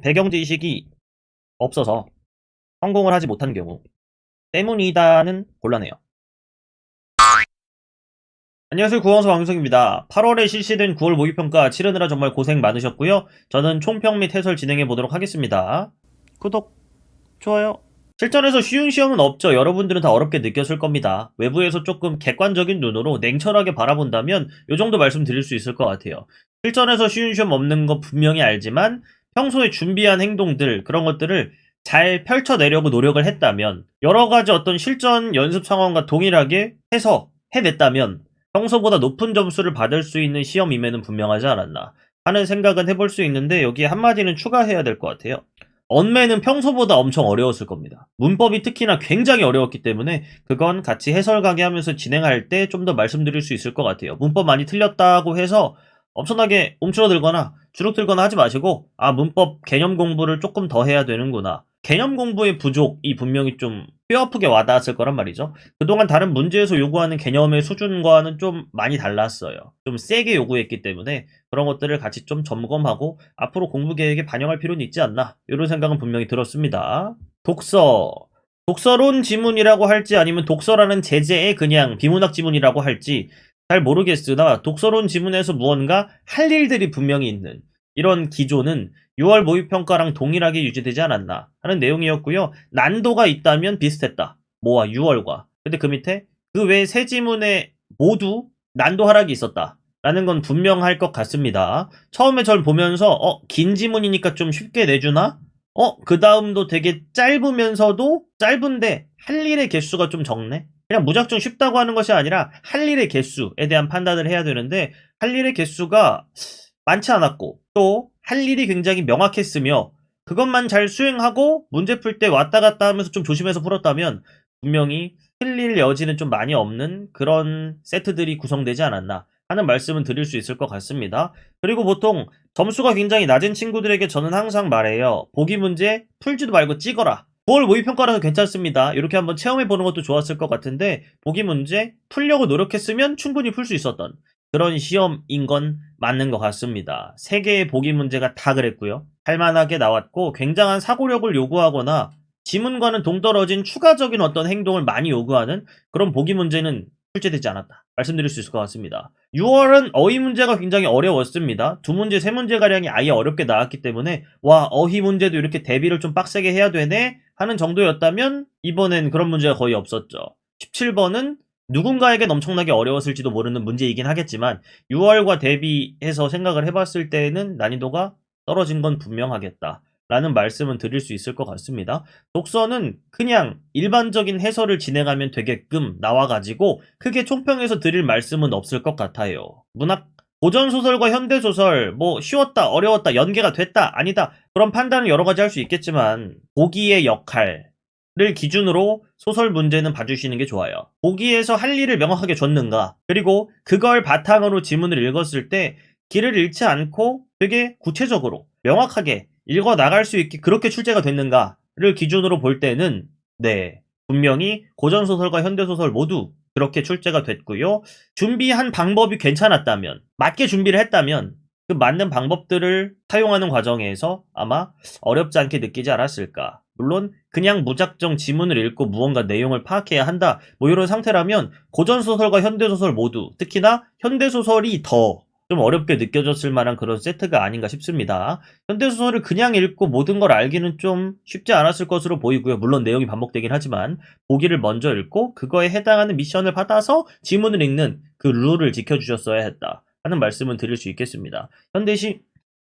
배경 지식이 없어서 성공을 하지 못한 경우 때문이다는 곤란해요. 안녕하세요. 구원서 왕유성입니다. 8월에 실시된 9월 모의평가 치르느라 정말 고생 많으셨고요. 저는 총평 및 해설 진행해 보도록 하겠습니다. 구독, 좋아요. 실전에서 쉬운 시험은 없죠. 여러분들은 다 어렵게 느꼈을 겁니다. 외부에서 조금 객관적인 눈으로 냉철하게 바라본다면 이 정도 말씀드릴 수 있을 것 같아요. 실전에서 쉬운 시험 없는 거 분명히 알지만 평소에 준비한 행동들, 그런 것들을 잘 펼쳐내려고 노력을 했다면, 여러 가지 어떤 실전 연습 상황과 동일하게 해서 해냈다면 평소보다 높은 점수를 받을 수 있는 시험임에는 분명하지 않았나 하는 생각은 해볼 수 있는데, 여기에 한마디는 추가해야 될 것 같아요. 언매는 평소보다 엄청 어려웠을 겁니다. 문법이 특히나 굉장히 어려웠기 때문에 그건 같이 해설 강의하면서 진행할 때 좀 더 말씀드릴 수 있을 것 같아요. 문법 많이 틀렸다고 해서 엄청나게 움츠러들거나 주눅들거나 하지 마시고, 아, 문법 개념 공부를 조금 더 해야 되는구나, 개념 공부의 부족이 분명히 좀 뼈아프게 와닿았을 거란 말이죠. 그동안 다른 문제에서 요구하는 개념의 수준과는 좀 많이 달랐어요. 좀 세게 요구했기 때문에 그런 것들을 같이 좀 점검하고 앞으로 공부 계획에 반영할 필요는 있지 않나, 이런 생각은 분명히 들었습니다. 독서론 지문이라고 할지 아니면 독서라는 제재의 그냥 비문학 지문이라고 할지 잘 모르겠으나, 독서론 지문에서 무언가 할 일들이 분명히 있는 이런 기조는 6월 모의평가랑 동일하게 유지되지 않았나 하는 내용이었고요. 난도가 있다면 비슷했다, 뭐와 6월과. 근데 그 밑에 그 외 세 지문에 모두 난도 하락이 있었다 라는 건 분명할 것 같습니다. 처음에 절 보면서 긴 지문이니까 좀 쉽게 내주나? 그 다음도 되게 짧으면서도 짧은데 할 일의 개수가 좀 적네? 그냥 무작정 쉽다고 하는 것이 아니라 할 일의 개수에 대한 판단을 해야 되는데, 할 일의 개수가 많지 않았고 또 할 일이 굉장히 명확했으며, 그것만 잘 수행하고 문제 풀 때 왔다 갔다 하면서 좀 조심해서 풀었다면 분명히 틀릴 여지는 좀 많이 없는 그런 세트들이 구성되지 않았나 하는 말씀은 드릴 수 있을 것 같습니다. 그리고 보통 점수가 굉장히 낮은 친구들에게 저는 항상 말해요. 보기 문제 풀지도 말고 찍어라. 9월 모의평가라서 괜찮습니다. 이렇게 한번 체험해보는 것도 좋았을 것 같은데, 보기 문제 풀려고 노력했으면 충분히 풀 수 있었던 그런 시험인 건 맞는 것 같습니다. 3개의 보기 문제가 다 그랬고요. 할만하게 나왔고, 굉장한 사고력을 요구하거나 지문과는 동떨어진 추가적인 어떤 행동을 많이 요구하는 그런 보기 문제는 출제되지 않았다 말씀드릴 수 있을 것 같습니다. 6월은 어휘 문제가 굉장히 어려웠습니다. 2문제, 3문제가량이 아예 어렵게 나왔기 때문에 와, 어휘 문제도 이렇게 대비를 좀 빡세게 해야 되네 하는 정도였다면, 이번엔 그런 문제가 거의 없었죠. 17번은 누군가에겐 엄청나게 어려웠을지도 모르는 문제이긴 하겠지만 6월과 대비해서 생각을 해봤을 때는 난이도가 떨어진 건 분명하겠다 라는 말씀은 드릴 수 있을 것 같습니다. 독서는 그냥 일반적인 해설을 진행하면 되게끔 나와가지고 크게 총평해서 드릴 말씀은 없을 것 같아요. 문학 고전소설과 현대소설, 뭐 쉬웠다 어려웠다 연계가 됐다 아니다 그런 판단을 여러가지 할 수 있겠지만, 보기의 역할을 기준으로 소설 문제는 봐주시는 게 좋아요. 보기에서 할 일을 명확하게 줬는가, 그리고 그걸 바탕으로 지문을 읽었을 때 길을 잃지 않고 되게 구체적으로 명확하게 읽어 나갈 수 있게 그렇게 출제가 됐는가를 기준으로 볼 때는 네, 분명히 고전소설과 현대소설 모두 그렇게 출제가 됐고요. 준비한 방법이 괜찮았다면, 맞게 준비를 했다면 그 맞는 방법들을 사용하는 과정에서 아마 어렵지 않게 느끼지 않았을까. 물론 그냥 무작정 지문을 읽고 무언가 내용을 파악해야 한다 뭐 이런 상태라면 고전소설과 현대소설 모두, 특히나 현대소설이 더 좀 어렵게 느껴졌을 만한 그런 세트가 아닌가 싶습니다. 현대소설을 그냥 읽고 모든 걸 알기는 좀 쉽지 않았을 것으로 보이고요. 물론 내용이 반복되긴 하지만 보기를 먼저 읽고 그거에 해당하는 미션을 받아서 지문을 읽는 그 룰을 지켜주셨어야 했다 하는 말씀은 드릴 수 있겠습니다. 현대시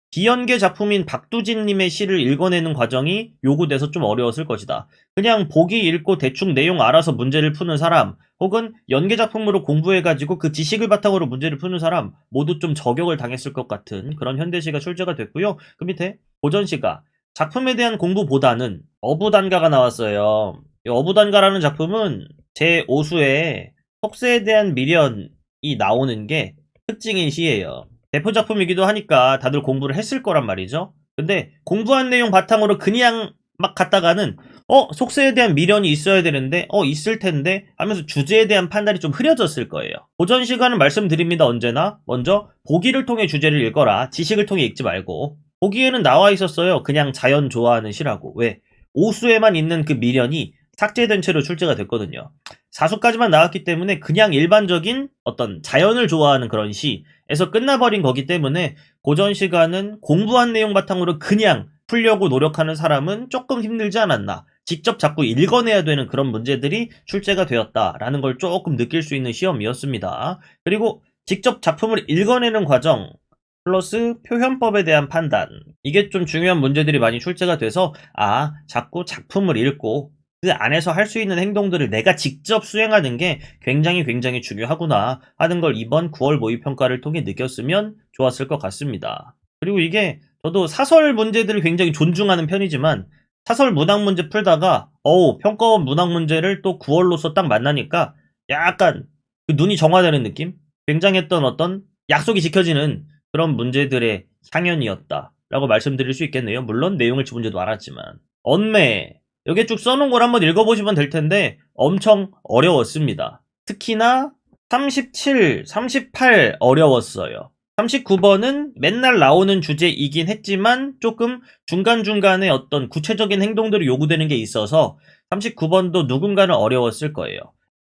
비연계 작품인 박두진님의 시를 읽어내는 과정이 요구돼서 좀 어려웠을 것이다. 그냥 보기 읽고 대충 내용 알아서 문제를 푸는 사람, 혹은 연계 작품으로 공부해가지고 그 지식을 바탕으로 문제를 푸는 사람 모두 좀 저격을 당했을 것 같은 그런 현대시가 출제가 됐고요. 그 밑에 고전시가 작품에 대한 공부보다는 어부단가가 나왔어요. 이 어부단가라는 작품은 제 5수에 속세에 대한 미련이 나오는 게 특징인 시예요. 대표 작품이기도 하니까 다들 공부를 했을 거란 말이죠. 근데 공부한 내용 바탕으로 그냥 막 갔다가는 속세에 대한 미련이 있어야 되는데 있을 텐데 하면서 주제에 대한 판단이 좀 흐려졌을 거예요. 고전 시간은 말씀드립니다. 언제나 먼저 보기를 통해 주제를 읽어라. 지식을 통해 읽지 말고. 거기에는 나와 있었어요. 그냥 자연 좋아하는 시라고. 왜? 오수에만 있는 그 미련이 삭제된 채로 출제가 됐거든요. 사수까지만 나왔기 때문에 그냥 일반적인 어떤 자연을 좋아하는 그런 시에서 끝나버린 거기 때문에 고전 시가는 공부한 내용 바탕으로 그냥 풀려고 노력하는 사람은 조금 힘들지 않았나. 직접 자꾸 읽어내야 되는 그런 문제들이 출제가 되었다라는 걸 조금 느낄 수 있는 시험이었습니다. 그리고 직접 작품을 읽어내는 과정 플러스 표현법에 대한 판단, 이게 좀 중요한 문제들이 많이 출제가 돼서 자꾸 작품을 읽고 그 안에서 할 수 있는 행동들을 내가 직접 수행하는 게 굉장히 중요하구나 하는 걸 이번 9월 모의평가를 통해 느꼈으면 좋았을 것 같습니다. 그리고 이게 저도 사설 문제들을 굉장히 존중하는 편이지만 사설 문학 문제 풀다가 평가원 문학 문제를 또 9월로서 딱 만나니까 약간 그 눈이 정화되는 느낌? 굉장했던 어떤 약속이 지켜지는 그런 문제들의 향연이었다라고 말씀드릴 수 있겠네요. 물론 내용을 지 문제도 알았지만. 언매 여기에 쭉 써놓은 걸 한번 읽어보시면 될 텐데 엄청 어려웠습니다. 특히나 37, 38 어려웠어요. 39번은 맨날 나오는 주제이긴 했지만 조금 중간중간에 어떤 구체적인 행동들이 요구되는 게 있어서 39번도 누군가는 어려웠을 거예요.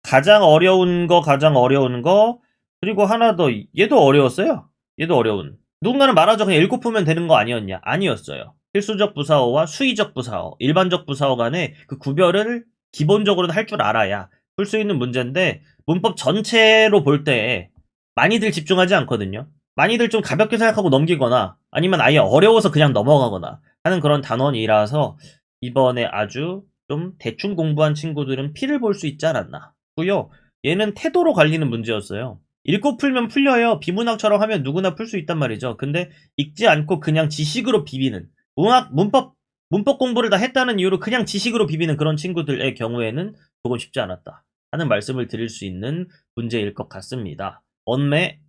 가장 어려운 거, 그리고 하나 더, 얘도 어려웠어요. 얘도 어려운. 누군가는 말하죠. 그냥 읽고 풀면 되는 거 아니었냐? 아니었어요. 필수적 부사어와 수의적 부사어, 일반적 부사어 간의 그 구별을 기본적으로는 할 줄 알아야 풀 수 있는 문제인데 문법 전체로 볼 때 많이들 집중하지 않거든요. 많이들 좀 가볍게 생각하고 넘기거나 아니면 아예 어려워서 그냥 넘어가거나 하는 그런 단원이라서 이번에 아주 좀 대충 공부한 친구들은 피를 볼 수 있지 않았나. 고요. 얘는 태도로 갈리는 문제였어요. 읽고 풀면 풀려요. 비문학처럼 하면 누구나 풀 수 있단 말이죠. 근데 읽지 않고 그냥 지식으로 비비는 문법 공부를 다 했다는 이유로 그냥 지식으로 비비는 그런 친구들의 경우에는 조금 쉽지 않았다 하는 말씀을 드릴 수 있는 문제일 것 같습니다. 언매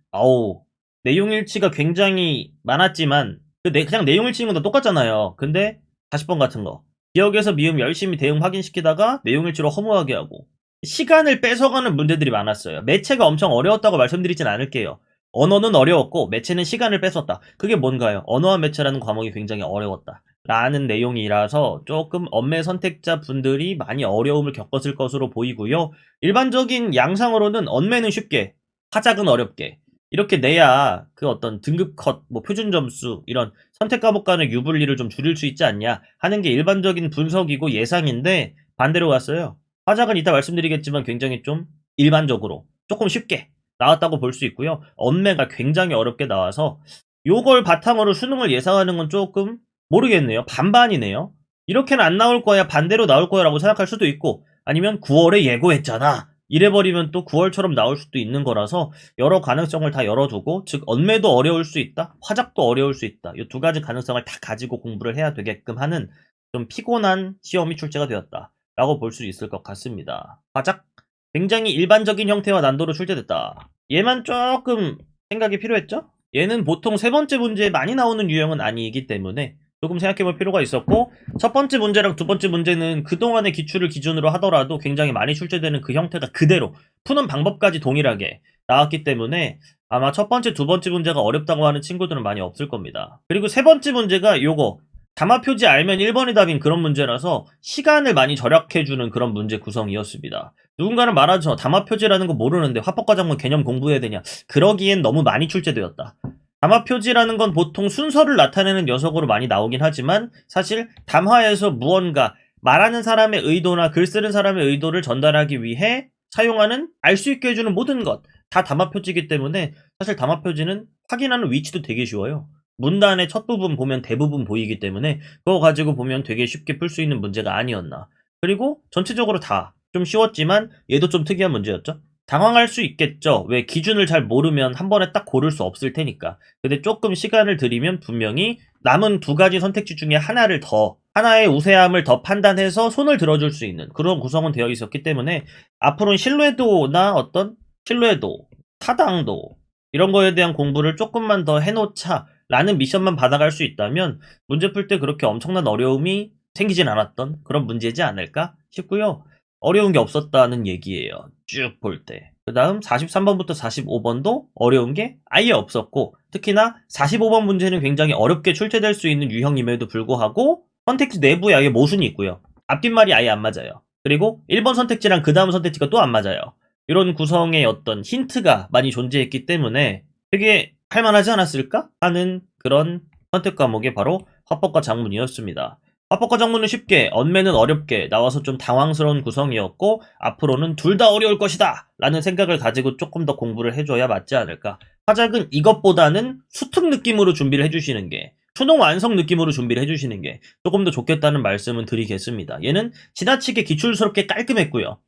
내용 일치가 굉장히 많았지만 그냥 내용 일치인 건 다 똑같잖아요. 근데 40번 같은 거 기억에서 미음 열심히 대응 확인시키다가 내용 일치로 허무하게 하고 시간을 뺏어가는 문제들이 많았어요. 매체가 엄청 어려웠다고 말씀드리진 않을게요. 언어는 어려웠고 매체는 시간을 뺏었다. 그게 뭔가요? 언어와 매체라는 과목이 굉장히 어려웠다. 라는 내용이라서 조금 언매 선택자 분들이 많이 어려움을 겪었을 것으로 보이고요. 일반적인 양상으로는 언매는 쉽게, 하작은 어렵게 이렇게 내야 그 어떤 등급 컷, 표준 점수 이런 선택 과목 간의 유불리를 좀 줄일 수 있지 않냐 하는 게 일반적인 분석이고 예상인데 반대로 갔어요. 하작은 이따 말씀드리겠지만 굉장히 좀 일반적으로 조금 쉽게 나왔다고 볼 수 있고요. 언매가 굉장히 어렵게 나와서 요걸 바탕으로 수능을 예상하는 건 조금 모르겠네요. 반반이네요. 이렇게는 안 나올 거야, 반대로 나올 거야 라고 생각할 수도 있고 아니면 9월에 예고했잖아 이래버리면 또 9월처럼 나올 수도 있는 거라서 여러 가능성을 다 열어두고 즉 언매도 어려울 수 있다, 화작도 어려울 수 있다. 이 두 가지 가능성을 다 가지고 공부를 해야 되게끔 하는 좀 피곤한 시험이 출제가 되었다 라고 볼 수 있을 것 같습니다. 화작 굉장히 일반적인 형태와 난도로 출제됐다. 얘만 조금 생각이 필요했죠? 얘는 보통 세 번째 문제에 많이 나오는 유형은 아니기 때문에 조금 생각해볼 필요가 있었고 첫 번째 문제랑 두 번째 문제는 그동안의 기출을 기준으로 하더라도 굉장히 많이 출제되는 그 형태가 그대로 푸는 방법까지 동일하게 나왔기 때문에 아마 첫 번째, 두 번째 문제가 어렵다고 하는 친구들은 많이 없을 겁니다. 그리고 세 번째 문제가 요거 담화 표지 알면 1번이 답인 그런 문제라서 시간을 많이 절약해주는 그런 문제 구성이었습니다. 누군가는 말하죠. 담화 표지라는 거 모르는데 화법과정문 개념 공부해야 되냐. 그러기엔 너무 많이 출제되었다. 담화 표지라는 건 보통 순서를 나타내는 녀석으로 많이 나오긴 하지만 사실 담화에서 무언가 말하는 사람의 의도나 글 쓰는 사람의 의도를 전달하기 위해 사용하는 알 수 있게 해주는 모든 것 다 담화 표지이기 때문에 사실 담화 표지는 확인하는 위치도 되게 쉬워요. 문단의 첫 부분 보면 대부분 보이기 때문에 그거 가지고 보면 되게 쉽게 풀 수 있는 문제가 아니었나. 그리고 전체적으로 다 좀 쉬웠지만 얘도 좀 특이한 문제였죠. 당황할 수 있겠죠. 왜 기준을 잘 모르면 한 번에 딱 고를 수 없을 테니까. 근데 조금 시간을 들이면 분명히 남은 두 가지 선택지 중에 하나의 우세함을 더 판단해서 손을 들어줄 수 있는 그런 구성은 되어 있었기 때문에 앞으로는 신뢰도나 어떤 신뢰도, 타당도 이런 거에 대한 공부를 조금만 더 해놓자 라는 미션만 받아갈 수 있다면 문제 풀 때 그렇게 엄청난 어려움이 생기진 않았던 그런 문제지 않을까 싶고요. 어려운 게 없었다는 얘기예요. 쭉 볼 때. 그 다음 43번부터 45번도 어려운 게 아예 없었고 특히나 45번 문제는 굉장히 어렵게 출제될 수 있는 유형임에도 불구하고 선택지 내부에 아예 모순이 있고요. 앞뒷말이 아예 안 맞아요. 그리고 1번 선택지랑 그 다음 선택지가 또 안 맞아요. 이런 구성의 어떤 힌트가 많이 존재했기 때문에 되게 할만하지 않았을까 하는 그런 선택 과목이 바로 화법과 작문이었습니다. 화법과 작문은 쉽게, 언매는 어렵게 나와서 좀 당황스러운 구성이었고 앞으로는 둘 다 어려울 것이다 라는 생각을 가지고 조금 더 공부를 해줘야 맞지 않을까. 화작은 이것보다는 수특 느낌으로 준비를 해주시는 게, 수능 완성 느낌으로 준비를 해주시는 게 조금 더 좋겠다는 말씀은 드리겠습니다. 얘는 지나치게 기출스럽게 깔끔했고요.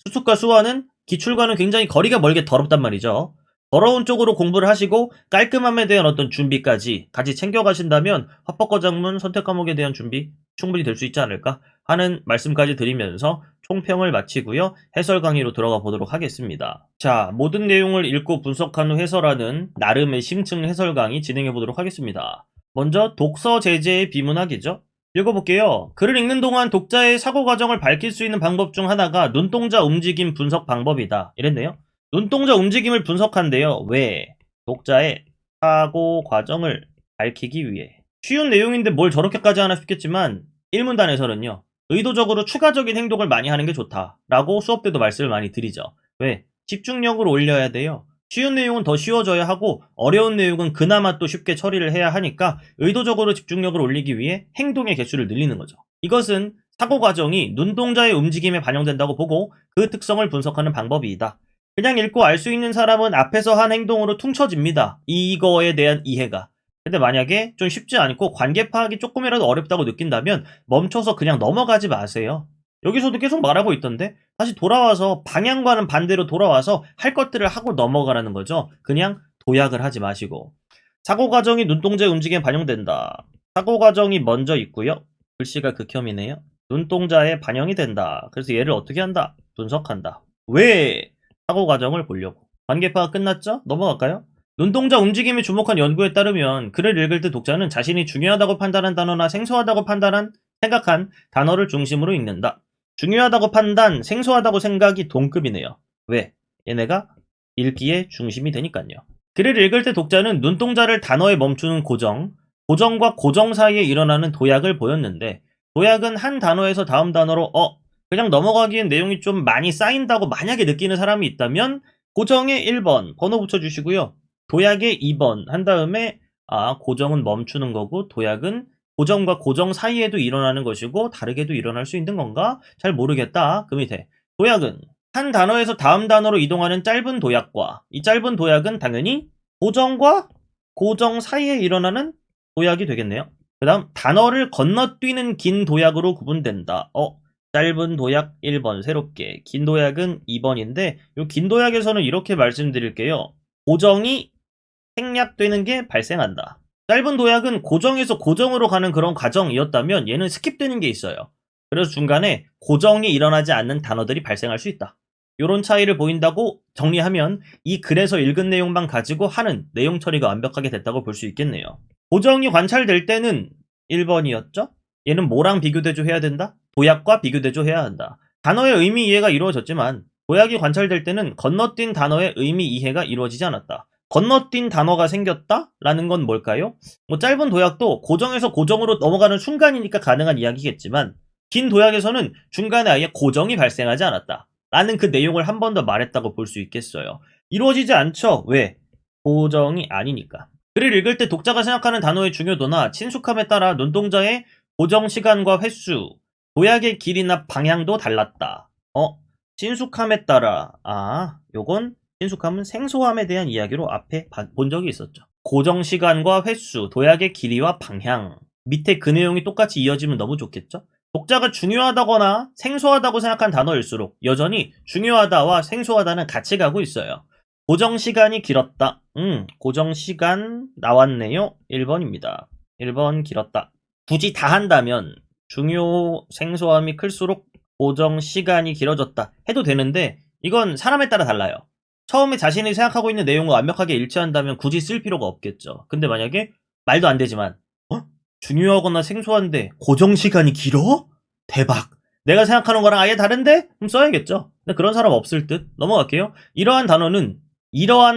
수특과 수화는 기출과는 굉장히 거리가 멀게 더럽단 말이죠. 더러운 쪽으로 공부를 하시고 깔끔함에 대한 어떤 준비까지 같이 챙겨가신다면 화법과 작문 선택 과목에 대한 준비 충분히 될 수 있지 않을까 하는 말씀까지 드리면서 총평을 마치고요. 해설 강의로 들어가 보도록 하겠습니다. 자, 모든 내용을 읽고 분석한 후 해설하는 나름의 심층 해설 강의 진행해 보도록 하겠습니다. 먼저 독서 제재의 비문학이죠. 읽어볼게요. 글을 읽는 동안 독자의 사고 과정을 밝힐 수 있는 방법 중 하나가 눈동자 움직임 분석 방법이다. 이랬네요. 눈동자 움직임을 분석한대요. 왜? 독자의 사고 과정을 밝히기 위해. 쉬운 내용인데 뭘 저렇게까지 하나 싶겠지만 1문단에서는요. 의도적으로 추가적인 행동을 많이 하는 게 좋다라고 수업 때도 말씀을 많이 드리죠. 왜? 집중력을 올려야 돼요. 쉬운 내용은 더 쉬워져야 하고 어려운 내용은 그나마 또 쉽게 처리를 해야 하니까 의도적으로 집중력을 올리기 위해 행동의 개수를 늘리는 거죠. 이것은 사고 과정이 눈동자의 움직임에 반영된다고 보고 그 특성을 분석하는 방법이다. 그냥 읽고 알 수 있는 사람은 앞에서 한 행동으로 퉁쳐집니다. 이거에 대한 이해가. 근데 만약에 좀 쉽지 않고 관계 파악이 조금이라도 어렵다고 느낀다면 멈춰서 그냥 넘어가지 마세요. 여기서도 계속 말하고 있던데 다시 돌아와서 방향과는 반대로 돌아와서 할 것들을 하고 넘어가라는 거죠. 그냥 도약을 하지 마시고. 사고 과정이 눈동자의 움직임에 반영된다. 사고 과정이 먼저 있고요. 글씨가 극혐이네요. 눈동자에 반영이 된다. 그래서 얘를 어떻게 한다? 분석한다. 왜? 사고 과정을 보려고. 관계 파악 끝났죠? 넘어갈까요? 눈동자 움직임에 주목한 연구에 따르면 글을 읽을 때 독자는 자신이 중요하다고 판단한 단어나 생소하다고 생각한 단어를 중심으로 읽는다. 중요하다고 판단, 생소하다고 생각이 동급이네요. 왜? 얘네가 읽기의 중심이 되니까요. 글을 읽을 때 독자는 눈동자를 단어에 멈추는 고정과 고정 사이에 일어나는 도약을 보였는데 도약은 한 단어에서 다음 단어로 그냥 넘어가기엔 내용이 좀 많이 쌓인다고 만약에 느끼는 사람이 있다면 고정에 1번 번호 붙여주시고요. 도약에 2번 한 다음에 고정은 멈추는 거고 도약은 고정과 고정 사이에도 일어나는 것이고 다르게도 일어날 수 있는 건가? 잘 모르겠다. 그 밑에 도약은 한 단어에서 다음 단어로 이동하는 짧은 도약과 이 짧은 도약은 당연히 고정과 고정 사이에 일어나는 도약이 되겠네요. 그 다음 단어를 건너뛰는 긴 도약으로 구분된다. 짧은 도약 1번 새롭게 긴 도약은 2번인데 이 긴 도약에서는 이렇게 말씀드릴게요. 고정이 생략되는 게 발생한다. 짧은 도약은 고정에서 고정으로 가는 그런 과정이었다면 얘는 스킵되는 게 있어요. 그래서 중간에 고정이 일어나지 않는 단어들이 발생할 수 있다. 이런 차이를 보인다고 정리하면 이 글에서 읽은 내용만 가지고 하는 내용 처리가 완벽하게 됐다고 볼 수 있겠네요. 고정이 관찰될 때는 1번이었죠? 얘는 뭐랑 비교대조 해야 된다? 도약과 비교대조 해야 한다. 단어의 의미 이해가 이루어졌지만 도약이 관찰될 때는 건너뛴 단어의 의미 이해가 이루어지지 않았다. 건너뛴 단어가 생겼다라는 건 뭘까요? 짧은 도약도 고정에서 고정으로 넘어가는 순간이니까 가능한 이야기겠지만 긴 도약에서는 중간에 아예 고정이 발생하지 않았다. 라는 그 내용을 한 번 더 말했다고 볼 수 있겠어요. 이루어지지 않죠? 왜? 고정이 아니니까. 글을 읽을 때 독자가 생각하는 단어의 중요도나 친숙함에 따라 눈동자의 고정 시간과 횟수, 도약의 길이나 방향도 달랐다. 친숙함에 따라 요건 친숙함은 생소함에 대한 이야기로 앞에 본 적이 있었죠. 고정 시간과 횟수, 도약의 길이와 방향. 밑에 그 내용이 똑같이 이어지면 너무 좋겠죠? 독자가 중요하다거나 생소하다고 생각한 단어일수록 여전히 중요하다와 생소하다는 같이 가고 있어요. 고정 시간이 길었다. 고정 시간 나왔네요. 1번입니다. 1번 길었다. 굳이 다 한다면 중요 생소함이 클수록 고정 시간이 길어졌다 해도 되는데 이건 사람에 따라 달라요. 처음에 자신이 생각하고 있는 내용과 완벽하게 일치한다면 굳이 쓸 필요가 없겠죠. 근데 만약에 말도 안 되지만 중요하거나 생소한데 고정 시간이 길어? 대박. 내가 생각하는 거랑 아예 다른데? 그럼 써야겠죠. 근데 그런 사람 없을 듯. 넘어갈게요. 이러한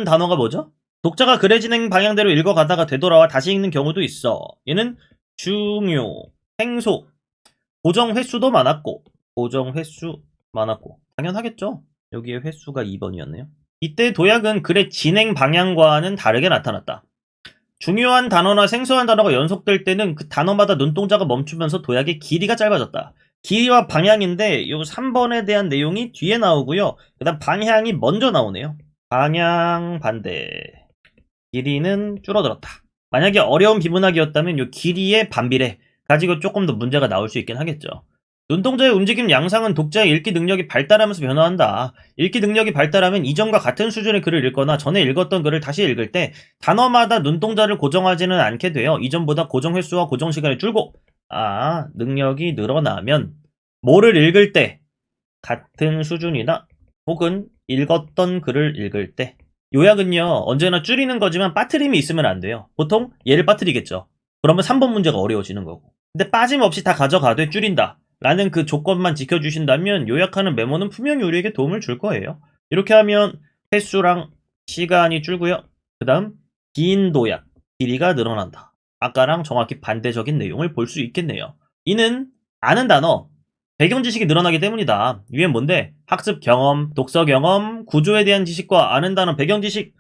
단어가 뭐죠? 독자가 글의 진행 방향대로 읽어가다가 되돌아와 다시 읽는 경우도 있어. 얘는 중요, 행소, 고정 횟수도 많았고, 당연하겠죠. 여기에 횟수가 2번이었네요. 이때 도약은 글의 진행 방향과는 다르게 나타났다. 중요한 단어나 생소한 단어가 연속될 때는 그 단어마다 눈동자가 멈추면서 도약의 길이가 짧아졌다. 길이와 방향인데 요 3번에 대한 내용이 뒤에 나오고요. 그 다음 방향이 먼저 나오네요. 방향 반대. 길이는 줄어들었다. 만약에 어려운 비문학이었다면 요 길이의 반비례 가지고 조금 더 문제가 나올 수 있긴 하겠죠. 눈동자의 움직임 양상은 독자의 읽기 능력이 발달하면서 변화한다. 읽기 능력이 발달하면 이전과 같은 수준의 글을 읽거나 전에 읽었던 글을 다시 읽을 때 단어마다 눈동자를 고정하지는 않게 되어 이전보다 고정 횟수와 고정 시간이 줄고 능력이 늘어나면 뭐를 읽을 때 같은 수준이나 혹은 읽었던 글을 읽을 때 요약은요 언제나 줄이는 거지만 빠트림이 있으면 안 돼요. 보통 얘를 빠트리겠죠. 그러면 3번 문제가 어려워지는 거고. 근데 빠짐없이 다 가져가되 줄인다 라는 그 조건만 지켜주신다면 요약하는 메모는 분명히 우리에게 도움을 줄 거예요. 이렇게 하면 횟수랑 시간이 줄고요. 그 다음 긴 도약, 길이가 늘어난다. 아까랑 정확히 반대적인 내용을 볼 수 있겠네요. 이는 아는 단어, 배경 지식이 늘어나기 때문이다. 위엔 뭔데? 학습 경험, 독서 경험, 구조에 대한 지식과 아는 단어, 배경 지식.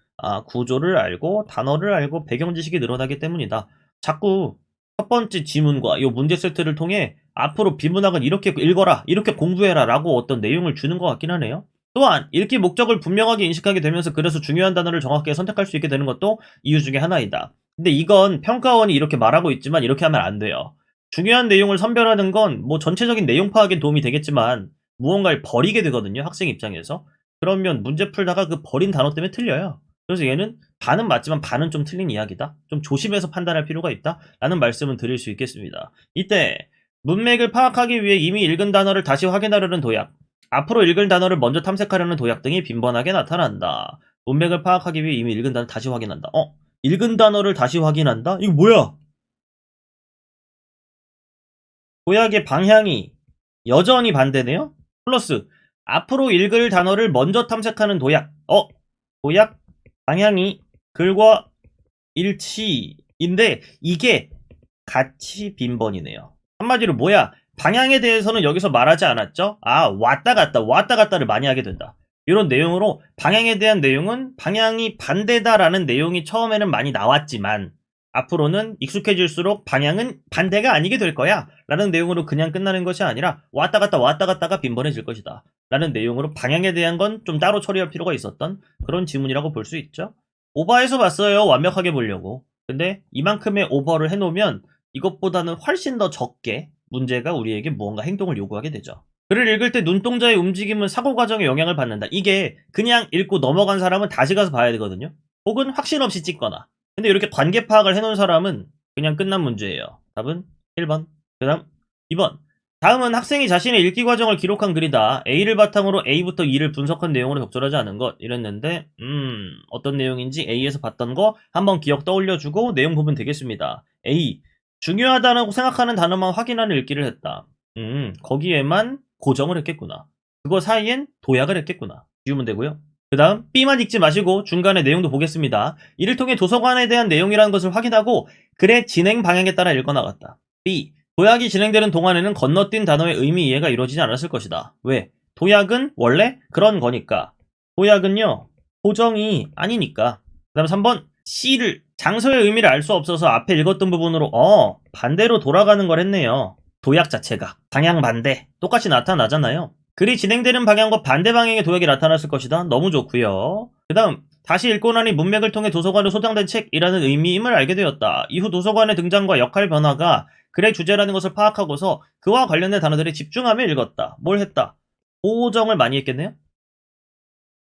구조를 알고 단어를 알고 배경 지식이 늘어나기 때문이다. 자꾸 첫 번째 지문과 이 문제 세트를 통해 앞으로 비문학은 이렇게 읽어라, 이렇게 공부해라 라고 어떤 내용을 주는 것 같긴 하네요. 또한 읽기 목적을 분명하게 인식하게 되면서 그래서 중요한 단어를 정확하게 선택할 수 있게 되는 것도 이유 중에 하나이다. 근데 이건 평가원이 이렇게 말하고 있지만 이렇게 하면 안 돼요. 중요한 내용을 선별하는 건 뭐 전체적인 내용 파악에 도움이 되겠지만 무언가를 버리게 되거든요. 학생 입장에서. 그러면 문제 풀다가 그 버린 단어 때문에 틀려요. 그래서 얘는 반은 맞지만 반은 좀 틀린 이야기다. 좀 조심해서 판단할 필요가 있다. 라는 말씀은 드릴 수 있겠습니다. 이때 문맥을 파악하기 위해 이미 읽은 단어를 다시 확인하려는 도약, 앞으로 읽을 단어를 먼저 탐색하려는 도약 등이 빈번하게 나타난다. 문맥을 파악하기 위해 이미 읽은 단어를 다시 확인한다. 읽은 단어를 다시 확인한다? 이거 뭐야? 도약의 방향이 여전히 반대네요? 플러스 앞으로 읽을 단어를 먼저 탐색하는 도약. 도약 방향이 글과 일치인데 이게 같이 빈번이네요. 한마디로 뭐야? 방향에 대해서는 여기서 말하지 않았죠? 왔다 갔다를 많이 하게 된다. 이런 내용으로 방향에 대한 내용은 방향이 반대다라는 내용이 처음에는 많이 나왔지만 앞으로는 익숙해질수록 방향은 반대가 아니게 될 거야 라는 내용으로 그냥 끝나는 것이 아니라 왔다 갔다가 빈번해질 것이다 라는 내용으로 방향에 대한 건 좀 따로 처리할 필요가 있었던 그런 지문이라고 볼 수 있죠. 오버해서 봤어요. 완벽하게 보려고. 근데 이만큼의 오버를 해놓으면 이것보다는 훨씬 더 적게 문제가 우리에게 무언가 행동을 요구하게 되죠. 글을 읽을 때 눈동자의 움직임은 사고 과정에 영향을 받는다. 이게 그냥 읽고 넘어간 사람은 다시 가서 봐야 되거든요. 혹은 확신 없이 찍거나. 근데 이렇게 관계 파악을 해놓은 사람은 그냥 끝난 문제예요. 답은 1번. 그 다음 2번. 다음은 학생이 자신의 읽기 과정을 기록한 글이다. A를 바탕으로 A부터 E를 분석한 내용으로 적절하지 않은 것 이랬는데 어떤 내용인지 A에서 봤던 거 한번 기억 떠올려주고 내용 보면 되겠습니다. A. 중요하다고 생각하는 단어만 확인하는 읽기를 했다. 거기에만 고정을 했겠구나. 그거 사이엔 도약을 했겠구나. 지우면 되고요. 그 다음 B만 읽지 마시고 중간에 내용도 보겠습니다. 이를 통해 도서관에 대한 내용이라는 것을 확인하고 글의 진행 방향에 따라 읽어나갔다. B. 도약이 진행되는 동안에는 건너뛴 단어의 의미 이해가 이루어지지 않았을 것이다. 왜? 도약은 원래 그런 거니까. 도약은요. 고정이 아니니까. 그 다음 3번 C를 장소의 의미를 알 수 없어서 앞에 읽었던 부분으로 반대로 돌아가는 걸 했네요. 도약 자체가 방향 반대 똑같이 나타나잖아요. 글이 진행되는 방향과 반대 방향의 도약이 나타났을 것이다. 너무 좋고요. 그 다음 다시 읽고 나니 문맥을 통해 도서관에 소장된 책이라는 의미임을 알게 되었다. 이후 도서관의 등장과 역할 변화가 글의 주제라는 것을 파악하고서 그와 관련된 단어들에 집중하며 읽었다. 뭘 했다? 고정을 많이 했겠네요?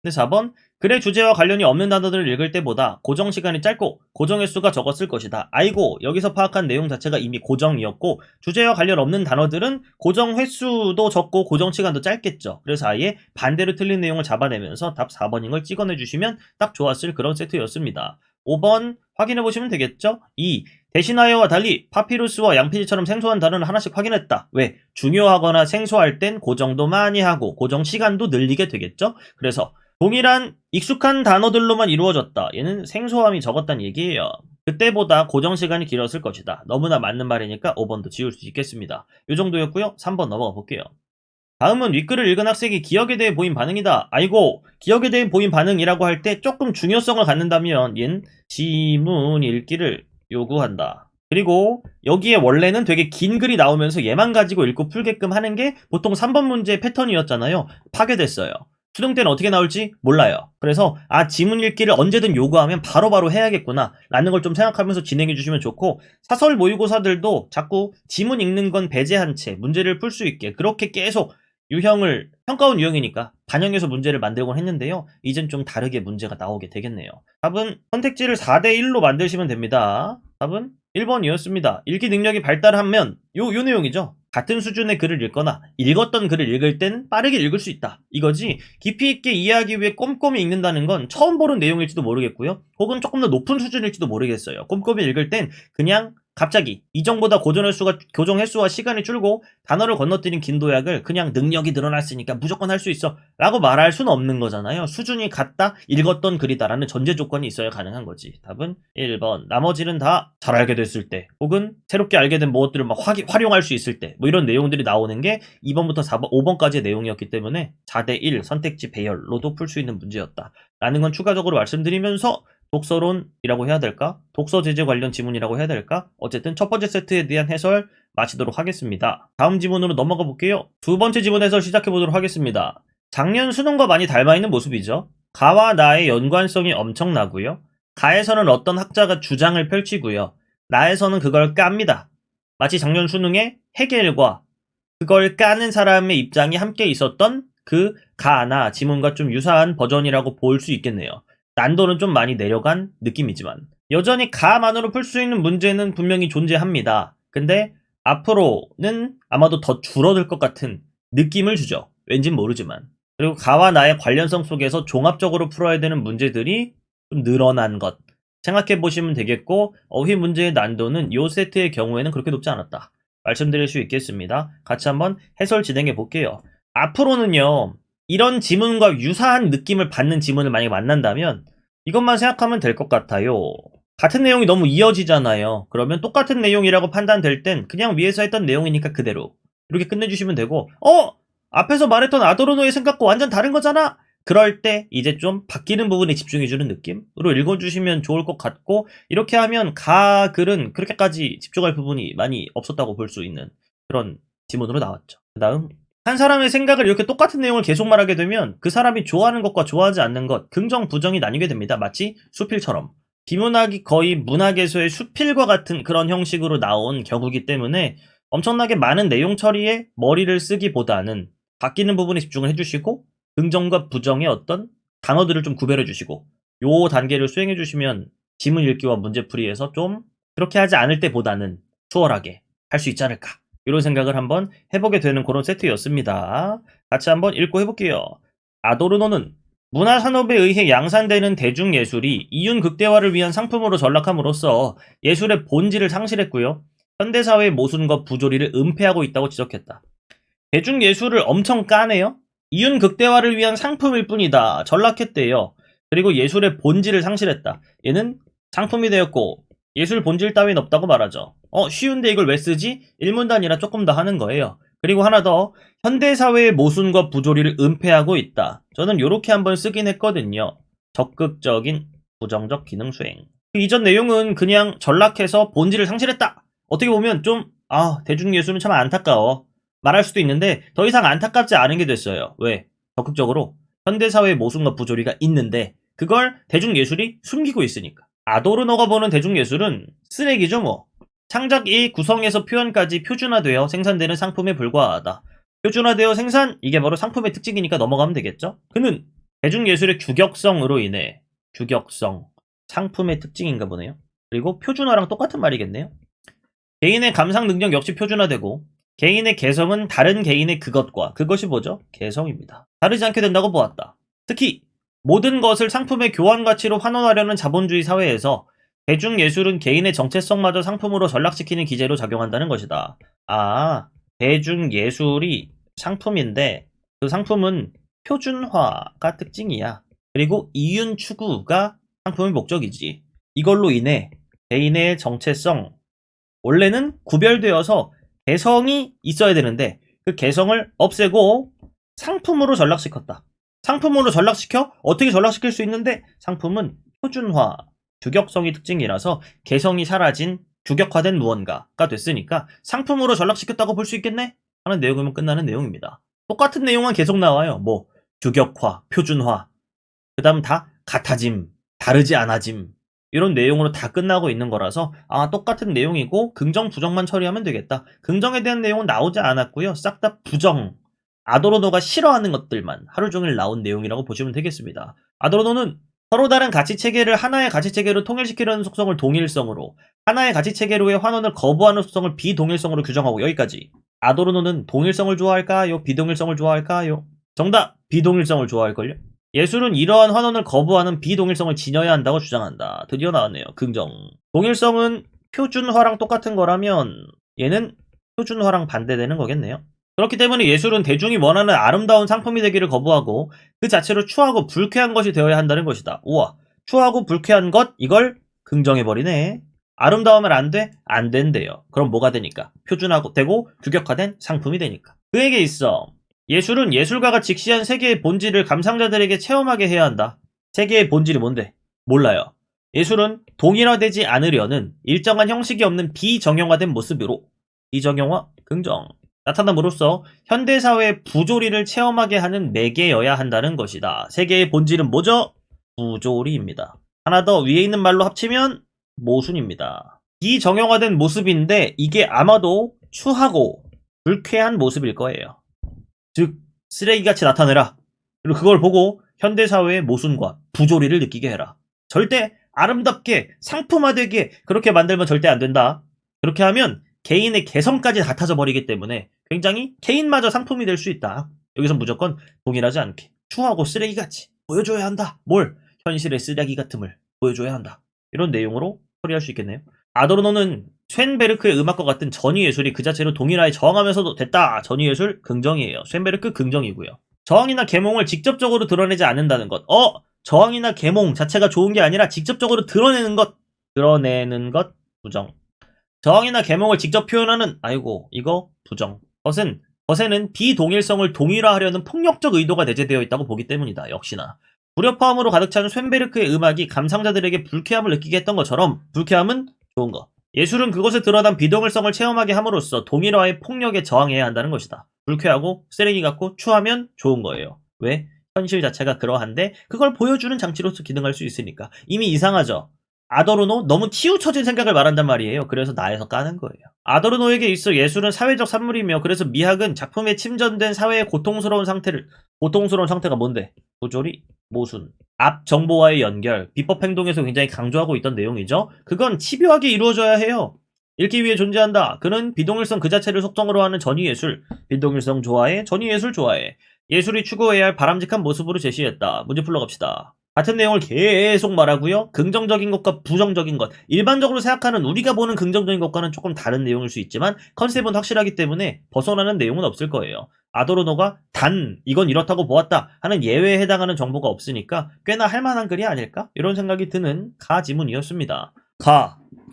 근데 4번 글의 주제와 관련이 없는 단어들을 읽을 때보다 고정 시간이 짧고 고정 횟수가 적었을 것이다. 아이고 여기서 파악한 내용 자체가 이미 고정이었고 주제와 관련 없는 단어들은 고정 횟수도 적고 고정 시간도 짧겠죠. 그래서 아예 반대로 틀린 내용을 잡아내면서 답 4번인 걸 찍어내 주시면 딱 좋았을 그런 세트였습니다. 5번 확인해보시면 되겠죠? 2. 대신하여와 달리 파피루스와 양피지처럼 생소한 단어를 하나씩 확인했다. 왜? 중요하거나 생소할 땐 고정도 많이 하고 고정 시간도 늘리게 되겠죠? 그래서 동일한 익숙한 단어들로만 이루어졌다. 얘는 생소함이 적었다는 얘기예요. 그때보다 고정 시간이 길었을 것이다. 너무나 맞는 말이니까 5번도 지울 수 있겠습니다. 요 정도였고요. 3번 넘어가 볼게요. 다음은 윗글을 읽은 학생이 기억에 대해 보인 반응이다. 아이고, 기억에 대해 보인 반응이라고 할 때 조금 중요성을 갖는다면 얜 지문 읽기를 요구한다. 그리고 여기에 원래는 되게 긴 글이 나오면서 얘만 가지고 읽고 풀게끔 하는 게 보통 3번 문제의 패턴이었잖아요. 파괴됐어요. 수능 때는 어떻게 나올지 몰라요. 그래서 지문 읽기를 언제든 요구하면 바로바로 해야겠구나 라는 걸 좀 생각하면서 진행해 주시면 좋고, 사설 모의고사들도 자꾸 지문 읽는 건 배제한 채 문제를 풀 수 있게 그렇게 계속 유형을 평가원 유형이니까 반영해서 문제를 만들곤 했는데요. 이젠 좀 다르게 문제가 나오게 되겠네요. 답은 선택지를 4대1로 만드시면 됩니다. 답은 1번이었습니다. 읽기 능력이 발달하면 요 내용이죠. 같은 수준의 글을 읽거나 읽었던 글을 읽을 땐 빠르게 읽을 수 있다. 이거지, 깊이 있게 이해하기 위해 꼼꼼히 읽는다는 건 처음 보는 내용일지도 모르겠고요. 혹은 조금 더 높은 수준일지도 모르겠어요. 꼼꼼히 읽을 땐 그냥 갑자기 이전보다 교정 횟수와 시간이 줄고 단어를 건너뛰는 긴 도약을 그냥 능력이 늘어났으니까 무조건 할 수 있어 라고 말할 수는 없는 거잖아요. 수준이 같다, 읽었던 글이다 라는 전제 조건이 있어야 가능한 거지. 답은 1번. 나머지는 다 잘 알게 됐을 때 혹은 새롭게 알게 된 무엇들을 막 활용할 수 있을 때 뭐 이런 내용들이 나오는 게 2번부터 4번, 5번까지의 내용이었기 때문에 4대1 선택지 배열로도 풀 수 있는 문제였다 라는 건 추가적으로 말씀드리면서, 독서론이라고 해야 될까? 독서 제재 관련 지문이라고 해야 될까? 어쨌든 첫 번째 세트에 대한 해설 마치도록 하겠습니다. 다음 지문으로 넘어가 볼게요. 두 번째 지문 해설 시작해 보도록 하겠습니다. 작년 수능과 많이 닮아 있는 모습이죠. 가와 나의 연관성이 엄청나고요. 가에서는 어떤 학자가 주장을 펼치고요. 나에서는 그걸 깝니다. 마치 작년 수능에 해겔과 그걸 까는 사람의 입장이 함께 있었던 그 가나 지문과 좀 유사한 버전이라고 볼 수 있겠네요. 난도는 좀 많이 내려간 느낌이지만 여전히 가만으로 풀 수 있는 문제는 분명히 존재합니다. 근데 앞으로는 아마도 더 줄어들 것 같은 느낌을 주죠. 왠진 모르지만. 그리고 가와 나의 관련성 속에서 종합적으로 풀어야 되는 문제들이 좀 늘어난 것 생각해 보시면 되겠고, 어휘 문제의 난도는 이 세트의 경우에는 그렇게 높지 않았다 말씀드릴 수 있겠습니다. 같이 한번 해설 진행해 볼게요. 앞으로는요, 이런 지문과 유사한 느낌을 받는 지문을 만약에 만난다면 이것만 생각하면 될 것 같아요. 같은 내용이 너무 이어지잖아요. 그러면 똑같은 내용이라고 판단될 땐 그냥 위에서 했던 내용이니까 그대로 이렇게 끝내주시면 되고, 앞에서 말했던 아도르노의 생각과 완전 다른 거잖아? 그럴 때 이제 좀 바뀌는 부분에 집중해주는 느낌으로 읽어주시면 좋을 것 같고, 이렇게 하면 가 글은 그렇게까지 집중할 부분이 많이 없었다고 볼 수 있는 그런 지문으로 나왔죠. 그 다음, 한 사람의 생각을 이렇게 똑같은 내용을 계속 말하게 되면 그 사람이 좋아하는 것과 좋아하지 않는 것, 긍정, 부정이 나뉘게 됩니다. 마치 수필처럼. 비문학이 거의 문학에서의 수필과 같은 그런 형식으로 나온 경우이기 때문에 엄청나게 많은 내용 처리에 머리를 쓰기보다는 바뀌는 부분에 집중을 해주시고, 긍정과 부정의 어떤 단어들을 좀 구별해주시고, 요 단계를 수행해주시면 지문 읽기와 문제풀이에서 좀 그렇게 하지 않을 때보다는 수월하게 할 수 있지 않을까, 이런 생각을 한번 해보게 되는 그런 세트였습니다. 같이 한번 읽고 해볼게요. 아도르노는 문화산업에 의해 양산되는 대중예술이 이윤극대화를 위한 상품으로 전락함으로써 예술의 본질을 상실했고요. 현대사회의 모순과 부조리를 은폐하고 있다고 지적했다. 대중예술을 엄청 까네요. 이윤극대화를 위한 상품일 뿐이다. 전락했대요. 그리고 예술의 본질을 상실했다. 얘는 상품이 되었고 예술 본질 따윈 없다고 말하죠. 쉬운데 이걸 왜 쓰지? 일문단이라 조금 더 하는 거예요. 그리고 하나 더, 현대사회의 모순과 부조리를 은폐하고 있다. 저는 요렇게 한번 쓰긴 했거든요. 적극적인 부정적 기능 수행. 그 이전 내용은 그냥 전락해서 본질을 상실했다. 어떻게 보면 좀 대중예술은 참 안타까워 말할 수도 있는데, 더 이상 안타깝지 않은 게 됐어요. 왜? 적극적으로 현대사회의 모순과 부조리가 있는데 그걸 대중예술이 숨기고 있으니까. 아도르노가 보는 대중예술은 쓰레기죠 뭐. 창작이 구성에서 표현까지 표준화되어 생산되는 상품에 불과하다. 표준화되어 생산, 이게 바로 상품의 특징이니까 넘어가면 되겠죠? 그는 대중예술의 규격성으로 인해, 규격성, 상품의 특징인가 보네요. 그리고 표준화랑 똑같은 말이겠네요. 개인의 감상 능력 역시 표준화되고, 개인의 개성은 다른 개인의 그것이 뭐죠? 개성입니다. 다르지 않게 된다고 보았다. 특히 모든 것을 상품의 교환 가치로 환원하려는 자본주의 사회에서 대중예술은 개인의 정체성마저 상품으로 전락시키는 기제로 작용한다는 것이다. 대중예술이 상품인데 그 상품은 표준화가 특징이야. 그리고 이윤 추구가 상품의 목적이지. 이걸로 인해 개인의 정체성, 원래는 구별되어서 개성이 있어야 되는데 그 개성을 없애고 상품으로 전락시켰다. 상품으로 전락시켜? 어떻게 전락시킬 수 있는데 상품은 표준화, 규격성이 특징이라서 개성이 사라진 규격화된 무언가가 됐으니까 상품으로 전락시켰다고 볼 수 있겠네? 하는 내용이면 끝나는 내용입니다. 똑같은 내용만 계속 나와요. 뭐 규격화, 표준화, 그 다음 다 같아짐, 다르지 않아짐, 이런 내용으로 다 끝나고 있는 거라서 똑같은 내용이고 긍정, 부정만 처리하면 되겠다. 긍정에 대한 내용은 나오지 않았고요. 싹 다 부정, 아도르노가 싫어하는 것들만 하루 종일 나온 내용이라고 보시면 되겠습니다. 아도르노는 서로 다른 가치체계를 하나의 가치체계로 통일시키려는 속성을 동일성으로, 하나의 가치체계로의 환원을 거부하는 속성을 비동일성으로 규정하고 여기까지. 아도르노는 동일성을 좋아할까요? 비동일성을 좋아할까요? 정답! 비동일성을 좋아할걸요? 예술은 이러한 환원을 거부하는 비동일성을 지녀야 한다고 주장한다. 드디어 나왔네요. 긍정. 동일성은 표준화랑 똑같은 거라면 얘는 표준화랑 반대되는 거겠네요. 그렇기 때문에 예술은 대중이 원하는 아름다운 상품이 되기를 거부하고 그 자체로 추하고 불쾌한 것이 되어야 한다는 것이다. 우와, 추하고 불쾌한 것, 이걸 긍정해버리네. 아름다우면 안 돼? 안 된대요. 그럼 뭐가 되니까? 표준화고 되고 규격화된 상품이 되니까. 그에게 있어. 예술은 예술가가 직시한 세계의 본질을 감상자들에게 체험하게 해야 한다. 세계의 본질이 뭔데? 몰라요. 예술은 동일화되지 않으려는 일정한 형식이 없는 비정형화된 모습으로, 비정형화, 긍정, 나타남으로써 현대사회의 부조리를 체험하게 하는 매개여야 한다는 것이다. 세계의 본질은 뭐죠? 부조리입니다. 하나 더 위에 있는 말로 합치면 모순입니다. 비정형화된 모습인데 이게 아마도 추하고 불쾌한 모습일 거예요. 즉 쓰레기같이 나타내라. 그리고 그걸 보고 현대사회의 모순과 부조리를 느끼게 해라. 절대 아름답게 상품화되게 그렇게 만들면 절대 안 된다. 그렇게 하면 개인의 개성까지 같아져 버리기 때문에 굉장히 개인마저 상품이 될 수 있다. 여기서 무조건 동일하지 않게 추하고 쓰레기같이 보여줘야 한다. 뭘? 현실의 쓰레기 같음을 보여줘야 한다. 이런 내용으로 처리할 수 있겠네요. 아도르노는 쇤베르크의 음악과 같은 전위예술이 그 자체로 동일화에 저항하면서도 됐다. 전위예술 긍정이에요. 쇤베르크 긍정이고요. 저항이나 계몽을 직접적으로 드러내지 않는다는 것. 저항이나 계몽 자체가 좋은 게 아니라 직접적으로 드러내는 것 부정. 저항이나 계몽을 직접 표현하는 이거 부정. 것에는 비동일성을 동일화하려는 폭력적 의도가 내재되어 있다고 보기 때문이다. 역시나. 불협화음으로 가득 찬 쇤베르크의 음악이 감상자들에게 불쾌함을 느끼게 했던 것처럼 불쾌함은 좋은 것. 예술은 그것에 드러난 비동일성을 체험하게 함으로써 동일화의 폭력에 저항해야 한다는 것이다. 불쾌하고 쓰레기 같고 추하면 좋은 거예요. 왜? 현실 자체가 그러한데 그걸 보여주는 장치로서 기능할 수 있으니까. 이미 이상하죠? 아도르노 너무 치우쳐진 생각을 말한단 말이에요. 그래서 나에서 까는 거예요. 아도르노에게 있어 예술은 사회적 산물이며 그래서 미학은 작품에 침전된 사회의 고통스러운 상태가 뭔데? 부조리, 모순, 앞 정보와의 연결, 비법 행동에서 굉장히 강조하고 있던 내용이죠. 그건 집요하게 이루어져야 해요. 읽기 위해 존재한다. 그는 비동일성 그 자체를 속성으로 하는 전위예술, 비동일성 좋아해, 전위예술 좋아해. 예술이 추구해야 할 바람직한 모습으로 제시했다. 문제 풀러갑시다. 같은 내용을 계속 말하고요. 긍정적인 것과 부정적인 것. 일반적으로 생각하는 우리가 보는 긍정적인 것과는 조금 다른 내용일 수 있지만 컨셉은 확실하기 때문에 벗어나는 내용은 없을 거예요. 아도르노가 이건 이렇다고 보았다 하는 예외에 해당하는 정보가 없으니까 꽤나 할만한 글이 아닐까? 이런 생각이 드는 가 지문이었습니다.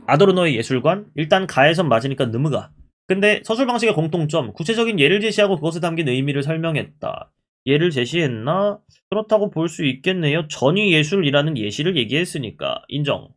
아도르노의 예술관? 일단 가에선 맞으니까 느무가. 근데 서술 방식의 공통점, 구체적인 예를 제시하고 그것에 담긴 의미를 설명했다. 예를 제시했나? 그렇다고 볼 수 있겠네요. 전위예술이라는 예시를 얘기했으니까 인정.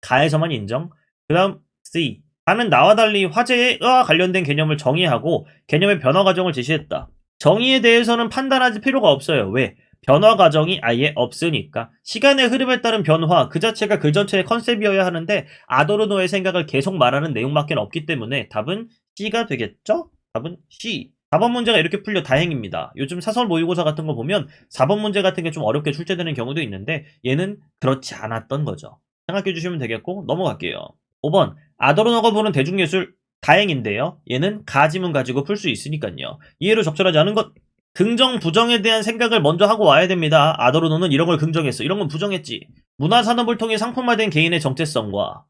가에서만 인정. 그 다음 C. 가는 나와 달리 화제와 관련된 개념을 정의하고 개념의 변화 과정을 제시했다. 정의에 대해서는 판단할 필요가 없어요. 왜? 변화 과정이 아예 없으니까. 시간의 흐름에 따른 변화 그 자체가 글 전체의 컨셉이어야 하는데 아도르노의 생각을 계속 말하는 내용밖에 없기 때문에 답은 C가 되겠죠? 답은 C. 4번 문제가 이렇게 풀려 다행입니다. 요즘 사설 모의고사 같은 거 보면 4번 문제 같은 게 좀 어렵게 출제되는 경우도 있는데 얘는 그렇지 않았던 거죠. 생각해 주시면 되겠고 넘어갈게요. 5번 아도르노가 보는 대중예술 다행인데요. 얘는 가지문 가지고 풀 수 있으니까요. 이해로 적절하지 않은 것 긍정 부정에 대한 생각을 먼저 하고 와야 됩니다. 아도르노는 이런 걸 긍정했어. 이런 건 부정했지. 문화산업을 통해 상품화된 개인의 정체성과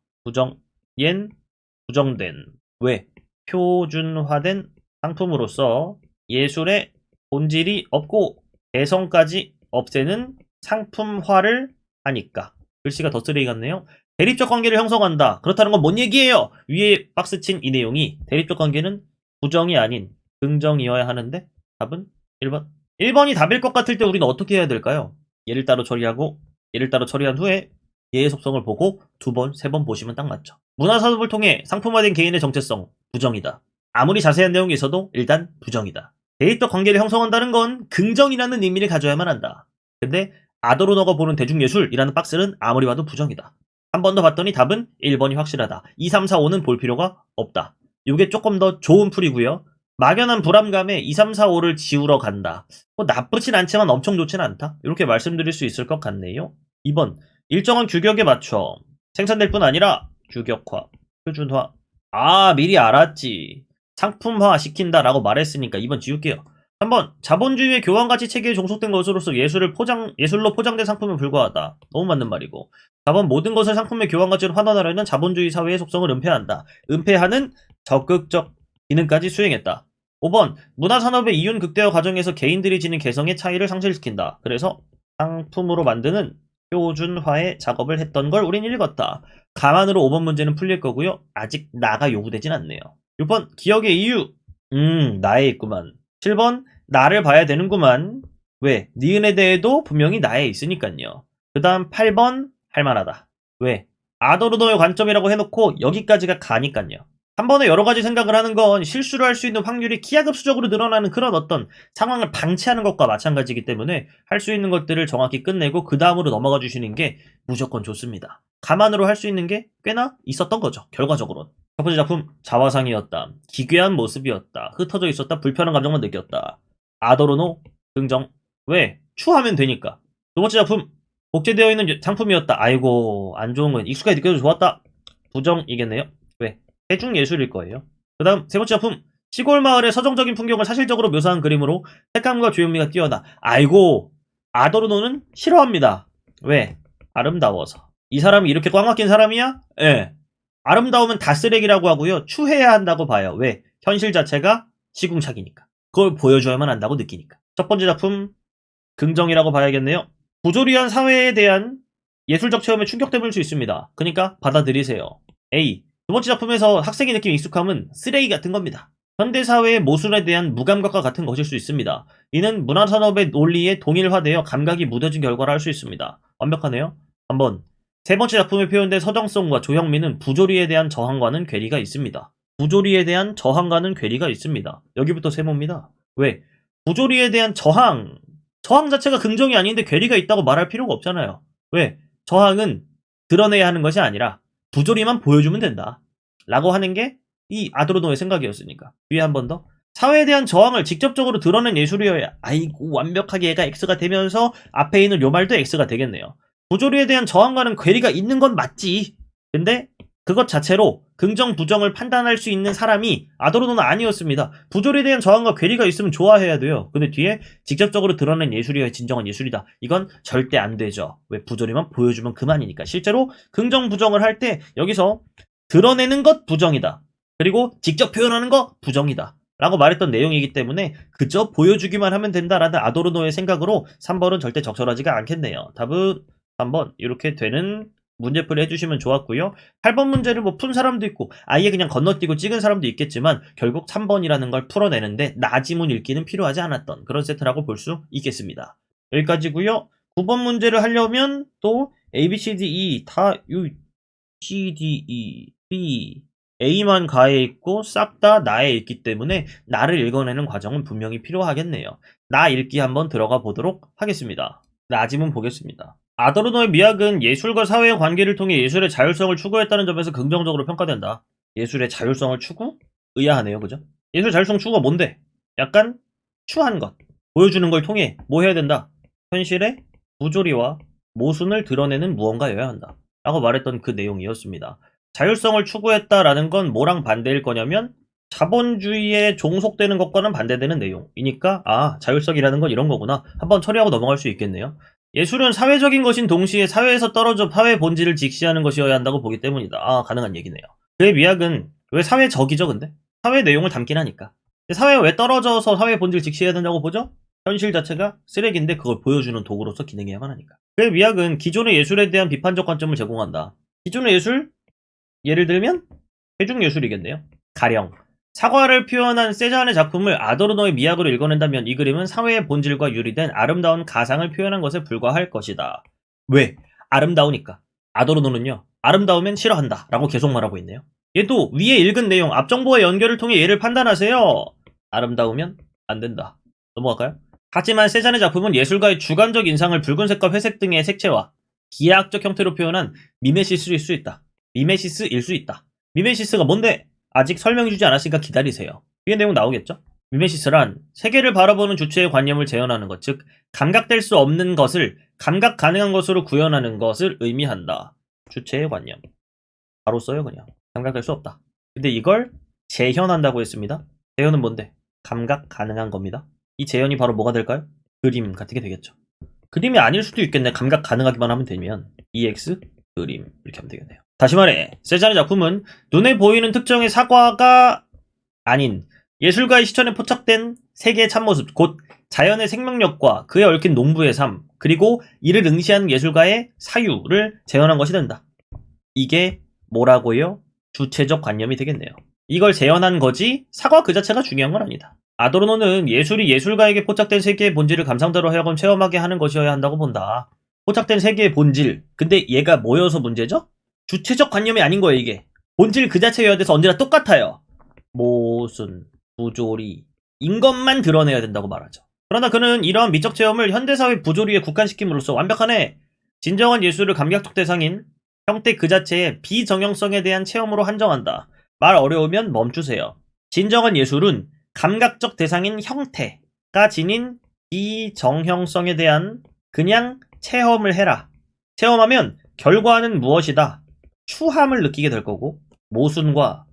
얜 부정된 왜? 표준화된 상품으로서 예술의 본질이 없고 개성까지 없애는 상품화를 하니까. 글씨가 더 쓰레기 같네요. 대립적 관계를 형성한다. 그렇다는 건 뭔 얘기예요? 위에 박스 친 이 내용이 대립적 관계는 부정이 아닌 긍정이어야 하는데 답은 1번. 1번이 답일 것 같을 때 우리는 어떻게 해야 될까요? 얘를 따로 처리하고 얘를 따로 처리한 후에 얘의 속성을 보고 2번, 3번 보시면 딱 맞죠. 문화산업을 통해 상품화된 개인의 정체성 부정이다. 아무리 자세한 내용이 있어도 일단 부정이다. 대립적 관계를 형성한다는 건 긍정이라는 의미를 가져야만 한다. 근데 아도르노가 보는 대중예술이라는 박스는 아무리 봐도 부정이다. 한 번 더 봤더니 답은 1번이 확실하다. 2, 3, 4, 5는 볼 필요가 없다. 이게 조금 더 좋은 풀이고요. 막연한 불안감에 2, 3, 4, 5를 지우러 간다. 뭐 나쁘진 않지만 엄청 좋진 않다. 이렇게 말씀드릴 수 있을 것 같네요. 2번. 일정한 규격에 맞춰 생산될 뿐 아니라 규격화, 표준화. 아, 미리 알았지. 상품화 시킨다라고 말했으니까 2번 지울게요. 3번. 자본주의의 교환가치 체계에 종속된 것으로서 예술로 포장된 상품은 불과하다. 너무 맞는 말이고. 4번. 모든 것을 상품의 교환가치로 환원하려는 자본주의 사회의 속성을 은폐한다. 은폐하는 적극적 기능까지 수행했다. 5번. 문화산업의 이윤 극대화 과정에서 개인들이 지닌 개성의 차이를 상실시킨다. 그래서 상품으로 만드는 표준화의 작업을 했던 걸 우린 읽었다. 가만으로 5번 문제는 풀릴 거고요. 아직 나가 요구되진 않네요. 6번. 기억의 이유. 나에 있구만. 7번. 나를 봐야 되는구만. 왜? 니은에 대해도 분명히 나에 있으니깐요. 그 다음 8번. 할만하다. 왜? 아도르노의 관점이라고 해놓고 여기까지가 가니깐요. 한 번에 여러 가지 생각을 하는 건 실수를 할 수 있는 확률이 기하급수적으로 늘어나는 그런 어떤 상황을 방치하는 것과 마찬가지이기 때문에 할 수 있는 것들을 정확히 끝내고 그 다음으로 넘어가 주시는 게 무조건 좋습니다. 가만으로 할 수 있는 게 꽤나 있었던 거죠. 결과적으로는. 첫 번째 작품 자화상이었다. 기괴한 모습이었다. 흩어져 있었다. 불편한 감정만 느꼈다. 아도르노 긍정. 왜? 추하면 되니까. 두 번째 작품 복제되어 있는 상품이었다. 아이고 안 좋은 건 익숙하게 느껴져 좋았다. 부정이겠네요. 왜? 대중예술일 거예요. 그 다음 세 번째 작품 시골 마을의 서정적인 풍경을 사실적으로 묘사한 그림으로 색감과 조형미가 뛰어나. 아이고 아도르노는 싫어합니다. 왜? 아름다워서. 이 사람이 이렇게 꽉 막힌 사람이야? 예. 아름다우면 다 쓰레기라고 하고요. 추해야 한다고 봐요. 왜? 현실 자체가 시궁창이니까. 그걸 보여줘야만 한다고 느끼니까. 첫 번째 작품 긍정이라고 봐야겠네요. 부조리한 사회에 대한 예술적 체험에 충격됨을 수 있습니다. 그러니까 받아들이세요. A. 두 번째 작품에서 학생의 느낌 익숙함은 쓰레기 같은 겁니다. 현대사회의 모순에 대한 무감각과 같은 것일 수 있습니다. 이는 문화산업의 논리에 동일화되어 감각이 무뎌진 결과라 할 수 있습니다. 완벽하네요. 한번 세 번째 작품에 표현된 서정성과 조형미는 부조리에 대한 저항과는 괴리가 있습니다. 부조리에 대한 저항과는 괴리가 있습니다. 여기부터 세모입니다. 왜? 부조리에 대한 저항 자체가 긍정이 아닌데 괴리가 있다고 말할 필요가 없잖아요. 왜? 저항은 드러내야 하는 것이 아니라 부조리만 보여주면 된다. 라고 하는 게 이 아도르노의 생각이었으니까. 위에 한 번 더. 사회에 대한 저항을 직접적으로 드러낸 예술이어야 아이고 완벽하게 얘가 X가 되면서 앞에 있는 요 말도 X가 되겠네요. 부조리에 대한 저항과는 괴리가 있는 건 맞지. 근데 그것 자체로 긍정 부정을 판단할 수 있는 사람이 아도르노는 아니었습니다. 부조리에 대한 저항과 괴리가 있으면 좋아해야 돼요. 근데 뒤에 직접적으로 드러낸 예술이어야 진정한 예술이다. 이건 절대 안 되죠. 왜? 부조리만 보여주면 그만이니까. 실제로 긍정 부정을 할 때 여기서 드러내는 것 부정이다. 그리고 직접 표현하는 것 부정이다. 라고 말했던 내용이기 때문에 그저 보여주기만 하면 된다라는 아도르노의 생각으로 3번은 절대 적절하지가 않겠네요. 답은 3번 이렇게 되는 문제풀이 해주시면 좋았고요. 8번 문제를 뭐 푼 사람도 있고 아예 그냥 건너뛰고 찍은 사람도 있겠지만 결국 3번이라는 걸 풀어내는데 나지문 읽기는 필요하지 않았던 그런 세트라고 볼 수 있겠습니다. 여기까지고요. 9번 문제를 하려면 또 A, B, C, D, E 다 C, D, E, B A만 가에 있고 싹 다 나에 있기 때문에 나를 읽어내는 과정은 분명히 필요하겠네요. 나 읽기 한번 들어가 보도록 하겠습니다. 나지문 보겠습니다. 아도르노의 미학은 예술과 사회의 관계를 통해 예술의 자율성을 추구했다는 점에서 긍정적으로 평가된다. 예술의 자율성을 추구? 의아하네요, 그죠? 예술 자율성 추구가 뭔데? 약간 추한 것, 보여주는 걸 통해 뭐 해야 된다? 현실의 부조리와 모순을 드러내는 무언가여야 한다. 라고 말했던 그 내용이었습니다. 자율성을 추구했다라는 건 뭐랑 반대일 거냐면 자본주의에 종속되는 것과는 반대되는 내용이니까 자율성이라는 건 이런 거구나. 한번 처리하고 넘어갈 수 있겠네요. 예술은 사회적인 것인 동시에 사회에서 떨어져 사회 본질을 직시하는 것이어야 한다고 보기 때문이다. 가능한 얘기네요. 그의 미학은 왜 사회적이죠, 근데? 사회 내용을 담긴 하니까. 사회가 왜 떨어져서 사회 본질을 직시해야 된다고 보죠? 현실 자체가 쓰레기인데 그걸 보여주는 도구로서 기능해야만 하니까. 그의 미학은 기존의 예술에 대한 비판적 관점을 제공한다. 기존의 예술? 예를 들면 대중예술이겠네요. 가령 사과를 표현한 세잔의 작품을 아도르노의 미학으로 읽어낸다면 이 그림은 사회의 본질과 유리된 아름다운 가상을 표현한 것에 불과할 것이다. 왜? 아름다우니까. 아도르노는요, 아름다우면 싫어한다 라고 계속 말하고 있네요. 얘도 위에 읽은 내용, 앞정보와 연결을 통해 얘를 판단하세요. 아름다우면 안 된다. 넘어갈까요? 하지만 세잔의 작품은 예술가의 주관적 인상을 붉은색과 회색 등의 색채와 기하학적 형태로 표현한 미메시스일 수 있다. 미메시스일 수 있다. 미메시스가 뭔데? 아직 설명해주지 않았으니까 기다리세요. 뒤에 내용 나오겠죠? 미메시스란 세계를 바라보는 주체의 관념을 재현하는 것, 즉 감각될 수 없는 것을 감각 가능한 것으로 구현하는 것을 의미한다. 주체의 관념. 바로 써요 그냥. 감각될 수 없다. 근데 이걸 재현한다고 했습니다. 재현은 뭔데? 감각 가능한 겁니다. 이 재현이 바로 뭐가 될까요? 그림 같은 게 되겠죠. 그림이 아닐 수도 있겠네. 감각 가능하기만 하면 되면. EX 그림 이렇게 하면 되겠네요. 다시 말해 세잔의 작품은 눈에 보이는 특정의 사과가 아닌 예술가의 시선에 포착된 세계의 참모습, 곧 자연의 생명력과 그에 얽힌 농부의 삶, 그리고 이를 응시하는 예술가의 사유를 재현한 것이 된다. 이게 뭐라고요? 주체적 관념이 되겠네요. 이걸 재현한 거지 사과 그 자체가 중요한 건 아니다. 아도르노는 예술이 예술가에게 포착된 세계의 본질을 감상자로 하여금 체험하게 하는 것이어야 한다고 본다. 포착된 세계의 본질. 근데 얘가 뭐여서 문제죠? 주체적 관념이 아닌 거예요, 이게. 본질 그 자체여야 돼서 언제나 똑같아요. 모순, 부조리, 인 것만 드러내야 된다고 말하죠. 그러나 그는 이러한 미적 체험을 현대사회 부조리에 국한시킴으로써 완벽하네. 진정한 예술을 감각적 대상인 형태 그 자체의 비정형성에 대한 체험으로 한정한다. 말 어려우면 멈추세요. 진정한 예술은 감각적 대상인 형태가 지닌 비정형성에 대한 그냥 체험을 해라. 체험하면 결과는 무엇이다? 추함을 느끼게 될 거고 모순과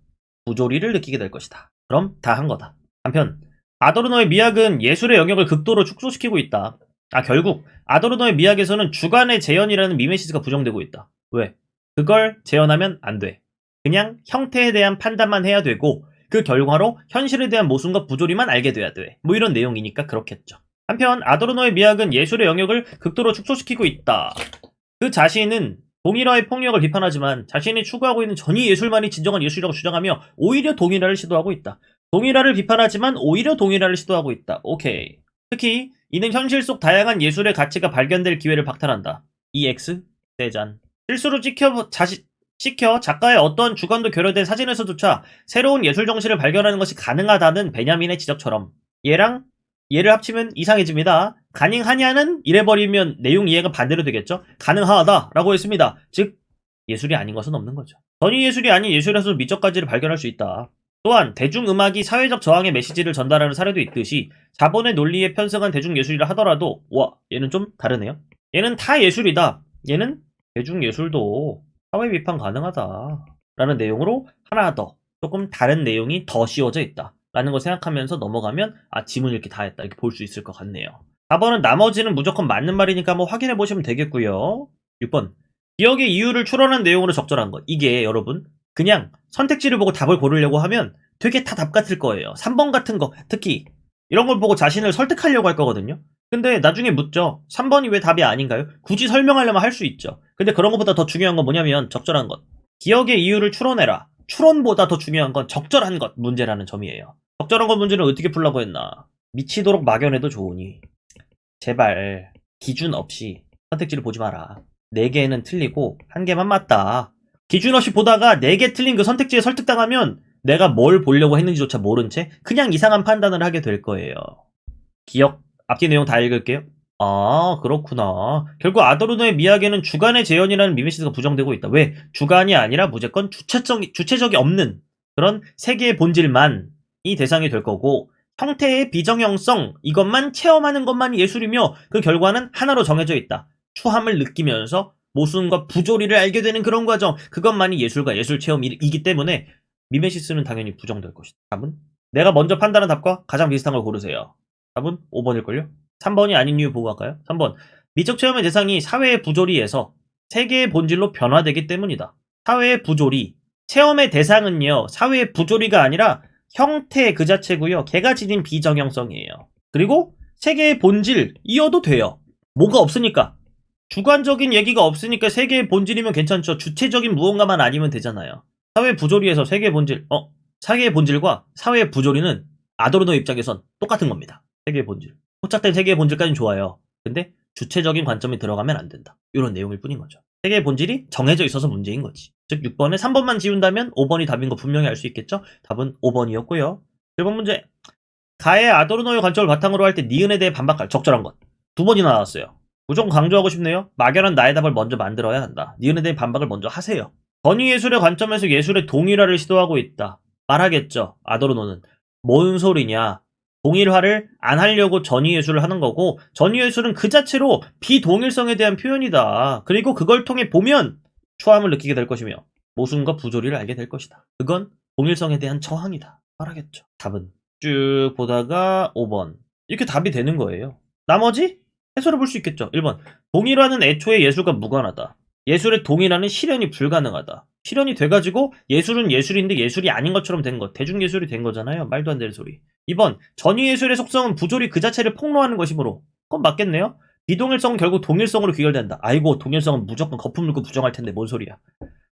부조리를 느끼게 될 것이다. 그럼 다 한 거다. 한편 아도르노의 미학은 예술의 영역을 극도로 축소시키고 있다. 결국 아도르노의 미학에서는 주관의 재현이라는 미메시스가 부정되고 있다. 왜? 그걸 재현하면 안 돼. 그냥 형태에 대한 판단만 해야 되고 그 결과로 현실에 대한 모순과 부조리만 알게 돼야 돼. 뭐 이런 내용이니까 그렇겠죠. 한편 아도르노의 미학은 예술의 영역을 극도로 축소시키고 있다. 그 자신은 동일화의 폭력을 비판하지만 자신이 추구하고 있는 전위 예술만이 진정한 예술이라고 주장하며 오히려 동일화를 시도하고 있다. 동일화를 비판하지만 오히려 동일화를 시도하고 있다. 오케이. 특히 이는 현실 속 다양한 예술의 가치가 발견될 기회를 박탈한다. EX 세잔. 실수로 찍혀 작가의 어떤 주관도 결여된 사진에서조차 새로운 예술 정신을 발견하는 것이 가능하다는 베냐민의 지적처럼 얘랑 얘를 합치면 이상해집니다. 가능하냐는 이래버리면 내용 이해가 반대로 되겠죠. 가능하다라고 했습니다. 즉 예술이 아닌 것은 없는 거죠. 전위 예술이 아닌 예술에서 미적 가치를 발견할 수 있다. 또한 대중음악이 사회적 저항의 메시지를 전달하는 사례도 있듯이 자본의 논리에 편승한 대중예술이라 하더라도 와 얘는 좀 다르네요. 얘는 타 예술이다. 얘는 대중예술도 사회 비판 가능하다 라는 내용으로 하나 더 조금 다른 내용이 더 씌워져 있다 라는 걸 생각하면서 넘어가면 지문 읽기 다 했다 이렇게 볼 수 있을 것 같네요. 4번은 나머지는 무조건 맞는 말이니까 한번 확인해 보시면 되겠고요. 6번 기억의 이유를 추론한 내용으로 적절한 것. 이게 여러분 그냥 선택지를 보고 답을 고르려고 하면 되게 다 답 같을 거예요. 3번 같은 거 특히 이런 걸 보고 자신을 설득하려고 할 거거든요. 근데 나중에 묻죠. 3번이 왜 답이 아닌가요? 굳이 설명하려면 할 수 있죠. 근데 그런 것보다 더 중요한 건 뭐냐면 적절한 것. 기억의 이유를 추론해라. 추론보다 더 중요한 건 적절한 것 문제라는 점이에요. 적절한 것 문제는 어떻게 풀라고 했나. 미치도록 막연해도 좋으니 제발 기준 없이 선택지를 보지 마라. 4개는 틀리고 1개만 맞다. 기준 없이 보다가 4개 틀린 그 선택지에 설득당하면 내가 뭘 보려고 했는지조차 모른 채 그냥 이상한 판단을 하게 될 거예요. 기억 앞뒤 내용 다 읽을게요. 그렇구나. 결국 아도르노의 미학에는 주관의 재현이라는 미메시스가 부정되고 있다. 왜? 주관이 아니라 무조건 주체적이 없는 그런 세계의 본질만이 대상이 될 거고 형태의 비정형성 이것만 체험하는 것만이 예술이며 그 결과는 하나로 정해져 있다. 추함을 느끼면서 모순과 부조리를 알게 되는 그런 과정 그것만이 예술과 예술 체험이기 때문에 미메시스는 당연히 부정될 것이다. 답은? 내가 먼저 판단한 답과 가장 비슷한 걸 고르세요. 답은 5번일걸요? 3번이 아닌 이유 보고 갈까요? 3번. 미적 체험의 대상이 사회의 부조리에서 세계의 본질로 변화되기 때문이다. 사회의 부조리. 체험의 대상은요. 사회의 부조리가 아니라 형태 그 자체고요. 걔가 지닌 비정형성이에요. 그리고 세계의 본질 이어도 돼요. 뭐가 없으니까. 주관적인 얘기가 없으니까 세계의 본질이면 괜찮죠. 주체적인 무언가만 아니면 되잖아요. 사회 부조리에서 세계의 본질, 사회의 본질과 사회의 부조리는 아도르노 입장에선 똑같은 겁니다. 세계의 본질. 포착된 세계의 본질까지는 좋아요. 근데 주체적인 관점이 들어가면 안 된다. 이런 내용일 뿐인 거죠. 세계의 본질이 정해져 있어서 문제인 거지. 즉 6번에 3번만 지운다면 5번이 답인 거 분명히 알 수 있겠죠? 답은 5번이었고요. 7번 문제. 가의 아도르노의 관점을 바탕으로 할 때 니은에 대해 반박할 적절한 것. 2번이나 나왔어요. 무조건 강조하고 싶네요. 막연한 나의 답을 먼저 만들어야 한다. 니은에 대해 반박을 먼저 하세요. 전위예술의 관점에서 예술의 동일화를 시도하고 있다. 말하겠죠. 아도르노는. 뭔 소리냐. 동일화를 안 하려고 전위예술을 하는 거고 전위예술은 그 자체로 비동일성에 대한 표현이다. 그리고 그걸 통해 보면 초함을 느끼게 될 것이며 모순과 부조리를 알게 될 것이다. 그건 동일성에 대한 저항이다. 말하겠죠. 답은 쭉 보다가 5번. 이렇게 답이 되는 거예요. 나머지 해설을 볼 수 있겠죠. 1번. 동일화는 애초에 예술과 무관하다. 예술의 동일화는 실현이 불가능하다. 실현이 돼가지고 예술은 예술인데 예술이 아닌 것처럼 된 것. 대중예술이 된 거잖아요. 말도 안 되는 소리. 2번. 전위예술의 속성은 부조리 그 자체를 폭로하는 것이므로. 그건 맞겠네요. 비동일성은 결국 동일성으로 귀결된다. 아이고 동일성은 무조건 거품 물고 부정할 텐데 뭔 소리야.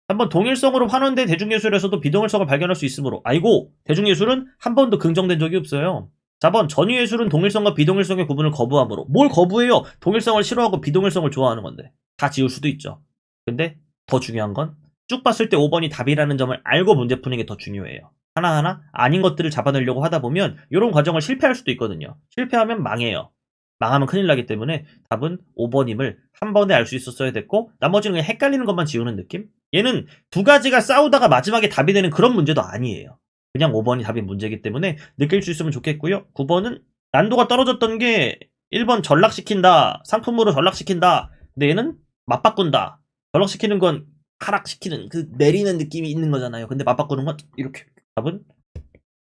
3번. 동일성으로 환원된 대중예술에서도 비동일성을 발견할 수 있으므로. 아이고 대중예술은 한 번도 긍정된 적이 없어요. 4번. 전위예술은 동일성과 비동일성의 구분을 거부하므로. 뭘 거부해요? 동일성을 싫어하고 비동일성을 좋아하는 건데. 다 지울 수도 있죠. 근데 더 중요한 건 쭉 봤을 때 5번이 답이라는 점을 알고 문제 푸는 게 더 중요해요. 하나하나 아닌 것들을 잡아내려고 하다 보면 이런 과정을 실패할 수도 있거든요. 실패하면 망해요. 망하면 큰일 나기 때문에 답은 5번임을 한 번에 알 수 있었어야 됐고 나머지는 그냥 헷갈리는 것만 지우는 느낌? 얘는 두 가지가 싸우다가 마지막에 답이 되는 그런 문제도 아니에요. 그냥 5번이 답인 문제이기 때문에 느낄 수 있으면 좋겠고요. 9번은 난도가 떨어졌던 게 1번 전락시킨다. 상품으로 전락시킨다. 근데 얘는 맞바꾼다. 전락시키는 건 하락시키는 그 내리는 느낌이 있는 거잖아요. 근데 맞바꾸는 건 이렇게. 답은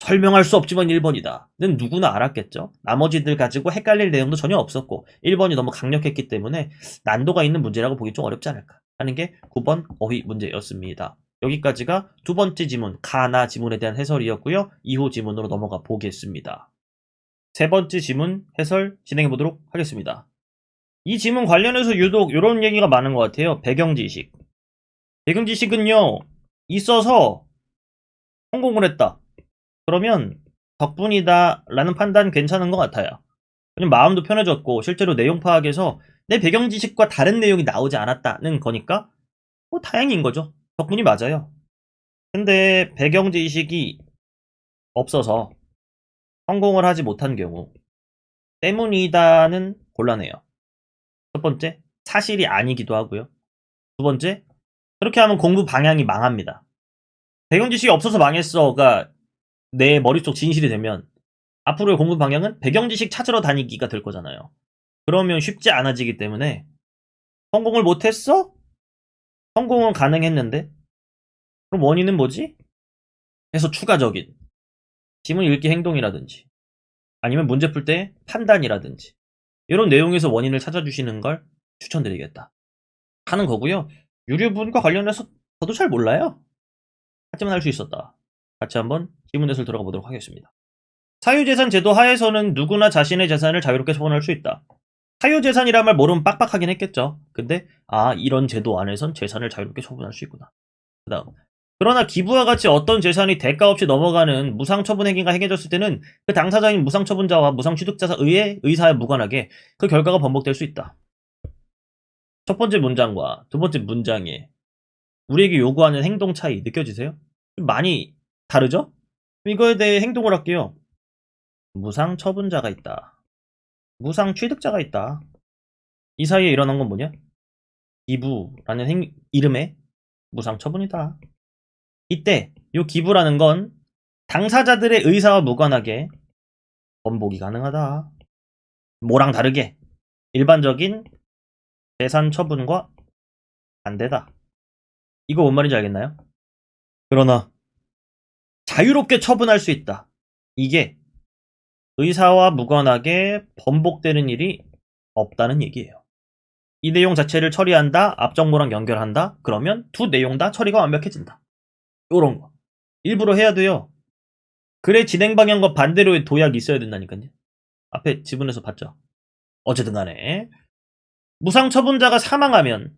설명할 수 없지만 1번이다. 는 누구나 알았겠죠. 나머지들 가지고 헷갈릴 내용도 전혀 없었고 1번이 너무 강력했기 때문에 난도가 있는 문제라고 보기 좀 어렵지 않을까 하는 게 9번 어휘 문제였습니다. 여기까지가 두 번째 지문, 가나 지문에 대한 해설이었고요. 이후 지문으로 넘어가 보겠습니다. 세 번째 지문 해설 진행해 보도록 하겠습니다. 이 지문 관련해서 유독 이런 얘기가 많은 것 같아요. 배경지식. 배경지식은요, 있어서 성공을 했다. 그러면 덕분이다 라는 판단 괜찮은 것 같아요. 왜냐면 마음도 편해졌고 실제로 내용 파악에서 내 배경지식과 다른 내용이 나오지 않았다는 거니까 뭐 다행인 거죠. 덕분이 맞아요. 근데 배경지식이 없어서 성공을 하지 못한 경우 때문이다는 곤란해요. 첫 번째, 사실이 아니기도 하고요. 두 번째, 그렇게 하면 공부 방향이 망합니다. 배경지식이 없어서 망했어가 내 머릿속 진실이 되면 앞으로의 공부 방향은 배경지식 찾으러 다니기가 될 거잖아요. 그러면 쉽지 않아지기 때문에 성공을 못했어? 성공은 가능했는데 그럼 원인은 뭐지? 해서 추가적인 지문 읽기 행동이라든지 아니면 문제 풀 때 판단이라든지 이런 내용에서 원인을 찾아주시는 걸 추천드리겠다 하는 거고요. 유류분과 관련해서 저도 잘 몰라요. 하지만 할 수 있었다. 같이 한번 지문 해설 들어가 보도록 하겠습니다. 사유재산 제도 하에서는 누구나 자신의 재산을 자유롭게 처분할 수 있다. 사유재산이란 말 모르면 빡빡하긴 했겠죠. 근데 이런 제도 안에선 재산을 자유롭게 처분할 수 있구나. 그 다음, 그러나 기부와 같이 어떤 재산이 대가 없이 넘어가는 무상처분 행위가 행해졌을 때는 그 당사자인 무상처분자와 무상취득자에 의해 의사에 무관하게 그 결과가 번복될 수 있다. 첫 번째 문장과 두 번째 문장에 우리에게 요구하는 행동 차이 느껴지세요? 좀 많이 다르죠? 이거에 대해 행동을 할게요. 무상처분자가 있다. 무상취득자가 있다. 이 사이에 일어난 건 뭐냐? 기부라는 이름에 무상처분이다. 이때 요 기부라는 건 당사자들의 의사와 무관하게 번복이 가능하다. 뭐랑 다르게 일반적인 재산 처분과 반대다. 이거 뭔 말인지 알겠나요? 그러나 자유롭게 처분할 수 있다. 이게 의사와 무관하게 번복되는 일이 없다는 얘기예요. 이 내용 자체를 처리한다, 앞정모랑 연결한다, 그러면 두 내용 다 처리가 완벽해진다. 요런 거. 일부러 해야 돼요. 그래 진행 방향과 반대로의 도약이 있어야 된다니까요. 앞에 지분에서 봤죠. 어쨌든 간에 무상처분자가 사망하면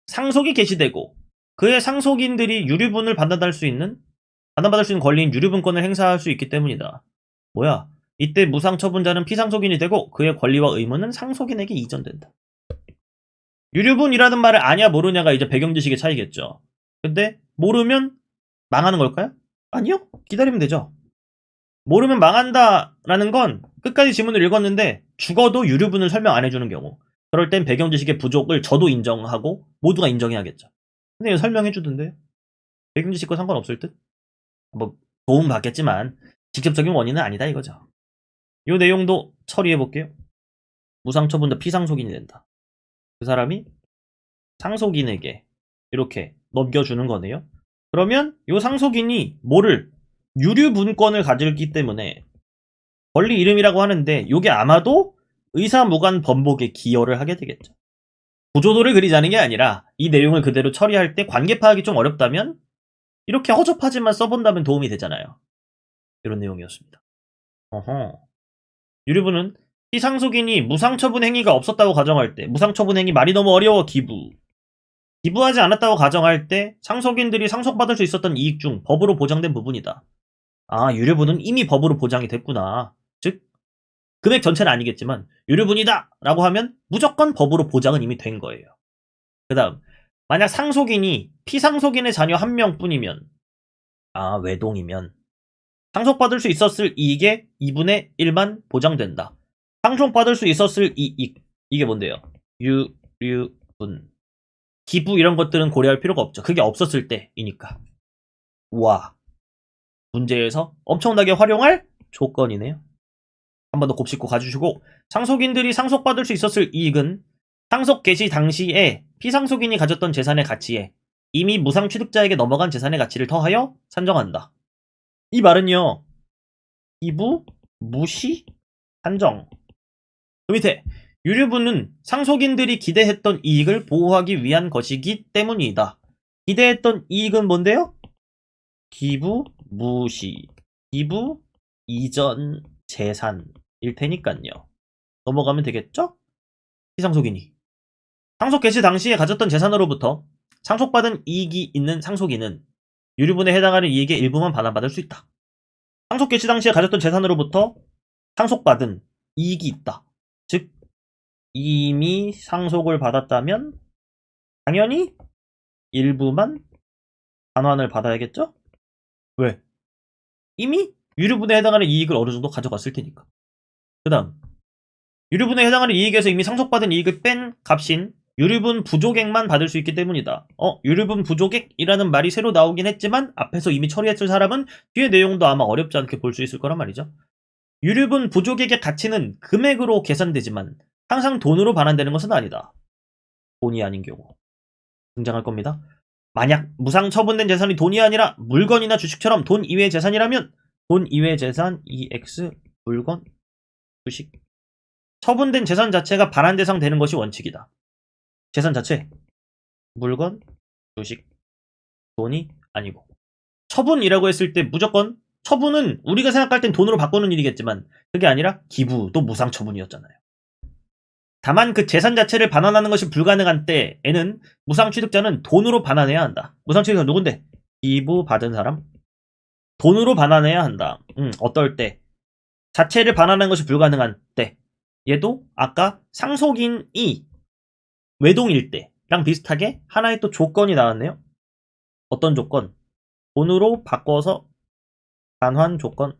상속이 개시되고 그의 상속인들이 유류분을 받아받을 수 있는 권리인 유류분권을 행사할 수 있기 때문이다. 뭐야? 이때 무상처분자는 피상속인이 되고 그의 권리와 의무는 상속인에게 이전된다. 유류분이라는 말을 아냐 모르냐가 이제 배경지식의 차이겠죠. 근데 모르면 망하는 걸까요? 아니요. 기다리면 되죠. 모르면 망한다라는 건 끝까지 지문을 읽었는데 죽어도 유류분을 설명 안 해주는 경우. 그럴 땐 배경지식의 부족을 저도 인정하고 모두가 인정해야겠죠. 근데 이거 설명해주던데요. 배경지식과 상관없을 듯? 뭐 도움 받겠지만 직접적인 원인은 아니다 이거죠. 이 내용도 처리해볼게요. 무상처분자 피상속인이 된다. 그 사람이 상속인에게 이렇게 넘겨주는 거네요. 그러면 이 상속인이 뭐를 유류분권을 가지기 때문에 권리 이름이라고 하는데 이게 아마도 의사무관 번복에 기여를 하게 되겠죠. 구조도를 그리자는 게 아니라 이 내용을 그대로 처리할 때 관계 파악이 좀 어렵다면 이렇게 허접하지만 써본다면 도움이 되잖아요. 이런 내용이었습니다. 어허. 유류분은 피상속인이 무상처분 행위가 없었다고 가정할 때 무상처분 행위 말이 너무 어려워 기부하지 않았다고 가정할 때 상속인들이 상속받을 수 있었던 이익 중 법으로 보장된 부분이다. 아, 유류분은 이미 법으로 보장이 됐구나. 즉 금액 전체는 아니겠지만 유류분이다 라고 하면 무조건 법으로 보장은 이미 된 거예요. 그 다음 만약 상속인이 피상속인의 자녀 한 명뿐이면 외동이면 상속받을 수 있었을 이익의 2분의 1만 보장된다. 상속받을 수 있었을 이익 이게 뭔데요? 유류분 기부 이런 것들은 고려할 필요가 없죠. 그게 없었을 때이니까. 우와 문제에서 엄청나게 활용할 조건이네요. 한 번 더 곱씹고 가주시고 상속인들이 상속받을 수 있었을 이익은 상속 개시 당시에 피상속인이 가졌던 재산의 가치에 이미 무상취득자에게 넘어간 재산의 가치를 더하여 산정한다. 이 말은요. 기부, 무시, 산정. 그 밑에 유류분은 상속인들이 기대했던 이익을 보호하기 위한 것이기 때문이다. 기대했던 이익은 뭔데요? 기부, 무시, 기부, 이전, 재산일 테니까요. 넘어가면 되겠죠? 피상속인이 상속 개시 당시에 가졌던 재산으로부터 상속받은 이익이 있는 상속인은 유류분에 해당하는 이익의 일부만 반환받을 수 있다. 상속 개시 당시에 가졌던 재산으로부터 상속받은 이익이 있다. 즉 이미 상속을 받았다면 당연히 일부만 반환을 받아야겠죠? 왜? 이미 유류분에 해당하는 이익을 어느 정도 가져갔을 테니까. 그 다음 유류분에 해당하는 이익에서 이미 상속받은 이익을 뺀 값인 유류분 부족액만 받을 수 있기 때문이다. 유류분 부족액이라는 말이 새로 나오긴 했지만 앞에서 이미 처리했을 사람은 뒤에 내용도 아마 어렵지 않게 볼 수 있을 거란 말이죠. 유류분 부족액의 가치는 금액으로 계산되지만 항상 돈으로 반환되는 것은 아니다. 돈이 아닌 경우 등장할 겁니다. 만약 무상 처분된 재산이 돈이 아니라 물건이나 주식처럼 돈 이외의 재산이라면 돈 이외의 재산 EX 물건 주식 처분된 재산 자체가 반환 대상 되는 것이 원칙이다. 재산 자체 물건 주식 돈이 아니고 처분이라고 했을 때 무조건 처분은 우리가 생각할 땐 돈으로 바꾸는 일이겠지만 그게 아니라 기부도 무상 처분이었잖아요. 다만 그 재산 자체를 반환하는 것이 불가능한 때에는 무상취득자는 돈으로 반환해야 한다. 무상취득자 누군데? 기부 받은 사람? 돈으로 반환해야 한다. 어떨 때? 자체를 반환하는 것이 불가능한 때. 얘도 아까 상속인이 외동일 때랑 비슷하게 하나의 또 조건이 나왔네요. 어떤 조건? 돈으로 바꿔서 반환 조건.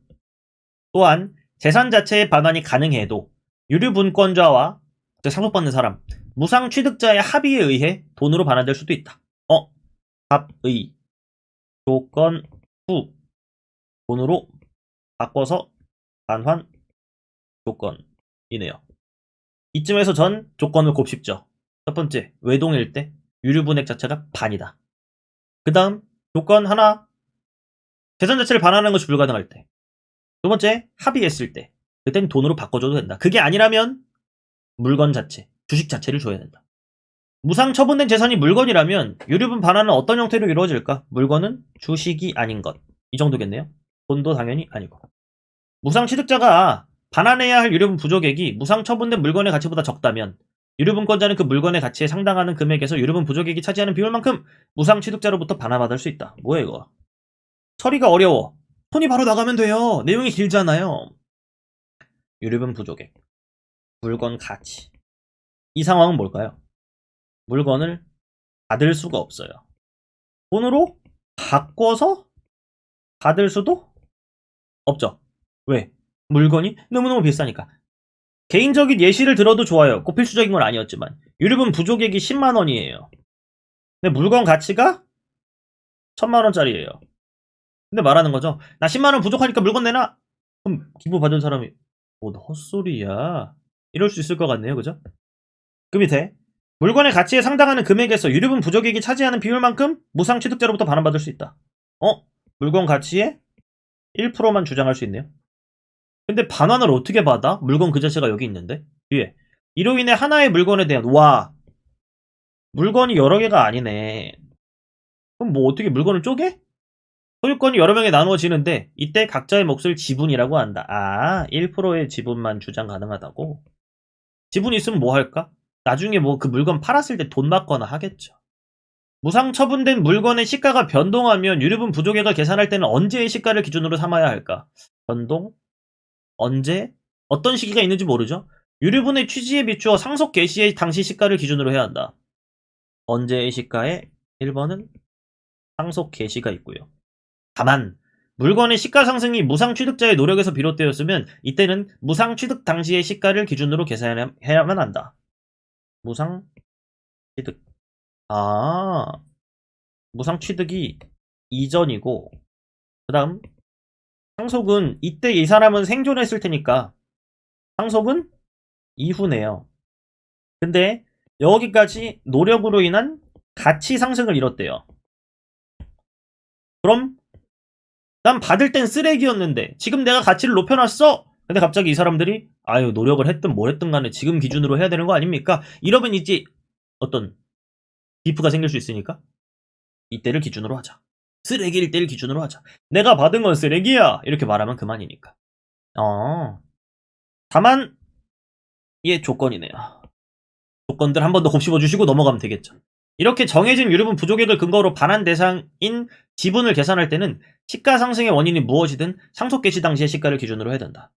또한 재산 자체의 반환이 가능해도 유류분권자와 상속받는 사람, 무상취득자의 합의에 의해 돈으로 반환될 수도 있다. 합의, 조건, 후, 돈으로 바꿔서 반환 조건이네요. 이쯤에서 전 조건을 곱씹죠. 첫 번째, 외동일 때 유류분액 자체가 반이다. 그 다음 조건 하나, 재산 자체를 반환하는 것이 불가능할 때. 두 번째, 합의했을 때. 그땐 돈으로 바꿔줘도 된다. 그게 아니라면 물건 자체, 주식 자체를 줘야 된다. 무상 처분된 재산이 물건이라면 유류분 반환은 어떤 형태로 이루어질까? 물건은 주식이 아닌 것. 이 정도겠네요. 돈도 당연히 아니고. 무상 취득자가 반환해야 할 유류분 부족액이 무상 처분된 물건의 가치보다 적다면 유류분권자는 그 물건의 가치에 상당하는 금액에서 유류분 부족액이 차지하는 비율만큼 무상 취득자로부터 반환받을 수 있다. 뭐야 이거? 처리가 어려워. 손이 바로 나가면 돼요. 내용이 길잖아요. 유류분 부족액, 물건 가치. 이 상황은 뭘까요? 물건을 받을 수가 없어요. 돈으로 바꿔서 받을 수도 없죠. 왜? 물건이 너무너무 비싸니까. 개인적인 예시를 들어도 좋아요. 꼭 필수적인 건 아니었지만. 유류분 부족액이 10만원이에요. 근데 물건 가치가 1000만원짜리예요. 근데 말하는 거죠. 나 10만원 부족하니까 물건 내놔! 그럼 기부 받은 사람이 뭔 헛소리야. 이럴 수 있을 것 같네요. 그죠? 그 밑에 물건의 가치에 상당하는 금액에서 유류분 부족액이 차지하는 비율만큼 무상 취득자로부터 반환받을 수 있다. 물건 가치의 1%만 주장할 수 있네요. 근데 반환을 어떻게 받아? 물건 그 자체가 여기 있는데? 뒤에. 이로 인해 하나의 물건에 대한, 물건이 여러 개가 아니네. 그럼 뭐 어떻게 물건을 쪼개? 소유권이 여러 명에 나누어지는데 이때 각자의 몫을 지분이라고 한다. 1%의 지분만 주장 가능하다고? 지분이 있으면 뭐 할까? 나중에 뭐 그 물건 팔았을 때 돈 받거나 하겠죠. 무상 처분된 물건의 시가가 변동하면 유류분 부족액을 계산할 때는 언제의 시가를 기준으로 삼아야 할까? 변동? 언제? 어떤 시기가 있는지 모르죠? 유류분의 취지에 비추어 상속 개시의 당시 시가를 기준으로 해야 한다. 언제의 시가에 1번은 상속 개시가 있고요. 다만 물건의 시가 상승이 무상 취득자의 노력에서 비롯되었으면 이때는 무상 취득 당시의 시가를 기준으로 계산해야만 한다. 무상 취득. 무상 취득이 이전이고 그 다음 상속은 이때 이 사람은 생존했을 테니까 상속은 이후네요. 근데 여기까지 노력으로 인한 가치 상승을 이뤘대요. 그럼 난 받을 땐 쓰레기였는데 지금 내가 가치를 높여놨어? 근데 갑자기 이 사람들이 노력을 했든 뭘 했든 간에 지금 기준으로 해야 되는 거 아닙니까? 이러면 이제 어떤 비프가 생길 수 있으니까 이때를 기준으로 하자. 쓰레기일 때를 기준으로 하자. 내가 받은 건 쓰레기야! 이렇게 말하면 그만이니까. 다만 이게 조건이네요. 조건들 한 번 더 곱씹어주시고 넘어가면 되겠죠. 이렇게 정해진 유류분 부족액을 근거로 반환 대상인 지분을 계산할 때는 시가 상승의 원인이 무엇이든 상속 개시 당시의 시가를 기준으로 해야 된다.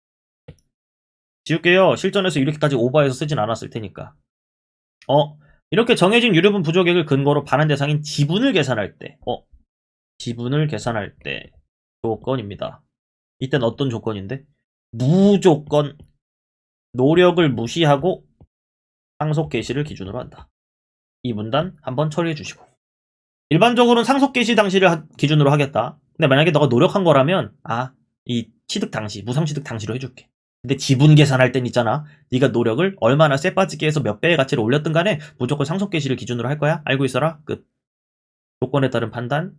지울게요. 실전에서 이렇게까지 오버해서 쓰진 않았을 테니까. 이렇게 정해진 유류분 부족액을 근거로 반환 대상인 지분을 계산할 때 지분을 계산할 때 조건입니다. 이때는 어떤 조건인데? 무조건 노력을 무시하고 상속 개시를 기준으로 한다. 이 문단 한번 처리해 주시고. 일반적으로는 상속 개시 당시를 기준으로 하겠다. 근데 만약에 너가 노력한 거라면 이 취득 당시, 무상 취득 당시로 해줄게. 근데 지분 계산할 땐 있잖아. 네가 노력을 얼마나 쎄빠지게 해서 몇 배의 가치를 올렸든 간에 무조건 상속 개시를 기준으로 할 거야. 알고 있어라. 끝. 조건에 따른 판단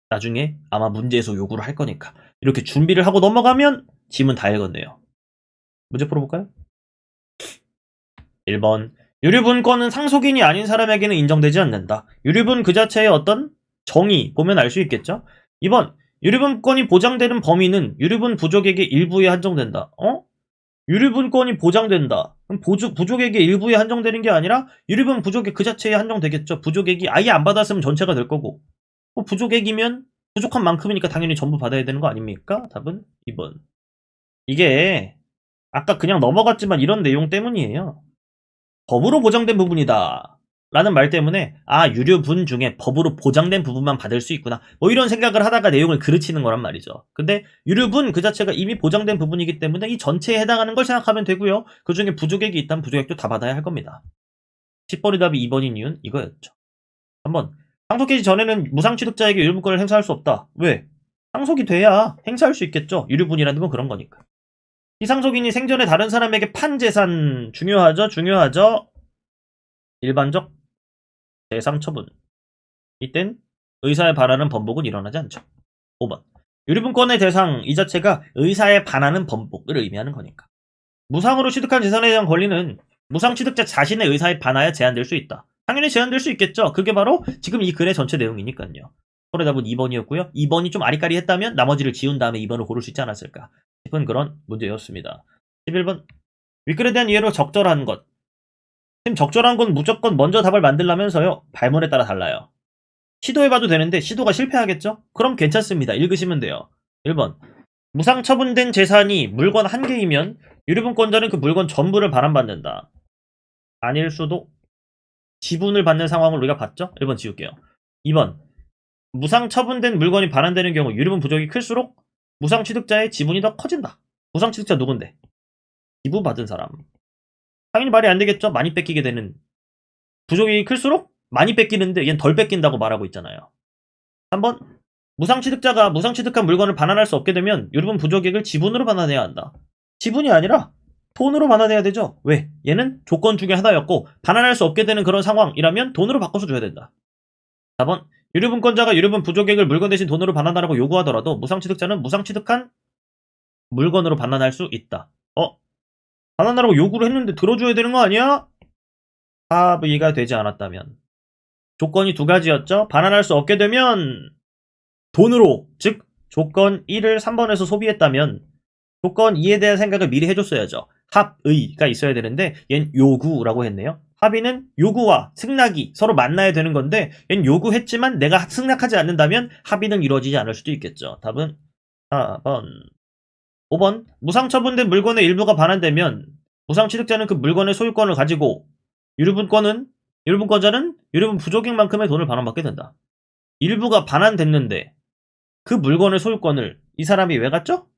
나중에 아마 문제에서 요구를 할 거니까. 이렇게 준비를 하고 넘어가면 지문 다 읽었네요. 문제 풀어볼까요? 1번. 유류분권은 상속인이 아닌 사람에게는 인정되지 않는다. 유류분 그 자체의 어떤 정의 보면 알 수 있겠죠? 2번. 유류분권이 보장되는 범위는 유류분 부족액의 일부에 한정된다. 유류분권이 보장된다. 그럼 부족액의 일부에 한정되는 게 아니라 유류분 부족액 그 자체에 한정되겠죠. 부족액이 아예 안 받았으면 전체가 될 거고. 부족액이면 부족한 만큼이니까 당연히 전부 받아야 되는 거 아닙니까? 답은 2번. 이게 아까 그냥 넘어갔지만 이런 내용 때문이에요. 법으로 보장된 부분이다 라는 말 때문에 유류분 중에 법으로 보장된 부분만 받을 수 있구나 뭐 이런 생각을 하다가 내용을 그르치는 거란 말이죠. 근데 유류분 그 자체가 이미 보장된 부분이기 때문에 이 전체에 해당하는 걸 생각하면 되고요. 그 중에 부족액이 있다면 부족액도 다 받아야 할 겁니다. 10번의 답이 2번인 이유는 이거였죠. 한번 상속 개시 전에는 무상 취득자에게 유류분권을 행사할 수 없다. 왜? 상속이 돼야 행사할 수 있겠죠. 유류분이라는 건 그런 거니까. 피상속인이 생전에 다른 사람에게 판 재산 중요하죠? 일반적 대상 처분. 이땐 의사에 반하는 번복은 일어나지 않죠. 5번. 유류분권의 대상 이 자체가 의사에 반하는 번복을 의미하는 거니까. 무상으로 취득한 재산에 대한 권리는 무상 취득자 자신의 의사에 반하여 제한될 수 있다. 당연히 제한될 수 있겠죠. 그게 바로 지금 이 글의 전체 내용이니까요. 서울의 답은 2번이었고요. 2번이 좀 아리까리했다면 나머지를 지운 다음에 2번을 고를 수 있지 않았을까 싶은 그런 문제였습니다. 11번. 윗글에 대한 이해로 적절한 것. 지금 적절한 건 무조건 먼저 답을 만들려면서요. 발문에 따라 달라요. 시도해봐도 되는데 시도가 실패하겠죠? 그럼 괜찮습니다. 읽으시면 돼요. 1번. 무상 처분된 재산이 물건 한 개이면 유류분권자는 그 물건 전부를 반환받는다. 아닐 수도. 지분을 받는 상황을 우리가 봤죠? 1번 지울게요. 2번. 무상 처분된 물건이 반환되는 경우 유류분 부족이 클수록 무상 취득자의 지분이 더 커진다. 무상 취득자 누군데? 기부 받은 사람. 당연히 말이 안 되겠죠? 많이 뺏기게 되는. 부족이 클수록 많이 뺏기는데 얘는 덜 뺏긴다고 말하고 있잖아요. 3번. 무상 취득자가 무상 취득한 물건을 반환할 수 없게 되면 유류분 부족액을 지분으로 반환해야 한다. 지분이 아니라 돈으로 반환해야 되죠. 왜? 얘는 조건 중에 하나였고 반환할 수 없게 되는 그런 상황이라면 돈으로 바꿔서 줘야 된다. 4번. 유류분권자가 유류분 부족액을 물건 대신 돈으로 반환하라고 요구하더라도 무상 취득자는 무상 취득한 물건으로 반환할 수 있다. 반환하라고 요구를 했는데 들어줘야 되는 거 아니야? 합의가 되지 않았다면. 조건이 두 가지였죠. 반환할 수 없게 되면 돈으로, 즉 조건 1을 3번에서 소비했다면 조건 2에 대한 생각을 미리 해줬어야죠. 합의가 있어야 되는데 얜 요구라고 했네요. 합의는 요구와 승낙이 서로 만나야 되는 건데 얜 요구했지만 내가 승낙하지 않는다면 합의는 이루어지지 않을 수도 있겠죠. 답은 4번. 5번. 무상 처분된 물건의 일부가 반환되면 무상 취득자는 그 물건의 소유권을 가지고 유류분권자는 유류분 부족액만큼의 돈을 반환받게 된다. 일부가 반환됐는데 그 물건의 소유권을 이 사람이 왜 갖죠?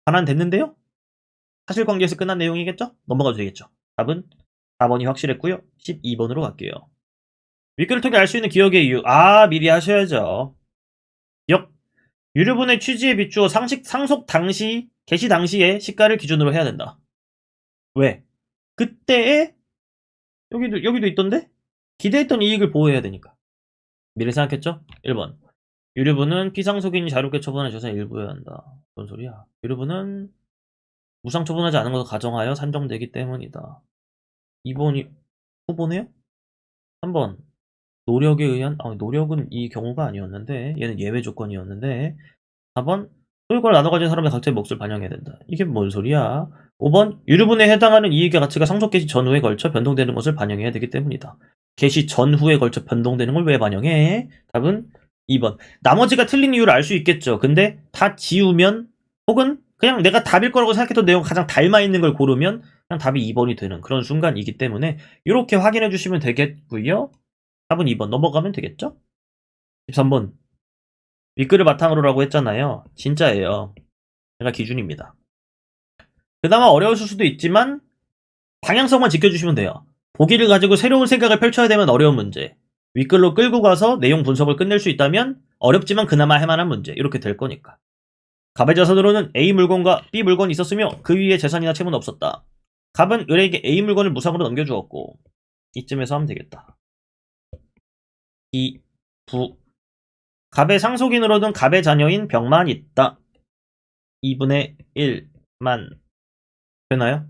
반환됐는데요? 사실관계에서 끝난 내용이겠죠? 넘어가도 되겠죠. 답은 4번이 확실했고요. 12번으로 갈게요. 윗글을 통해 알 수 있는 기억의 이유. 미리 하셔야죠. 기억. 유류분의 취지에 비추어 상속 당시, 개시 당시의 시가를 기준으로 해야 된다. 왜? 그때에 여기도 있던데? 기대했던 이익을 보호해야 되니까. 미리 생각했죠? 1번. 유류분은 피상속인이 자유롭게 처분한 재산의 일부여야 한다. 뭔 소리야? 유류분은 무상 처분하지 않은 것을 가정하여 산정되기 때문이다. 2번이 후보네요? 3번. 노력에 의한, 노력은 이 경우가 아니었는데, 얘는 예외 조건이었는데, 4번. 소유권을 나눠 가진 사람의 각자의 몫을 반영해야 된다. 이게 뭔 소리야? 5번. 유류분에 해당하는 이익의 가치가 상속 개시 전후에 걸쳐 변동되는 것을 반영해야 되기 때문이다. 개시 전후에 걸쳐 변동되는 걸 왜 반영해? 답은 2번. 나머지가 틀린 이유를 알 수 있겠죠. 근데 다 지우면, 혹은 그냥 내가 답일 거라고 생각했던 내용 가장 닮아 있는 걸 고르면 그냥 답이 2번이 되는 그런 순간이기 때문에 이렇게 확인해 주시면 되겠고요. 답은 2번 넘어가면 되겠죠? 13번. 윗글을 바탕으로라고 했잖아요. 진짜예요. 제가 기준입니다. 그나마 어려우실 수도 있지만 방향성만 지켜주시면 돼요. 보기를 가지고 새로운 생각을 펼쳐야 되면 어려운 문제. 윗글로 끌고 가서 내용 분석을 끝낼 수 있다면 어렵지만 그나마 할만한 문제. 이렇게 될 거니까. 갑의 자산으로는 A 물건과 B 물건이 있었으며 그 위에 재산이나 채무는 없었다. 갑은 을에게 A 물건을 무상으로 넘겨주었고 이쯤에서 하면 되겠다. 갑의 상속인으로는 갑의 자녀인 병만 있다. 2분의 1만 되나요?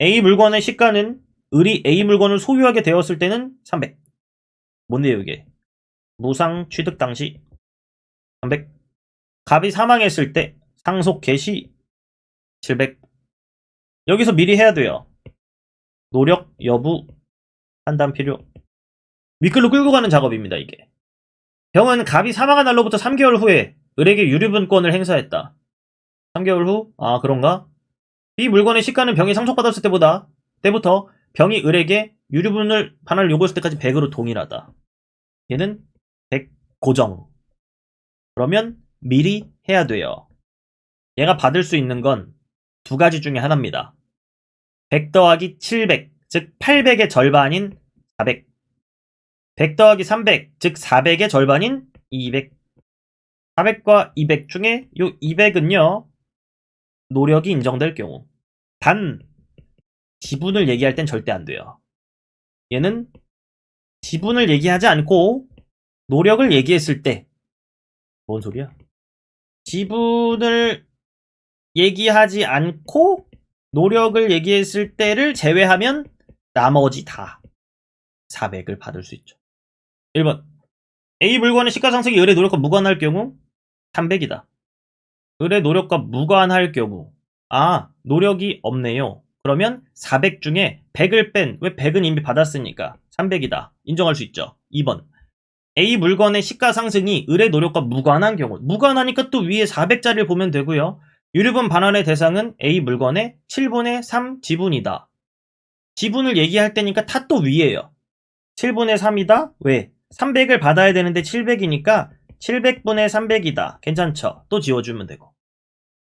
A 물건의 시가는 을이 A 물건을 소유하게 되었을 때는 300. 뭔데요 이게? 무상 취득 당시 300. 갑이 사망했을 때 상속 개시 700. 여기서 미리 해야 돼요. 노력 여부 판단 필요. 윗글로 끌고 가는 작업입니다 이게. 병은 갑이 사망한 날로부터 3개월 후에 을에게 유류분권을 행사했다. 3개월 후? 그런가? 이 물건의 시가는 병이 상속받았을 때부터 병이 을에게 유류분을 반환을 요구했을 때까지 100으로 동일하다. 얘는 100 고정. 그러면 미리 해야 돼요. 얘가 받을 수 있는 건 두 가지 중에 하나입니다. 100 더하기 700, 즉 800의 절반인 400. 100 더하기 300, 즉 400의 절반인 200. 400과 200 중에 요 200은요. 노력이 인정될 경우. 단 지분을 얘기할 땐 절대 안 돼요. 얘는 지분을 얘기하지 않고 노력을 얘기했을 때 뭔 소리야? 지분을 얘기하지 않고 노력을 얘기했을 때를 제외하면 나머지 다 400을 받을 수 있죠. 1번. A 물건의 시가상승이 을의 노력과 무관할 경우 300이다. 을의 노력과 무관할 경우 노력이 없네요. 그러면 400 중에 100을 뺀, 왜 100은 이미 받았으니까 300이다. 인정할 수 있죠. 2번. A 물건의 시가 상승이 을의 노력과 무관한 경우. 무관하니까 또 위에 400짜리를 보면 되고요. 유류분 반환의 대상은 A 물건의 7분의 3 지분이다. 지분을 얘기할 때니까 타 또 위에요. 7분의 3이다? 왜? 300을 받아야 되는데 700이니까 700분의 300이다. 괜찮죠? 또 지워주면 되고.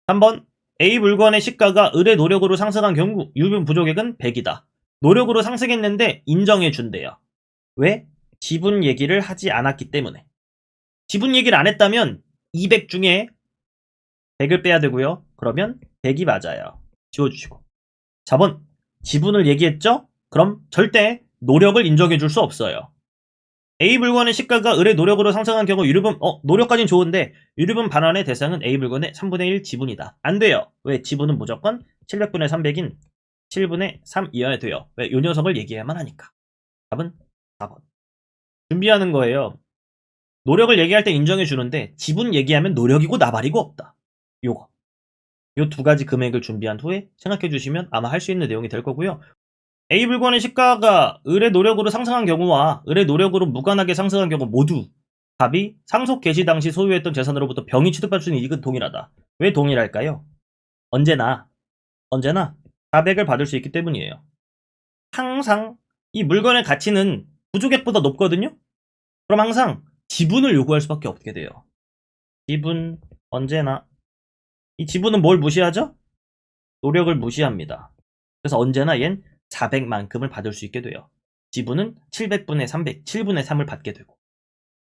3번. A 물건의 시가가 을의 노력으로 상승한 경우 유류분 부족액은 100이다. 노력으로 상승했는데 인정해준대요. 왜? 지분 얘기를 하지 않았기 때문에. 지분 얘기를 안 했다면 200 중에 100을 빼야 되고요. 그러면 100이 맞아요. 지워주시고. 4번. 지분을 얘기했죠? 그럼 절대 노력을 인정해 줄 수 없어요. A 물건의 시가가 을의 노력으로 상승한 경우 유류분, 노력까지는 좋은데 유류분 반환의 대상은 A 물건의 3분의 1 지분이다. 안 돼요. 왜? 지분은 무조건 700분의 300인 7분의 3이어야 돼요. 왜? 요 녀석을 얘기해야만 하니까. 답은 4번. 준비하는 거예요. 노력을 얘기할 때 인정해 주는데 지분 얘기하면 노력이고 나발이고 없다. 요거. 요 두 가지 금액을 준비한 후에 생각해 주시면 아마 할 수 있는 내용이 될 거고요. A 물건의 시가가 을의 노력으로 상승한 경우와 을의 노력으로 무관하게 상승한 경우 모두 답이 상속 개시 당시 소유했던 재산으로부터 병이 취득할 수 있는 이익은 동일하다. 왜 동일할까요? 언제나 400을 받을 수 있기 때문이에요. 항상 이 물건의 가치는 부족액보다 높거든요? 그럼 항상 지분을 요구할 수밖에 없게 돼요. 지분 언제나 이 지분은 뭘 무시하죠? 노력을 무시합니다. 그래서 언제나 얜 400만큼을 받을 수 있게 돼요. 지분은 700분의 300, 7분의 3을 받게 되고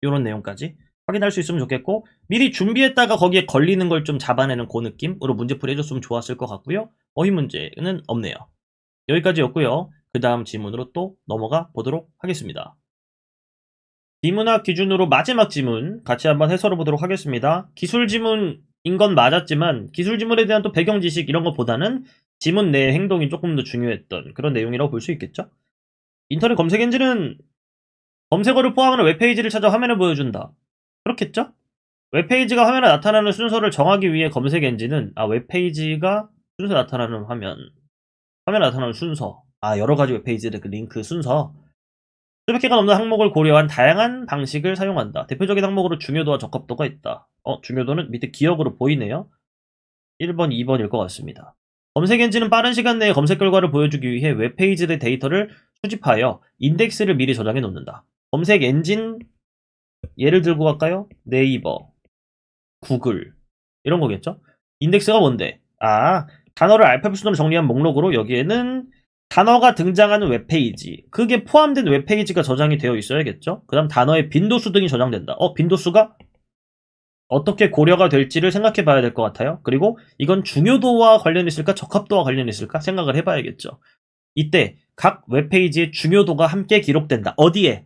이런 내용까지 확인할 수 있으면 좋겠고 미리 준비했다가 거기에 걸리는 걸 좀 잡아내는 그 느낌으로 문제풀이 해줬으면 좋았을 것 같고요. 어휘 문제는 없네요. 여기까지였고요. 그 다음 지문으로 또 넘어가 보도록 하겠습니다. 비문학 기준으로 마지막 지문 같이 한번 해설해 보도록 하겠습니다. 기술 지문인 건 맞았지만 기술 지문에 대한 또 배경 지식 이런 것보다는 지문 내의 행동이 조금 더 중요했던 그런 내용이라고 볼 수 있겠죠. 인터넷 검색 엔진은 검색어를 포함하는 웹페이지를 찾아 화면에 보여준다. 그렇겠죠? 웹페이지가 화면에 나타나는 순서를 정하기 위해 검색 엔진은 웹페이지가 순서 나타나는 화면에 나타나는 순서 여러 가지 웹페이지의 그 링크 순서 수백 개가 넘는 항목을 고려한 다양한 방식을 사용한다. 대표적인 항목으로 중요도와 적합도가 있다. 중요도는 밑에 기억으로 보이네요. 1번, 2번일 것 같습니다. 검색 엔진은 빠른 시간 내에 검색 결과를 보여주기 위해 웹페이지의 데이터를 수집하여 인덱스를 미리 저장해 놓는다. 검색 엔진 예를 들고 갈까요? 네이버, 구글 이런 거겠죠? 인덱스가 뭔데? 단어를 알파벳 순으로 정리한 목록으로 여기에는 단어가 등장하는 웹페이지 그게 포함된 웹페이지가 저장이 되어 있어야겠죠? 그 다음 단어의 빈도수 등이 저장된다. 빈도수가 어떻게 고려가 될지를 생각해 봐야 될 것 같아요. 그리고 이건 중요도와 관련 있을까 적합도와 관련 있을까 생각을 해봐야겠죠. 이때 각 웹페이지의 중요도가 함께 기록된다. 어디에?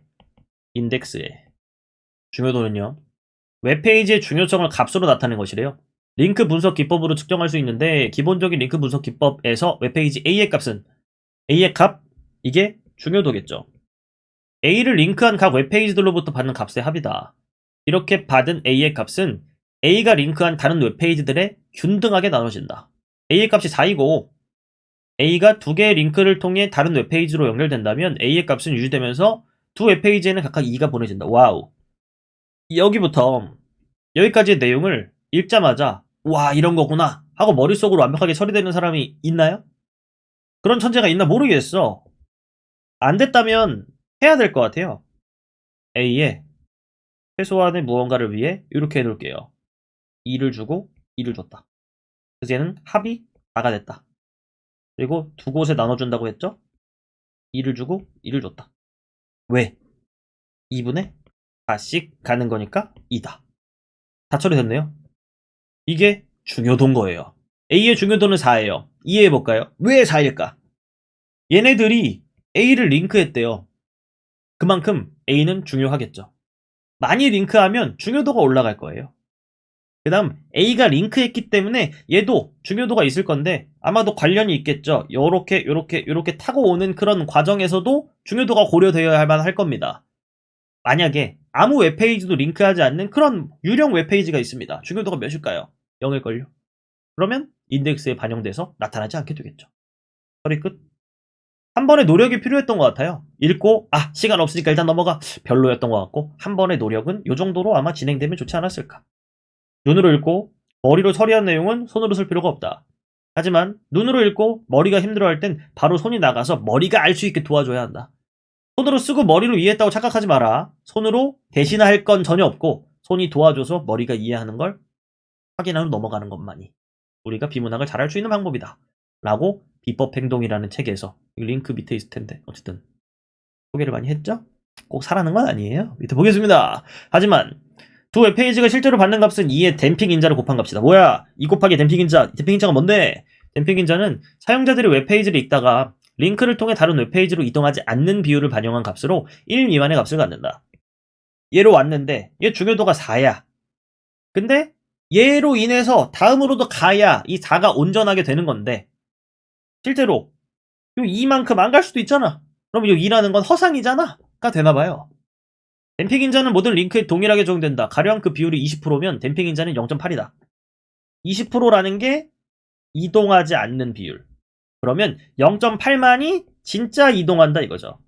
인덱스에. 중요도는요 웹페이지의 중요성을 값으로 나타낸 것이래요. 링크 분석 기법으로 측정할 수 있는데 기본적인 링크 분석 기법에서 웹페이지 A의 값은 A의 값, 이게 중요도겠죠. A를 링크한 각 웹페이지들로부터 받는 값의 합이다. 이렇게 받은 A의 값은 A가 링크한 다른 웹페이지들에 균등하게 나눠진다. A의 값이 4이고 A가 두 개의 링크를 통해 다른 웹페이지로 연결된다면 A의 값은 유지되면서 두 웹페이지에는 각각 2가 보내진다. 와우. 여기부터 여기까지의 내용을 읽자마자 와 이런 거구나 하고 머릿속으로 완벽하게 처리되는 사람이 있나요? 그런 천재가 있나 모르겠어. 안 됐다면 해야 될 것 같아요. A에 최소한의 무언가를 위해 이렇게 해놓을게요. 2를 주고 2를 줬다. 그래서 얘는 합이 4가 됐다. 그리고 두 곳에 나눠준다고 했죠? 2를 주고 2를 줬다. 왜? 2분의 4씩 가는 거니까 2다. 다 처리됐네요. 이게 중요도인 거예요. A의 중요도는 4예요. 이해해볼까요? 왜 4일까? 얘네들이 A를 링크했대요. 그만큼 A는 중요하겠죠. 많이 링크하면 중요도가 올라갈 거예요. 그 다음 A가 링크했기 때문에 얘도 중요도가 있을 건데 아마도 관련이 있겠죠. 요렇게 타고 오는 그런 과정에서도 중요도가 고려되어야 할 겁니다. 만약에 아무 웹페이지도 링크하지 않는 그런 유령 웹페이지가 있습니다. 중요도가 몇일까요? 0일걸요. 그러면 인덱스에 반영돼서 나타나지 않게 되겠죠. 처리 끝. 한 번의 노력이 필요했던 것 같아요. 읽고 시간 없으니까 일단 넘어가. 별로였던 것 같고 한 번의 노력은 이 정도로 아마 진행되면 좋지 않았을까. 눈으로 읽고 머리로 처리한 내용은 손으로 쓸 필요가 없다. 하지만 눈으로 읽고 머리가 힘들어할 땐 바로 손이 나가서 머리가 알 수 있게 도와줘야 한다. 손으로 쓰고 머리로 이해했다고 착각하지 마라. 손으로 대신할 건 전혀 없고 손이 도와줘서 머리가 이해하는 걸 확인하고 넘어가는 것만이 우리가 비문학을 잘할 수 있는 방법이다. 라고 비법행동이라는 책에서 링크 밑에 있을 텐데 어쨌든 소개를 많이 했죠? 꼭 사라는 건 아니에요. 밑에 보겠습니다. 하지만 두 웹페이지가 실제로 받는 값은 2의 댐핑 인자를 곱한 값이다. 뭐야? 2 곱하기 댐핑 인자. 댐핑 인자가 뭔데? 댐핑 인자는 사용자들이 웹페이지를 읽다가 링크를 통해 다른 웹페이지로 이동하지 않는 비율을 반영한 값으로 1 미만의 값을 갖는다. 얘로 왔는데 얘 중요도가 4야. 근데 얘로 인해서 다음으로도 가야 이 4가 온전하게 되는 건데 실제로 요 2만큼 안 갈 수도 있잖아. 그럼 요 2라는 건 허상이잖아. 가 되나봐요. 댐핑 인자는 모든 링크에 동일하게 적용된다. 가령 그 비율이 20%면 댐핑 인자는 0.8이다. 20%라는 게 이동하지 않는 비율. 그러면 0.8만이 진짜 이동한다 이거죠.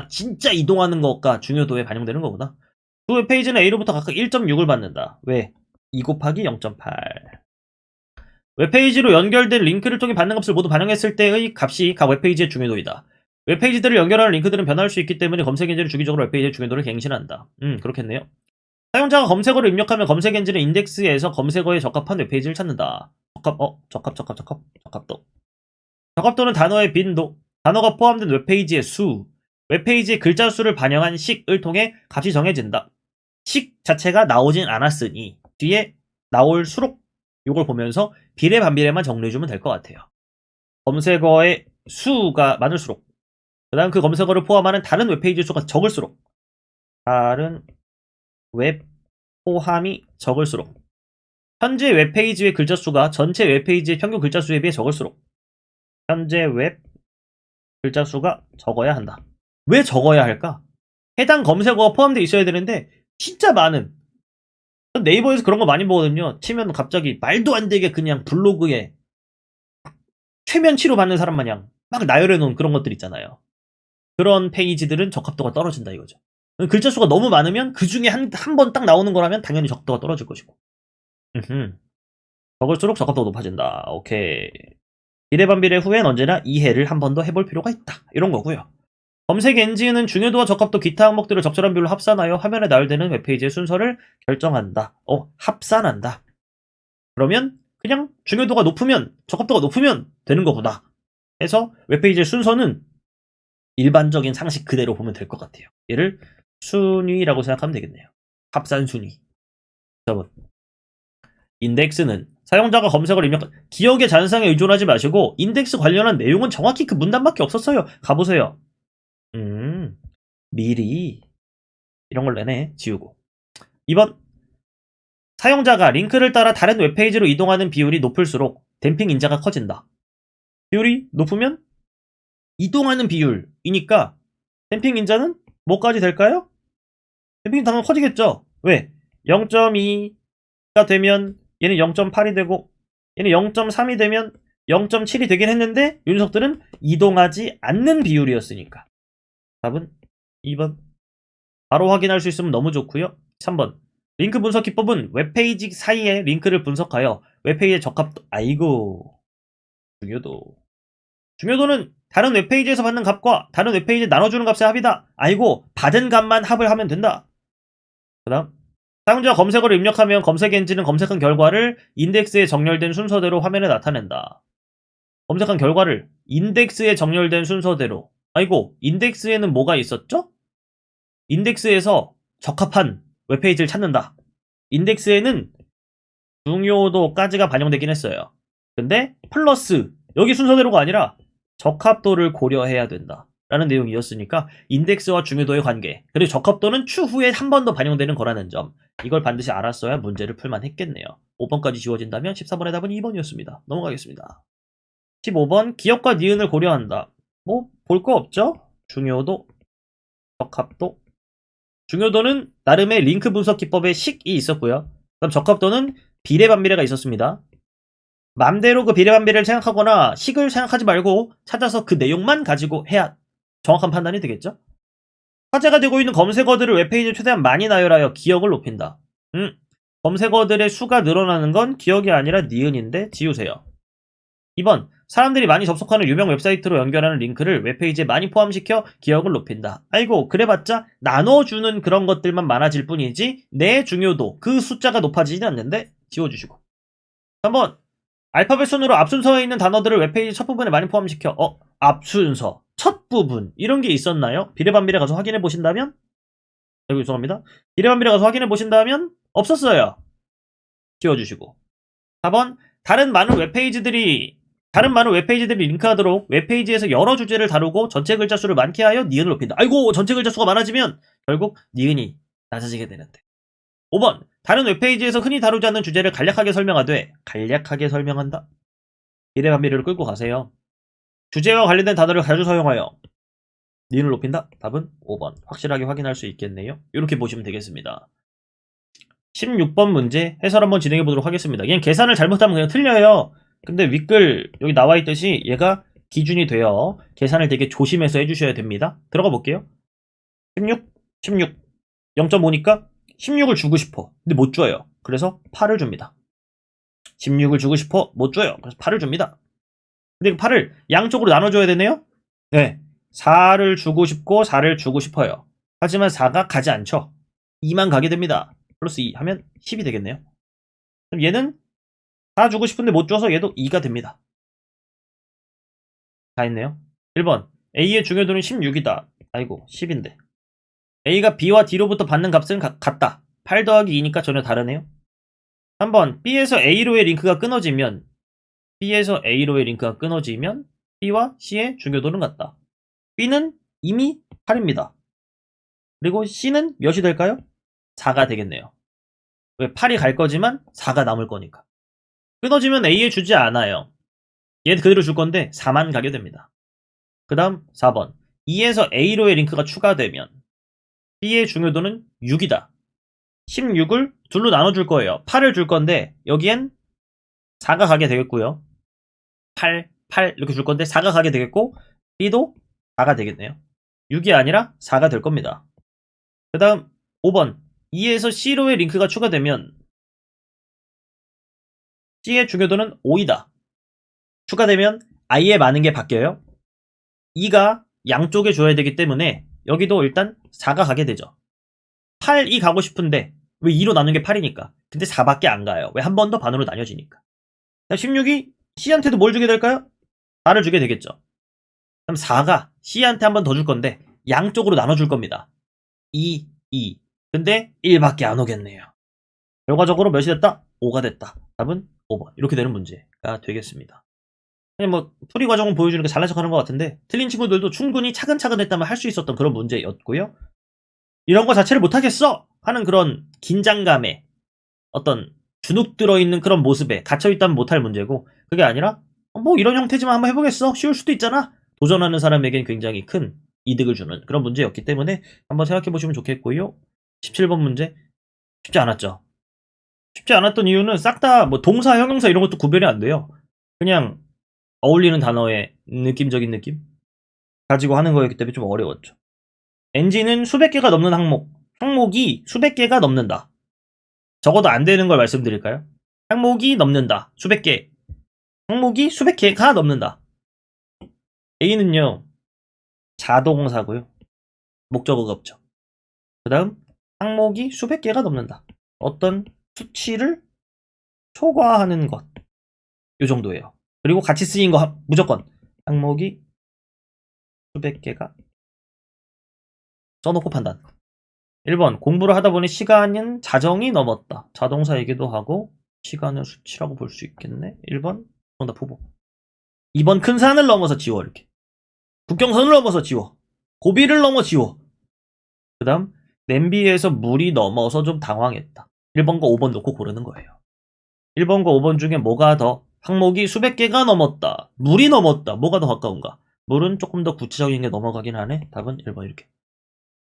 진짜 이동하는 것과 중요도에 반영되는 거구나. 두 웹페이지는 A로부터 각각 1.6을 받는다. 왜? 2 곱하기 0.8. 웹페이지로 연결된 링크를 통해 받는 값을 모두 반영했을 때의 값이 각 웹페이지의 중요도이다. 웹페이지들을 연결하는 링크들은 변화할 수 있기 때문에 검색 엔진은 주기적으로 웹페이지의 중요도를 갱신한다. 그렇겠네요. 사용자가 검색어를 입력하면 검색 엔진은 인덱스에서 검색어에 적합한 웹페이지를 찾는다. 적합도. 적합도는 단어의 빈도, 단어가 포함된 웹페이지의 수, 웹페이지의 글자 수를 반영한 식을 통해 값이 정해진다. 식 자체가 나오진 않았으니 뒤에 나올 수록 이걸 보면서 비례 반비례만 정리해주면 될 것 같아요. 검색어의 수가 많을수록 그 다음 그 검색어를 포함하는 다른 웹페이지 수가 적을수록 다른 웹 포함이 적을수록 현재 웹페이지의 글자 수가 전체 웹페이지의 평균 글자 수에 비해 적을수록 현재 웹 글자 수가 적어야 한다. 왜 적어야 할까? 해당 검색어가 포함되어 있어야 되는데 진짜 많은 네이버에서 그런 거 많이 보거든요. 치면 갑자기 말도 안 되게 그냥 블로그에 최면 치료 받는 사람 마냥 막 나열해 놓은 그런 것들 있잖아요. 그런 페이지들은 적합도가 떨어진다 이거죠. 글자 수가 너무 많으면 그 중에 한 번 딱 나오는 거라면 당연히 적합도가 떨어질 것이고. 적을수록 적합도가 높아진다. 오케이. 비례반비례 후엔 언제나 이해를 한 번 더 해볼 필요가 있다. 이런 거고요. 검색 엔진은 중요도와 적합도 기타 항목들을 적절한 비율로 합산하여 화면에 나열되는 웹페이지의 순서를 결정한다. 합산한다. 그러면 그냥 중요도가 높으면 적합도가 높으면 되는 거구나 해서 웹페이지의 순서는 일반적인 상식 그대로 보면 될 것 같아요. 얘를 순위라고 생각하면 되겠네요. 합산 순위. 여러분, 인덱스는 사용자가 검색어를 입력, 기억의 잔상에 의존하지 마시고 인덱스 관련한 내용은 정확히 그 문단밖에 없었어요. 가보세요. 미리 이런 걸 내네. 지우고. 2번 사용자가 링크를 따라 다른 웹페이지로 이동하는 비율이 높을수록 댐핑 인자가 커진다. 비율이 높으면 이동하는 비율이니까 댐핑 인자는 뭐까지 될까요? 댐핑 당연히 커지겠죠. 왜? 0.2가 되면 얘는 0.8이 되고 얘는 0.3이 되면 0.7이 되긴 했는데 이 녀석들은 이동하지 않는 비율이었으니까 답은 2번. 바로 확인할 수 있으면 너무 좋고요. 3번. 링크 분석 기법은 웹페이지 사이에 링크를 분석하여 웹페이지의 적합도, 중요도는 다른 웹페이지에서 받는 값과 다른 웹페이지에 나눠주는 값의 합이다. 받은 값만 합을 하면 된다. 그 다음 사용자가 검색어를 입력하면 검색 엔진은 검색한 결과를 인덱스에 정렬된 순서대로 화면에 나타낸다. 검색한 결과를 인덱스에 정렬된 순서대로. 인덱스에는 뭐가 있었죠? 인덱스에서 적합한 웹페이지를 찾는다. 인덱스에는 중요도까지가 반영되긴 했어요. 근데 플러스 여기 순서대로가 아니라 적합도를 고려해야 된다 라는 내용이었으니까 인덱스와 중요도의 관계, 그리고 적합도는 추후에 한 번 더 반영되는 거라는 점, 이걸 반드시 알았어야 문제를 풀만 했겠네요. 5번까지 지워진다면 14번의 답은 2번이었습니다. 넘어가겠습니다. 15번 기억과 니은을 고려한다. 볼 거 없죠? 중요도, 적합도. 중요도는 나름의 링크 분석 기법의 식이 있었고요. 그럼 적합도는 비례 반비례가 있었습니다. 맘대로 그 비례반비례를 생각하거나 식을 생각하지 말고 찾아서 그 내용만 가지고 해야 정확한 판단이 되겠죠? 화제가 되고 있는 검색어들을 웹페이지에 최대한 많이 나열하여 기억을 높인다. 검색어들의 수가 늘어나는 건 기억이 아니라 니은인데 지우세요. 2번, 사람들이 많이 접속하는 유명 웹사이트로 연결하는 링크를 웹페이지에 많이 포함시켜 기억을 높인다. 아이고, 그래봤자 나눠주는 그런 것들만 많아질 뿐이지 내 중요도, 그 숫자가 높아지지 않는데 지워주시고. 3번, 알파벳 순으로 앞순서에 있는 단어들을 웹페이지 첫 부분에 많이 포함시켜. 앞순서, 첫 부분 이런 게 있었나요? 비례반비례 가서 확인해 보신다면? 아이고, 죄송합니다. 비례반비례 가서 확인해 보신다면 없었어요. 지워주시고. 4번, 다른 많은 웹페이지들이 링크하도록 웹페이지에서 여러 주제를 다루고 전체 글자 수를 많게 하여 니은을 높인다. 아이고, 전체 글자 수가 많아지면 결국 니은이 낮아지게 되는데. 5번, 다른 웹페이지에서 흔히 다루지 않는 주제를 간략하게 설명한다. 비례반비례를 끌고 가세요. 주제와 관련된 단어를 자주 사용하여 니은을 높인다. 답은 5번. 확실하게 확인할 수 있겠네요. 이렇게 보시면 되겠습니다. 16번 문제 해설 한번 진행해 보도록 하겠습니다. 그냥 계산을 잘못하면 그냥 틀려요. 근데 윗글 여기 나와 있듯이 얘가 기준이 돼요. 계산을 되게 조심해서 해주셔야 됩니다. 들어가 볼게요. 16, 0.5니까 16을 주고 싶어. 근데 못 줘요. 그래서 8을 줍니다. 16을 주고 싶어. 못 줘요. 그래서 8을 줍니다. 근데 그 8을 양쪽으로 나눠줘야 되네요? 네. 4를 주고 싶고 4를 주고 싶어요. 하지만 4가 가지 않죠. 2만 가게 됩니다. 플러스 2 하면 10이 되겠네요. 그럼 얘는 4 주고 싶은데 못 줘서 얘도 2가 됩니다. 다 했네요. 1번, A의 중요도는 16이다. 아이고, 10인데. A가 B와 D로부터 받는 값은 같다. 8 더하기 2니까 전혀 다르네요. 3번, B에서 A로의 링크가 끊어지면 B와 C의 중요도는 같다. B는 이미 8입니다. 그리고 C는 몇이 될까요? 4가 되겠네요. 왜 8이 갈 거지만 4가 남을 거니까. 끊어지면 A에 주지 않아요. 얘 그대로 줄 건데 4만 가게 됩니다. 그 다음 4번. 2에서 A로의 링크가 추가되면 B의 중요도는 6이다. 16을 둘로 나눠줄 거예요. 8을 줄 건데 여기엔 4가 가게 되겠고요. 8 이렇게 줄 건데 4가 가게 되겠고 B도 4가 되겠네요. 6이 아니라 4가 될 겁니다. 그 다음 5번. 2에서 C로의 링크가 추가되면 C의 중요도는 5이다. 추가되면 I에 많은 게 바뀌어요. 2가 양쪽에 줘야 되기 때문에 여기도 일단 4가 가게 되죠. 8이 가고 싶은데 왜 2로 나눈 게 8이니까. 근데 4밖에 안 가요. 왜 한 번 더 반으로 나뉘어지니까. 16이 C한테도 뭘 주게 될까요? 4를 주게 되겠죠. 그럼 4가 C한테 한 번 더 줄 건데 양쪽으로 나눠줄 겁니다. 2. 근데 1밖에 안 오겠네요. 결과적으로 몇이 됐다? 5가 됐다. 답은 5번. 이렇게 되는 문제가 되겠습니다. 그냥 뭐 풀이 과정은 보여주니까 잘난 척하는 것 같은데 틀린 친구들도 충분히 차근차근 했다면 할 수 있었던 그런 문제였고요. 이런 거 자체를 못하겠어! 하는 그런 긴장감에 어떤 주눅 들어있는 그런 모습에 갇혀있다면 못할 문제고 그게 아니라 뭐 이런 형태지만 한번 해보겠어. 쉬울 수도 있잖아. 도전하는 사람에겐 굉장히 큰 이득을 주는 그런 문제였기 때문에 한번 생각해보시면 좋겠고요. 17번 문제 쉽지 않았죠. 쉽지 않았던 이유는 싹 다 뭐 동사, 형용사 이런 것도 구별이 안 돼요. 그냥 어울리는 단어의 느낌적인 느낌 가지고 하는 거였기 때문에 좀 어려웠죠. 엔진은 수백 개가 넘는 항목이 수백 개가 넘는다. 적어도 안 되는 걸 말씀드릴까요? 항목이 넘는다. 수백 개. 항목이 수백 개가 넘는다. A는요. 자동사고요. 목적어가 없죠. 그 다음 항목이 수백 개가 넘는다. 어떤 수치를 초과하는 것. 요 정도예요. 그리고 같이 쓰인 거 무조건 항목이 수백 개가 써놓고 판단. 1번 공부를 하다 보니 시간은 자정이 넘었다. 자동사이기도 하고 시간은 수치라고 볼 수 있겠네. 1번 정답 후보. 2번 큰 산을 넘어서 지워 이렇게. 국경선을 넘어서 지워. 고비를 넘어 지워. 그 다음 냄비에서 물이 넘어서 좀 당황했다. 1번과 5번 놓고 고르는 거예요. 1번과 5번 중에 뭐가 더 항목이 수백 개가 넘었다. 물이 넘었다. 뭐가 더 가까운가? 물은 조금 더 구체적인 게 넘어가긴 하네. 답은 1번 이렇게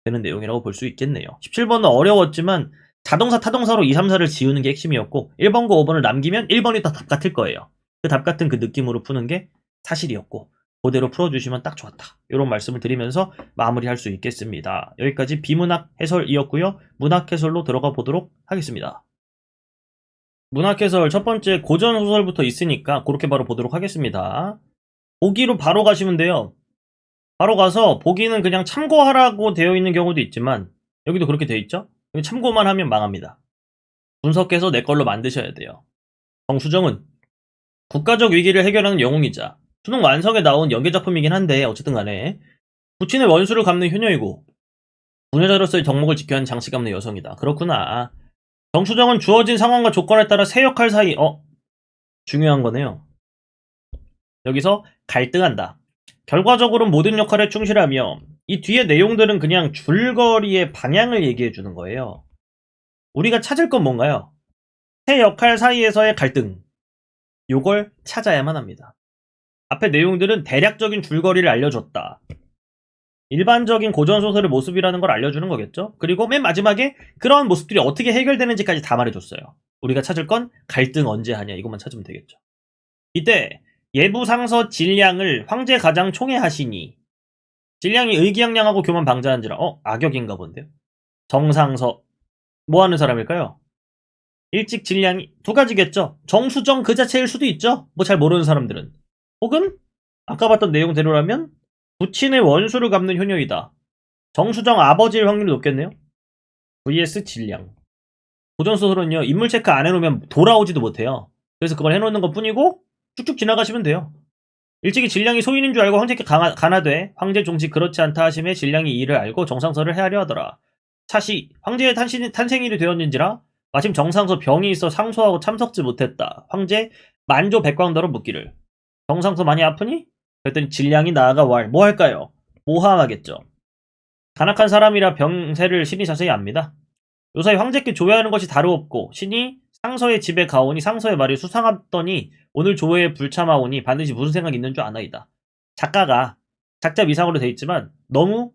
되는 내용이라고 볼 수 있겠네요. 17번은 어려웠지만 자동사, 타동사로 2, 3, 4를 지우는 게 핵심이었고 1번과 5번을 남기면 1번이 더 답 같을 거예요. 그 답 같은 그 느낌으로 푸는 게 사실이었고 그대로 풀어주시면 딱 좋았다. 이런 말씀을 드리면서 마무리할 수 있겠습니다. 여기까지 비문학 해설이었고요. 문학 해설로 들어가 보도록 하겠습니다. 문학 해설 첫 번째 고전 소설부터 있으니까 그렇게 바로 보도록 하겠습니다. 보기로 바로 가시면 돼요. 바로 가서 보기는 그냥 참고하라고 되어 있는 경우도 있지만 여기도 그렇게 되어 있죠? 참고만 하면 망합니다. 분석해서 내 걸로 만드셔야 돼요. 정수정은 국가적 위기를 해결하는 영웅이자 수능 완성에 나온 연기작품이긴 한데 어쨌든 간에 부친의 원수를 갚는 효녀이고 부녀자로서의 덕목을 지켜야 하는 장씨 갚는 여성이다. 그렇구나. 정수정은 주어진 상황과 조건에 따라 세 역할 사이 중요한 거네요. 여기서 갈등한다. 결과적으로 모든 역할에 충실하며 이 뒤에 내용들은 그냥 줄거리의 방향을 얘기해 주는 거예요. 우리가 찾을 건 뭔가요? 세 역할 사이에서의 갈등. 요걸 찾아야만 합니다. 앞에 내용들은 대략적인 줄거리를 알려줬다. 일반적인 고전소설의 모습이라는 걸 알려주는 거겠죠? 그리고 맨 마지막에 그런 모습들이 어떻게 해결되는지까지 다 말해줬어요. 우리가 찾을 건 갈등 언제 하냐 이것만 찾으면 되겠죠. 이때 예부상서 질량을 황제 가장 총애하시니 질량이 의기양양하고 교만 방자한지라 악역인가 본데요. 정상서 뭐하는 사람일까요? 일찍 질량이 두 가지겠죠. 정수정 그 자체일 수도 있죠. 뭐 잘 모르는 사람들은. 혹은 아까 봤던 내용대로라면 부친의 원수를 갚는 효녀이다. 정수정 아버지일 확률이 높겠네요. vs 질량. 고전소설은요 인물 체크 안 해놓으면 돌아오지도 못해요. 그래서 그걸 해놓는 것 뿐이고 쭉쭉 지나가시면 돼요. 일찍이 질량이 소인인 줄 알고 황제께 가나되 황제 종지 그렇지 않다 하심에 질량이 이 일을 알고 정상서를 헤아려 하더라. 차시 황제의 탄생일이 되었는지라 마침 정상서 병이 있어 상소하고 참석지 못했다. 황제 만조 백광더러 묻기를 정상서 많이 아프니? 그랬더니 질량이 나아가 뭐 할까요? 모함하겠죠. 간악한 사람이라 병세를 신이 자세히 압니다. 요사이 황제께 조회하는 것이 다르옵고 신이 상서의 집에 가오니 상서의 말이 수상하더니 오늘 조회에 불참하오니 반드시 무슨 생각이 있는 줄 아나이다. 작가가 작자 미상으로 돼 있지만 너무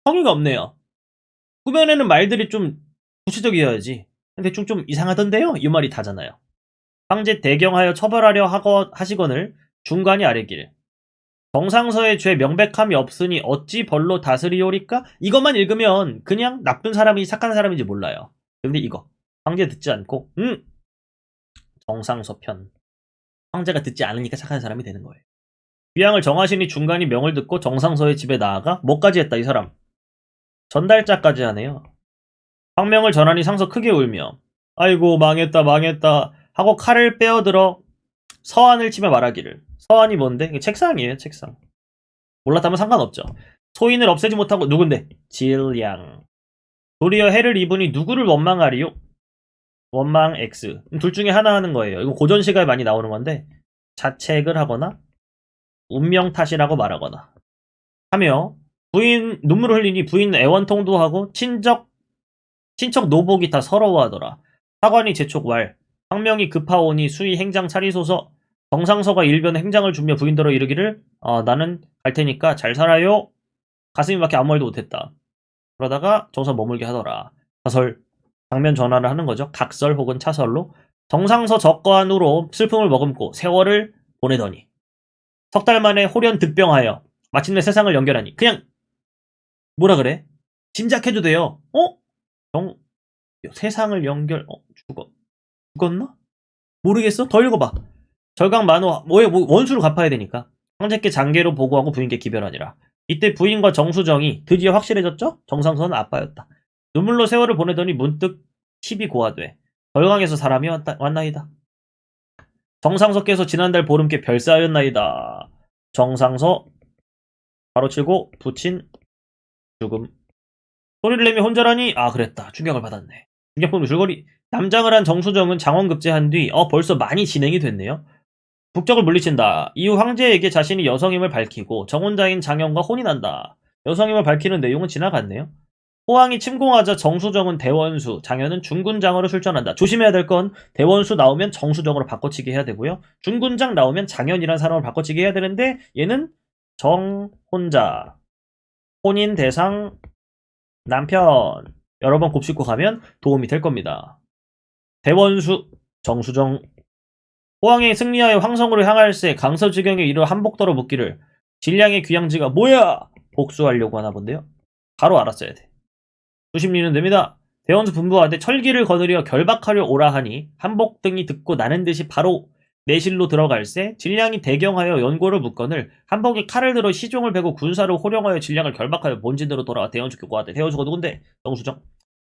성의가 없네요. 후면에는 말들이 좀 구체적이어야지. 대충 좀 이상하던데요? 이 말이 다잖아요. 황제 대경하여 처벌하려 하시거늘 중관이 아래길. 정상서의 죄 명백함이 없으니 어찌 벌로 다스리오리까? 이것만 읽으면 그냥 나쁜 사람인지 착한 사람인지 몰라요. 근데 이거 황제 듣지 않고 정상서 편 황제가 듣지 않으니까 착한 사람이 되는 거예요. 귀양을 정하시니 중간이 명을 듣고 정상서의 집에 나아가 뭐까지 했다 이 사람. 전달자까지 하네요. 황명을 전하니 상서 크게 울며 아이고 망했다 하고 칼을 빼어들어 서한을 치며 말하기를. 서한이 뭔데? 책상이에요 책상. 몰랐다면 상관없죠. 소인을 없애지 못하고 누군데? 질량. 도리어 해를 입으니 누구를 원망하리요? 원망 X. 둘 중에 하나 하는 거예요. 이거 고전 시가에 많이 나오는 건데 자책을 하거나 운명 탓이라고 말하거나 하며 부인 눈물을 흘리니 부인 애원통도 하고 친척 노복이 다 서러워하더라. 사관이 재촉왈 황명이 급하오니 수의 행장 차리소서. 정상서가 일변 행장을 주며 부인더러 이르기를 나는 갈 테니까 잘 살아요. 가슴이 막혀 아무 말도 못했다. 그러다가 정서 머물게 하더라. 차설 장면 전환을 하는 거죠. 각설 혹은 차설로 정상서 적관으로 슬픔을 머금고 세월을 보내더니 석 달 만에 호련 득병하여 마침내 세상을 연결하니 그냥 뭐라 그래? 진작해도 돼요. 세상을 죽었나? 모르겠어? 더 읽어봐. 절강만호 원수를 갚아야 되니까 황제께 장계로 보고하고 부인께 기별하니라. 이때 부인과 정수정이 드디어 확실해졌죠? 정상서는 아빠였다. 눈물로 세월을 보내더니 문득 힙이 고하되 절강에서 사람이 왔나이다. 정상서께서 지난달 보름께 별사하였나이다. 정상서 바로 치고 부친 죽음. 소리를 내며 혼자라니 그랬다. 충격을 받았네. 충격보는 줄거리. 남장을 한 정수정은 장원급제한 뒤 벌써 많이 진행이 됐네요. 북적을 물리친다. 이후 황제에게 자신이 여성임을 밝히고 정혼자인 장현과 혼인한다. 여성임을 밝히는 내용은 지나갔네요. 호황이 침공하자 정수정은 대원수, 장현은 중군장으로 출전한다. 조심해야 될 건 대원수 나오면 정수정으로 바꿔치기 해야 되고요. 중군장 나오면 장현이라는 사람을 바꿔치기 해야 되는데 얘는 정혼자, 혼인 대상 남편 여러 번 곱씹고 가면 도움이 될 겁니다. 대원수 정수정 호황이 승리하여 황성으로 향할새 강서지경에 이르러 한복더러 묻기를 진량의 귀양지가 뭐야? 복수하려고 하나 본데요. 바로 알았어야 돼. 수십 리는 됩니다. 대원수 분부하되 철기를 거느려 결박하려 오라 하니 한복 등이 듣고 나는 듯이 바로 내실로 들어갈새 진량이 대경하여 연고를 묻거늘 한복이 칼을 들어 시종을 베고 군사를 호령하여 진량을 결박하여 본진으로 돌아와 대원수께 고하되 대원수가 누군데? 정수정.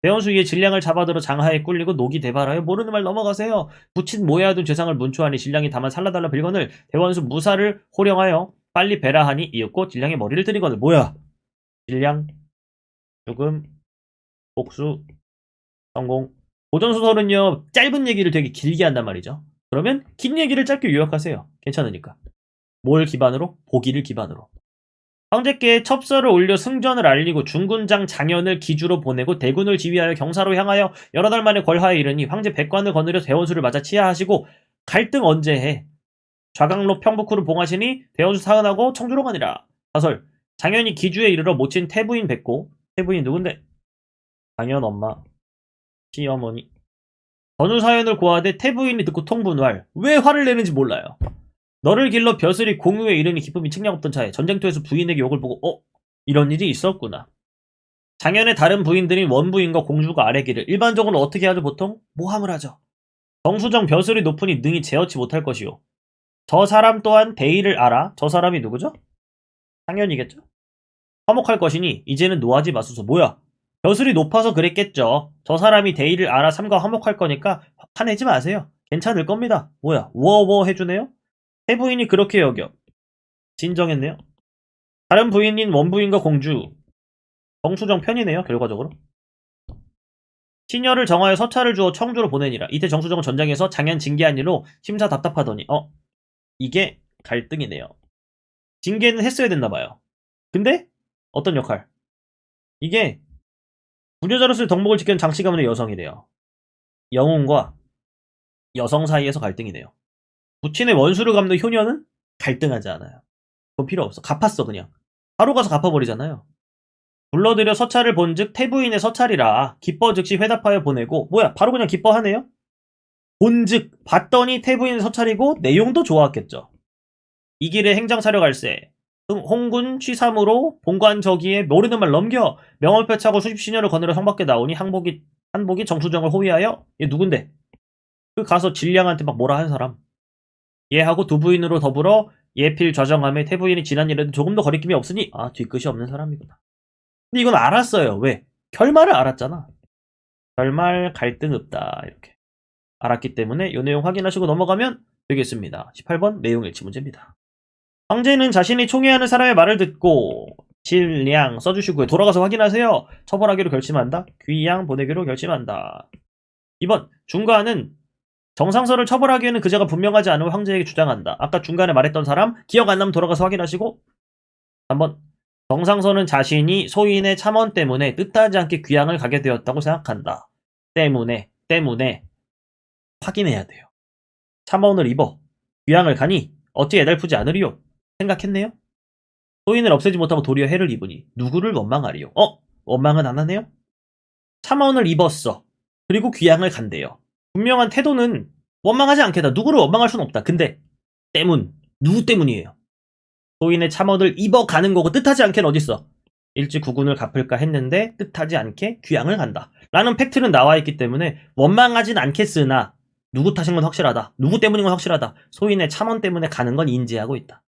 대원수 위에 진량을 잡아들어 장하에 꿀리고 녹이 대발하여 모르는 말 넘어가세요. 붙인 모야둔 죄상을 문초하니 진량이 다만 살라달라 빌거늘 대원수 무사를 호령하여 빨리 배라 하니 이윽고 진량의 머리를 들이거늘 뭐야? 진량 죽음 복수 성공. 고전소설은요 짧은 얘기를 되게 길게 한단 말이죠. 그러면 긴 얘기를 짧게 요약하세요. 괜찮으니까. 뭘 기반으로? 보기를 기반으로. 황제께 첩서를 올려 승전을 알리고 중군장 장현을 기주로 보내고 대군을 지휘하여 경사로 향하여 여러 달 만에 걸하에 이르니 황제 백관을 거느려 대원수를 맞아 치하하시고 갈등 언제 해? 좌강로 평북후를 봉하시니 대원수 사은하고 청주로 가니라. 사설 장현이 기주에 이르러 모친 태부인 뵙고 태부인 누군데? 장현 엄마 시어머니 전후 사연을 고하되 태부인이 듣고 통분할 왜 화를 내는지 몰라요. 너를 길러 벼슬이 공유에 이르니 기쁨이 측량없던 차에 전쟁터에서 부인에게 욕을 보고 이런 일이 있었구나. 장현의 다른 부인들인 원부인과 공주가 아래기를 일반적으로 어떻게 하죠 보통? 모함을 하죠. 정수정 벼슬이 높으니 능히 제어치 못할 것이요. 저 사람 또한 대의를 알아. 저 사람이 누구죠? 장현이겠죠? 화목할 것이니 이제는 노하지 마소서. 뭐야? 벼슬이 높아서 그랬겠죠. 저 사람이 대의를 알아 삼가 화목할 거니까 화내지 마세요. 괜찮을 겁니다. 뭐야? 우어우어 해주네요? 태부인이 그렇게 여겨. 진정했네요. 다른 부인인 원부인과 공주. 정수정 편이네요, 결과적으로. 시녀를 정하여 서차를 주어 청주로 보내니라. 이때 정수정은 전장에서 장현 징계한 일로 심사 답답하더니 이게 갈등이네요. 징계는 했어야 됐나봐요. 근데 어떤 역할? 이게 부녀자로서의 덕목을 지키는 장씨 가문의 여성이래요. 영웅과 여성 사이에서 갈등이네요. 부친의 원수를 갚는 효녀는 갈등하지 않아요. 그건 필요 없어. 갚았어 그냥. 바로 가서 갚아버리잖아요. 불러들여 서찰을 본즉 태부인의 서찰이라 기뻐 즉시 회답하여 보내고 뭐야 바로 그냥 기뻐하네요. 본즉 봤더니 태부인의 서찰이고 내용도 좋았겠죠. 이 길에 행장사려 갈새 홍군 취삼으로 본관 저기에 모르는 말 넘겨 명을 펼차고 수십 시녀를 거느려 성 밖에 나오니 한복이 정수정을 호위하여 얘 누군데? 그 가서 진량한테 막 뭐라 하는 사람. 얘하고 두 부인으로 더불어 예필 좌정함에 태부인이 지난 일에도 조금도 거리낌이 없으니 뒤끝이 없는 사람이구나. 근데 이건 알았어요. 왜? 결말을 알았잖아. 결말 갈등 없다 이렇게 알았기 때문에 이 내용 확인하시고 넘어가면 되겠습니다. 18번 내용일치 문제입니다. 황제는 자신이 총애하는 사람의 말을 듣고 진량 써주시고요. 돌아가서 확인하세요. 처벌하기로 결심한다. 귀양 보내기로 결심한다. 2번 중간은 정상서를 처벌하기에는 그자가 분명하지 않은 황제에게 주장한다. 아까 중간에 말했던 사람 기억 안 나면 돌아가서 확인하시고 3번 정상서는 자신이 소인의 참언 때문에 뜻하지 않게 귀양을 가게 되었다고 생각한다. 때문에 확인해야 돼요. 참언을 입어 귀양을 가니 어찌 애달프지 않으리요. 생각했네요. 소인을 없애지 못하고 도리어 해를 입으니 누구를 원망하리요. 원망은 안 하네요. 참언을 입었어. 그리고 귀양을 간대요. 분명한 태도는 원망하지 않겠다. 누구를 원망할 순 없다. 근데 누구 때문이에요? 소인의 참언을 입어가는 거고 뜻하지 않게는 어딨어? 일찍 구군을 갚을까 했는데 뜻하지 않게 귀양을 간다. 라는 팩트는 나와있기 때문에 원망하진 않겠으나 누구 탓인 건 확실하다. 누구 때문인 건 확실하다. 소인의 참언 때문에 가는 건 인지하고 있다.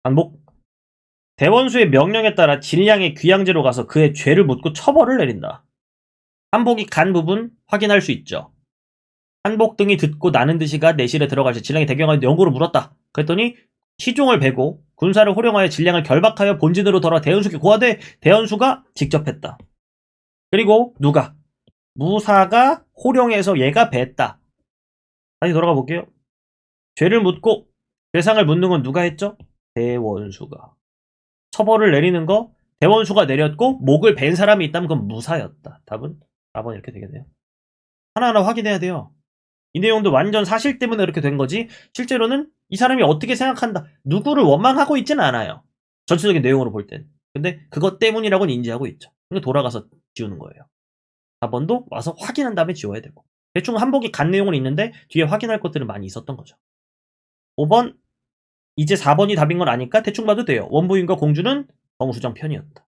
반복. 대원수의 명령에 따라 진량의 귀양제로 가서 그의 죄를 묻고 처벌을 내린다. 한복이 간 부분 확인할 수 있죠. 한복 등이 듣고 나는 듯이가 내실에 들어갈 때 진량이 대경하여 연고를 물었다. 그랬더니 시종을 베고 군사를 호령하여 진량을 결박하여 본진으로 돌아 대원수께 고하되 대원수가 직접 했다. 그리고 누가? 무사가 호령해서 얘가 뱄다. 다시 돌아가 볼게요. 죄를 묻고 죄상을 묻는 건 누가 했죠? 대원수가. 처벌을 내리는 거 대원수가 내렸고 목을 벤 사람이 있다면 그건 무사였다. 답은 4번 이렇게 되겠네요. 하나하나 확인해야 돼요. 이 내용도 완전 사실 때문에 이렇게 된 거지 실제로는 이 사람이 어떻게 생각한다. 누구를 원망하고 있지는 않아요. 전체적인 내용으로 볼 땐. 근데 그것 때문이라고는 인지하고 있죠. 그러니까 돌아가서 지우는 거예요. 4번도 와서 확인한 다음에 지워야 되고. 대충 한복이 간 내용은 있는데 뒤에 확인할 것들은 많이 있었던 거죠. 5번 이제 4번이 답인 걸 아니까 대충 봐도 돼요. 원부인과 공주는 정수정 편이었다.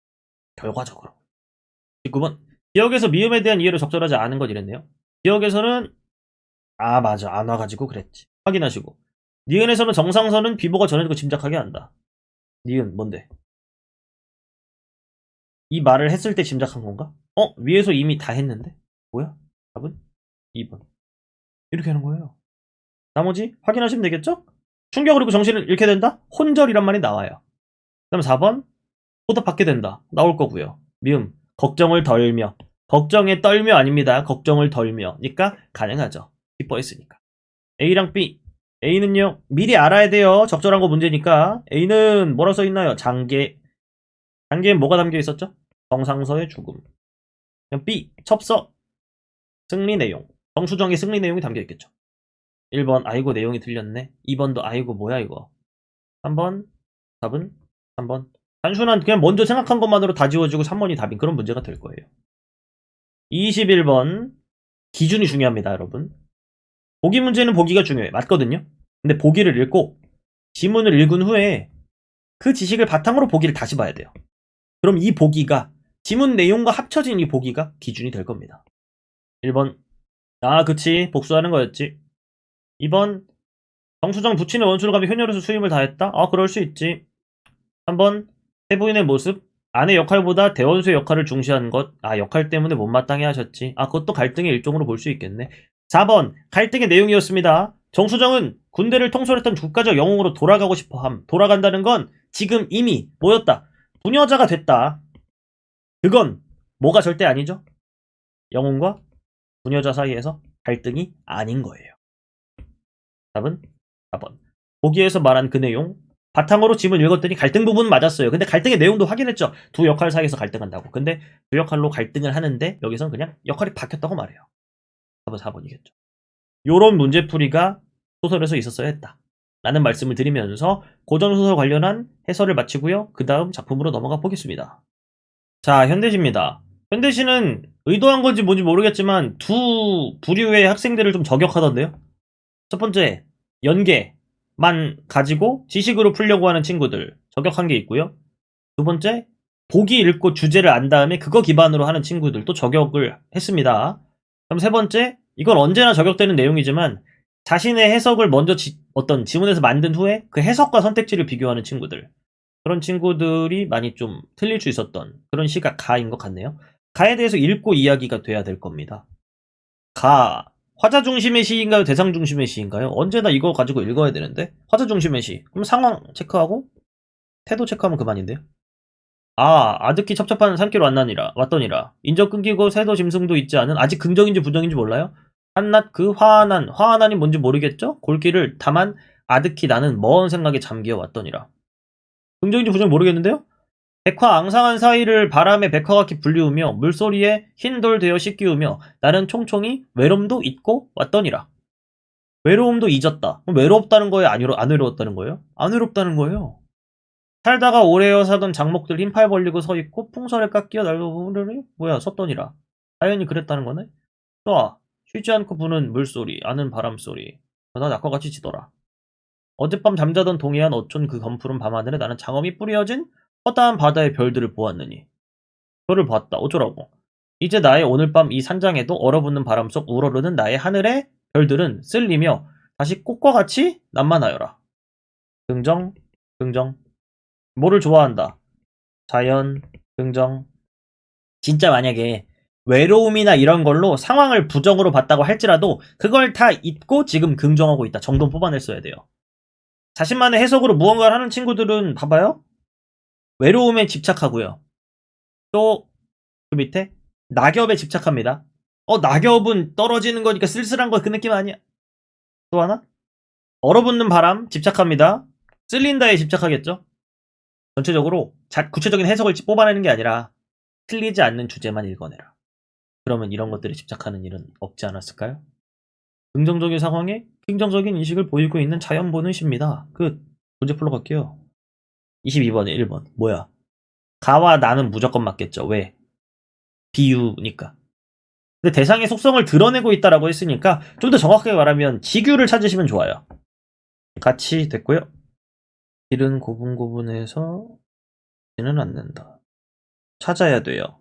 결과적으로. 19번 기억에서 미음에 대한 이해를 적절하지 않은 것 이랬네요. 기억에서는 맞아 안 와가지고 그랬지. 확인하시고 니은에서는 정상선은 비보가 전해지고 짐작하게 한다. 니은 뭔데? 이 말을 했을 때 짐작한 건가? 위에서 이미 다 했는데? 뭐야? 답은? 2번. 이렇게 하는 거예요. 나머지 확인하시면 되겠죠? 충격을 잃고 정신을 잃게 된다? 혼절이란 말이 나와요. 그다음 4번. 호답받게 된다. 나올 거고요. 미음. 걱정을 덜며. 걱정에 떨며 아닙니다. 걱정을 덜며. 니까 가능하죠. 기뻐했으니까. A랑 B. A는요. 미리 알아야 돼요. 적절한 거 문제니까. A는 뭐라 써있나요? 장계. 장계엔 뭐가 담겨 있었죠? 정상서의 죽음. B. 첩서. 승리 내용. 정수정의 승리 내용이 담겨 있겠죠. 1번 아이고 내용이 틀렸네. 2번도 아이고 뭐야 이거. 3번 답은 3번. 단순한 그냥 먼저 생각한 것만으로 다 지워지고 3번이 답인 그런 문제가 될 거예요. 21번 기준이 중요합니다 여러분. 보기 문제는 보기가 중요해. 맞거든요. 근데 보기를 읽고 지문을 읽은 후에 그 지식을 바탕으로 보기를 다시 봐야 돼요. 그럼 이 보기가 지문 내용과 합쳐진 이 보기가 기준이 될 겁니다. 1번 그치 복수하는 거였지. 2번 정수정 부친의 원수를 가며 효녀로서 수임을 다했다? 그럴 수 있지. 3번 해부인의 모습 아내 역할보다 대원수의 역할을 중시한 것. 역할 때문에 못마땅해 하셨지. 그것도 갈등의 일종으로 볼 수 있겠네. 4번 갈등의 내용이었습니다. 정수정은 군대를 통솔했던 국가적 영웅으로 돌아가고 싶어함. 돌아간다는 건 지금 이미 뭐였다? 부녀자가 됐다. 그건 뭐가 절대 아니죠? 영웅과 부녀자 사이에서 갈등이 아닌 거예요. 답은 4번. 보기에서 말한 그 내용 바탕으로 지문 읽었더니 갈등 부분은 맞았어요. 근데 갈등의 내용도 확인했죠. 두 역할 사이에서 갈등한다고. 근데 두 역할로 갈등을 하는데 여기서는 그냥 역할이 바뀌었다고 말해요. 답은 4번이겠죠. 요런 문제풀이가 소설에서 있었어야 했다. 라는 말씀을 드리면서 고전소설 관련한 해설을 마치고요. 그 다음 작품으로 넘어가 보겠습니다. 자, 현대시입니다. 현대시는 의도한 건지 뭔지 모르겠지만 두 부류의 학생들을 좀 저격하던데요. 첫 번째, 연계만 가지고 지식으로 풀려고 하는 친구들 저격한 게 있고요. 두 번째, 보기 읽고 주제를 안 다음에 그거 기반으로 하는 친구들도 저격을 했습니다. 그럼 세 번째, 이건 언제나 저격되는 내용이지만 자신의 해석을 먼저 어떤 지문에서 만든 후에 그 해석과 선택지를 비교하는 친구들. 그런 친구들이 많이 좀 틀릴 수 있었던 그런 시가 가인 것 같네요. 가에 대해서 읽고 이야기가 돼야 될 겁니다. 가, 화자 중심의 시인가요? 대상 중심의 시인가요? 언제나 이거 가지고 읽어야 되는데 화자 중심의 시. 그럼 상황 체크하고 태도 체크하면 그만인데요. 아득히 첩첩한 산길 왔더니라. 인적 끊기고 새도 짐승도 있지 않은 아직 긍정인지 부정인지 몰라요? 한낱 그 화한한이 뭔지 모르겠죠? 골길을 다만 아득히 나는 먼 생각에 잠겨 왔더니라. 긍정인지 부정인지 모르겠는데요? 백화 앙상한 사이를 바람에 백화같이 불리우며 물소리에 흰돌 되어 씻기우며 나는 총총히 외로움도 잊고 왔더니라. 외로움도 잊었다. 외롭다는 거예요? 안 외로웠다는 거예요? 안 외롭다는 거예요. 살다가 오래여 사던 장목들 흰팔 벌리고 서있고 풍설에 깎여 날고 뭐야 섰더니라. 자연이 그랬다는 거네? 좋아. 쉬지 않고 부는 물소리, 아는 바람소리. 나 낙과같이 지더라. 어젯밤 잠자던 동해안 어촌 그 검푸른 밤하늘에 나는 장엄이 뿌려진 허다한 바다의 별들을 보았느니. 별을 보았다. 어쩌라고. 이제 나의 오늘 밤 이 산장에도 얼어붙는 바람 속 우러르는 나의 하늘의 별들은 쓸리며 다시 꽃과 같이 난만하여라. 긍정, 긍정. 뭐를 좋아한다? 자연, 긍정. 진짜 만약에 외로움이나 이런 걸로 상황을 부정으로 봤다고 할지라도 그걸 다 잊고 지금 긍정하고 있다 정도는 뽑아냈어야 돼요. 자신만의 해석으로 무언가를 하는 친구들은 봐봐요. 외로움에 집착하고요. 또 그 밑에 낙엽에 집착합니다. 낙엽은 떨어지는 거니까 쓸쓸한 거 그 느낌 아니야? 또 하나? 얼어붙는 바람 집착합니다. 쓸린다에 집착하겠죠? 전체적으로 구체적인 해석을 뽑아내는 게 아니라 틀리지 않는 주제만 읽어내라. 그러면 이런 것들에 집착하는 일은 없지 않았을까요? 긍정적인 상황에 긍정적인 인식을 보이고 있는 자연 보는 시입니다. 끝. 문제 풀러 갈게요. 22번에 1번. 뭐야? 가와 나는 무조건 맞겠죠. 왜? 비유니까. 근데 대상의 속성을 드러내고 있다라고 했으니까 좀 더 정확하게 말하면 지규를 찾으시면 좋아요. 같이 됐고요. 길은 고분고분해서 지는 않는다. 찾아야 돼요.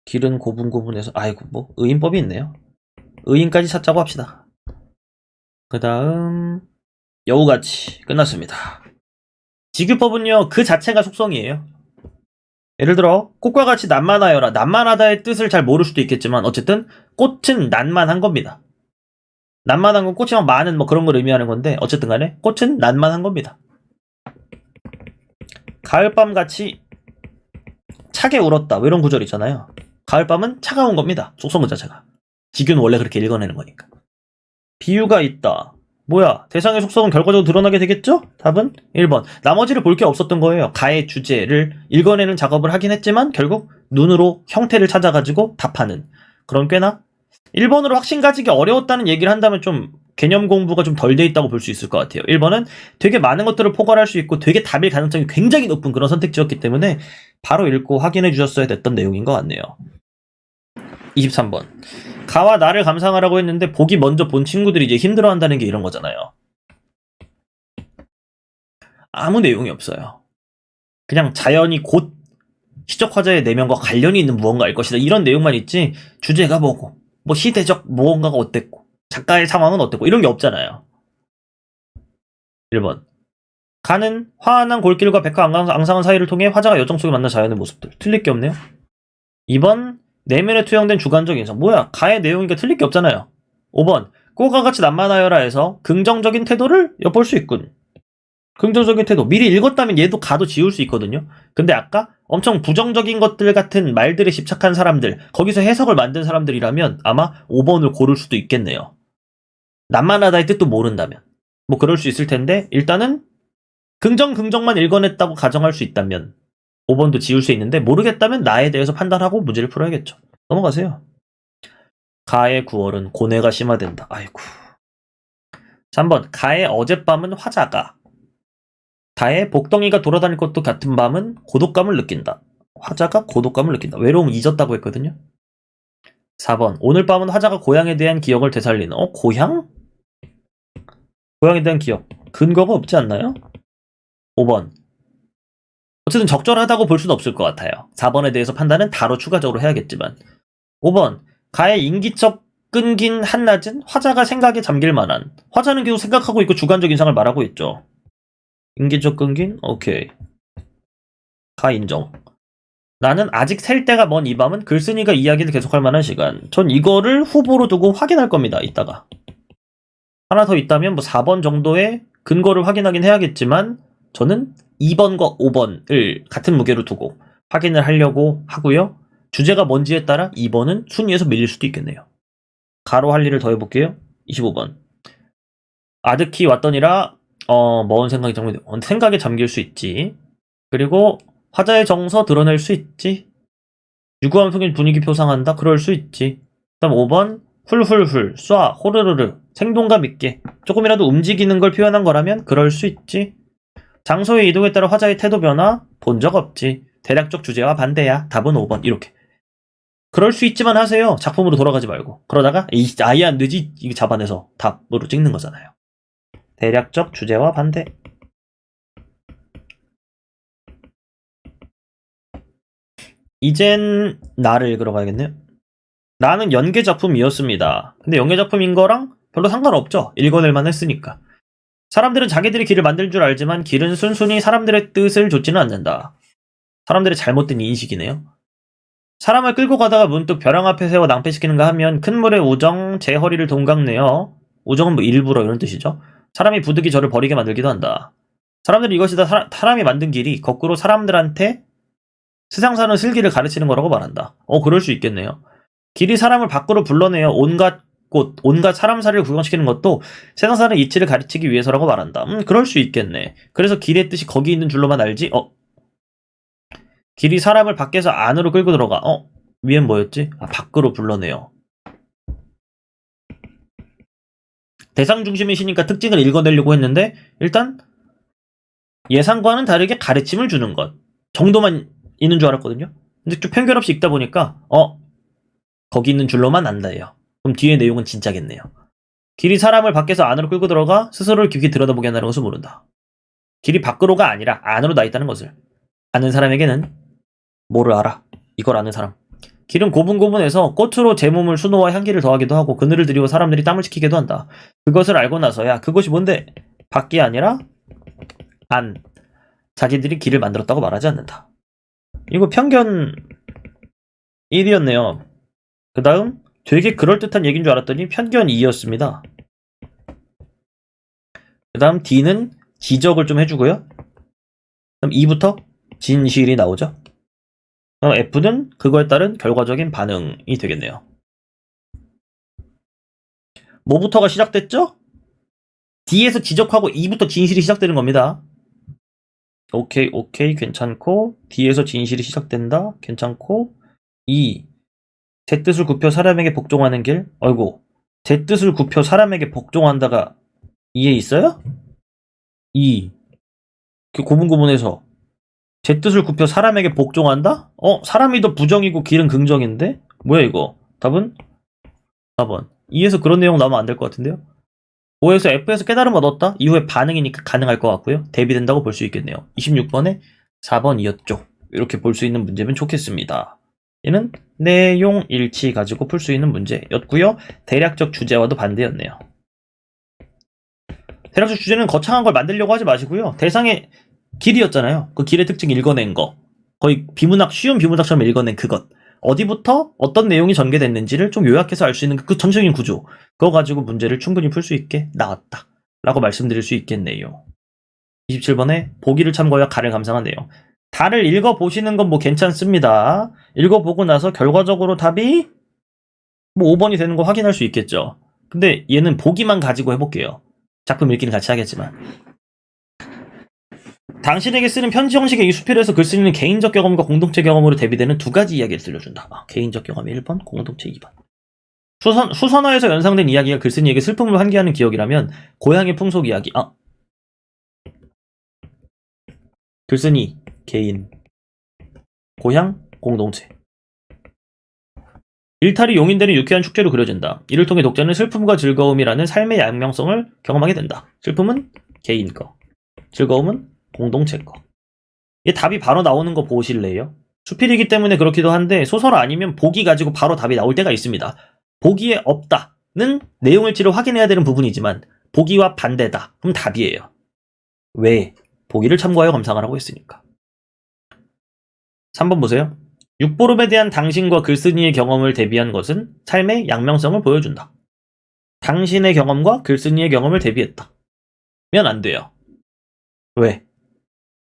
길은 고분고분해서 아이고 뭐 의인법이 있네요. 의인까지 찾자고 합시다. 그 다음 여우같이 끝났습니다. 지규법은요 그 자체가 속성이에요. 예를 들어 꽃과 같이 난만하여라. 난만하다의 뜻을 잘 모를 수도 있겠지만 어쨌든 꽃은 난만한 겁니다. 난만한 건 꽃이 막 많은 뭐 그런 걸 의미하는 건데 어쨌든 간에 꽃은 난만한 겁니다. 가을밤같이 차게 울었다 뭐 이런 구절 있잖아요. 가을밤은 차가운 겁니다. 속성문 자체가. 지규는 원래 그렇게 읽어내는 거니까. 비유가 있다. 뭐야? 대상의 속성은 결과적으로 드러나게 되겠죠? 답은 1번. 나머지를 볼 게 없었던 거예요. 가의 주제를 읽어내는 작업을 하긴 했지만 결국 눈으로 형태를 찾아가지고 답하는 그런 꽤나 1번으로 확신 가지기 어려웠다는 얘기를 한다면 좀 개념 공부가 좀 덜 돼 있다고 볼 수 있을 것 같아요. 1번은 되게 많은 것들을 포괄할 수 있고 되게 답일 가능성이 굉장히 높은 그런 선택지였기 때문에 바로 읽고 확인해 주셨어야 됐던 내용인 것 같네요. 23번. 가와 나를 감상하라고 했는데 보기 먼저 본 친구들이 이제 힘들어한다는 게 이런 거잖아요. 아무 내용이 없어요. 그냥 자연이 곧 시적화자의 내면과 관련이 있는 무언가일 것이다. 이런 내용만 있지 주제가 뭐고 뭐 시대적 무언가가 어땠고 작가의 상황은 어땠고 이런 게 없잖아요. 1번. 가는 화한한 골길과 백화 앙상한 사이를 통해 화자가 여정 속에 만난 자연의 모습들. 틀릴 게 없네요. 2번. 내면에 투영된 주관적 인상. 뭐야? 가의 내용이니까 틀릴 게 없잖아요. 5번. 꽃과 같이 난만하여라 해서 긍정적인 태도를 엿볼 수 있군. 긍정적인 태도. 미리 읽었다면 얘도 가도 지울 수 있거든요. 근데 아까 엄청 부정적인 것들 같은 말들에 집착한 사람들, 거기서 해석을 만든 사람들이라면 아마 5번을 고를 수도 있겠네요. 난만하다의 뜻도 모른다면. 뭐 그럴 수 있을 텐데 일단은 긍정만 읽어냈다고 가정할 수 있다면 5번도 지울 수 있는데 모르겠다면 나에 대해서 판단하고 문제를 풀어야겠죠. 넘어가세요. 가의 9월은 고뇌가 심화된다. 아이고. 3번. 가의 어젯밤은 화자가. 가의 복덩이가 돌아다닐 것도 같은 밤은 고독감을 느낀다. 화자가 고독감을 느낀다. 외로움 잊었다고 했거든요. 4번. 오늘 밤은 화자가 고향에 대한 기억을 되살리는. 고향? 고향에 대한 기억. 근거가 없지 않나요? 5번. 어쨌든 적절하다고 볼 수는 없을 것 같아요. 4번에 대해서 판단은 바로 추가적으로 해야겠지만. 5번. 가의 인기척 끊긴 한낮은 화자가 생각에 잠길 만한. 화자는 계속 생각하고 있고 주관적 인상을 말하고 있죠. 인기척 끊긴? 오케이. 가 인정. 나는 아직 셀 때가 먼 이 밤은 글쓴이가 이야기를 계속할 만한 시간. 전 이거를 후보로 두고 확인할 겁니다. 이따가. 하나 더 있다면 뭐 4번 정도의 근거를 확인하긴 해야겠지만 저는 2번과 5번을 같은 무게로 두고 확인을 하려고 하고요. 주제가 뭔지에 따라 2번은 순위에서 밀릴 수도 있겠네요. 가로 할 일을 더 해볼게요. 25번. 아득히 왔더니라 먼 생각에 잠길 수 있지. 그리고 화자의 정서 드러낼 수 있지. 유구함 속인 분위기 표상한다. 그럴 수 있지. 그다음 5번. 훌훌훌 쏴 호르르르 생동감 있게 조금이라도 움직이는 걸 표현한 거라면 그럴 수 있지. 장소의 이동에 따라 화자의 태도 변화 본 적 없지. 대략적 주제와 반대야. 답은 5번. 이렇게. 그럴 수 있지만 하세요. 작품으로 돌아가지 말고. 그러다가 아예 안 되지 이거 잡아내서 답으로 찍는 거잖아요. 대략적 주제와 반대. 이젠 나를 읽으러 가야겠네요. 나는 연계작품이었습니다. 근데 연계작품인 거랑 별로 상관없죠. 읽어낼만 했으니까. 사람들은 자기들이 길을 만들 줄 알지만 길은 순순히 사람들의 뜻을 좇지는 않는다. 사람들의 잘못된 인식이네요. 사람을 끌고 가다가 문득 벼랑 앞에 세워 낭패시키는가 하면 큰 물의 우정 제 허리를 동강내어. 우정은 뭐 일부러 이런 뜻이죠. 사람이 부득이 저를 버리게 만들기도 한다. 사람들은 이것이 다 사람이 만든 길이 거꾸로 사람들한테 세상 사는 슬기를 가르치는 거라고 말한다. 그럴 수 있겠네요. 길이 사람을 밖으로 불러내어 온갖 곳, 온갖 사람살이를 구경시키는 것도 세상 사는 이치를 가르치기 위해서라고 말한다. 그럴 수 있겠네. 그래서 길의 뜻이 거기 있는 줄로만 알지? 길이 사람을 밖에서 안으로 끌고 들어가. 위엔 뭐였지? 밖으로 불러내요. 대상 중심이시니까 특징을 읽어내려고 했는데 일단 예상과는 다르게 가르침을 주는 것 정도만 있는 줄 알았거든요. 근데 좀 편견 없이 읽다 보니까 거기 있는 줄로만 안다예요. 그럼 뒤에 내용은 진짜겠네요. 길이 사람을 밖에서 안으로 끌고 들어가 스스로를 깊이 들여다보게 한다는 것을 모른다. 길이 밖으로가 아니라 안으로 나 있다는 것을 아는 사람에게는 뭐를 알아? 이걸 아는 사람. 길은 고분고분해서 꽃으로 제 몸을 수놓아 향기를 더하기도 하고 그늘을 들이고 사람들이 땀을 식히기도 한다. 그것을 알고 나서야 그것이 뭔데? 밖이 아니라 안. 자기들이 길을 만들었다고 말하지 않는다. 이거 편견 1이었네요. 그 다음 되게 그럴듯한 얘기인 줄 알았더니 편견 2였습니다. 그 다음 D는 지적을 좀 해주고요. 그럼 E부터 진실이 나오죠. 그럼 F는 그거에 따른 결과적인 반응이 되겠네요. 뭐부터가 시작됐죠? D에서 지적하고 E부터 진실이 시작되는 겁니다. 오케이, 괜찮고 D에서 진실이 시작된다. 괜찮고 E 제 뜻을 굽혀 사람에게 복종하는 길. 어이구, 제 뜻을 굽혀 사람에게 복종한다가 이에 있어요? E 고분고분해서 제 뜻을 굽혀 사람에게 복종한다? 사람이 더 부정이고 길은 긍정인데? 뭐야 이거? 답은 4번. E에서 그런 내용 나오면 안 될 것 같은데요? O에서 F에서 깨달음을 얻었다? 이후에 반응이니까 가능할 것 같고요. 대비된다고 볼 수 있겠네요. 26번에 4번이었죠. 이렇게 볼 수 있는 문제면 좋겠습니다. 얘는 내용 일치 가지고 풀 수 있는 문제였고요. 대략적 주제와도 반대였네요. 대략적 주제는 거창한 걸 만들려고 하지 마시고요. 대상의 길이었잖아요. 그 길의 특징 읽어낸 거. 거의 비문학, 쉬운 비문학처럼 읽어낸 그것. 어디부터 어떤 내용이 전개됐는지를 좀 요약해서 알 수 있는 그 전체적인 구조. 그거 가지고 문제를 충분히 풀 수 있게 나왔다. 라고 말씀드릴 수 있겠네요. 27번에 보기를 참고하여 가를 감상한 내용. 달을 읽어보시는 건 뭐 괜찮습니다. 읽어보고 나서 결과적으로 답이 뭐 5번이 되는 거 확인할 수 있겠죠. 근데 얘는 보기만 가지고 해볼게요. 작품 읽기는 같이 하겠지만. 당신에게 쓰는 편지 형식의 이 수필에서 글쓴이는 개인적 경험과 공동체 경험으로 대비되는 두 가지 이야기를 들려준다. 개인적 경험 1번, 공동체 2번. 수선화에서 연상된 이야기가 글쓴이에게 슬픔을 환기하는 기억이라면 고향의 풍속 이야기. 글쓴이, 개인, 고향, 공동체. 일탈이 용인되는 유쾌한 축제로 그려진다. 이를 통해 독자는 슬픔과 즐거움이라는 삶의 양면성을 경험하게 된다. 슬픔은 개인 거, 즐거움은 공동체 거. 이 답이 바로 나오는 거 보실래요? 수필이기 때문에 그렇기도 한데 소설 아니면 보기 가지고 바로 답이 나올 때가 있습니다. 보기에 없다는 내용일지를 확인해야 되는 부분이지만 보기와 반대다. 그럼 답이에요. 왜? 보기를 참고하여 감상을 하고 있으니까. 3번 보세요. 육보름에 대한 당신과 글쓴이의 경험을 대비한 것은 삶의 양면성을 보여준다. 당신의 경험과 글쓴이의 경험을 대비했다. 면 안 돼요. 왜?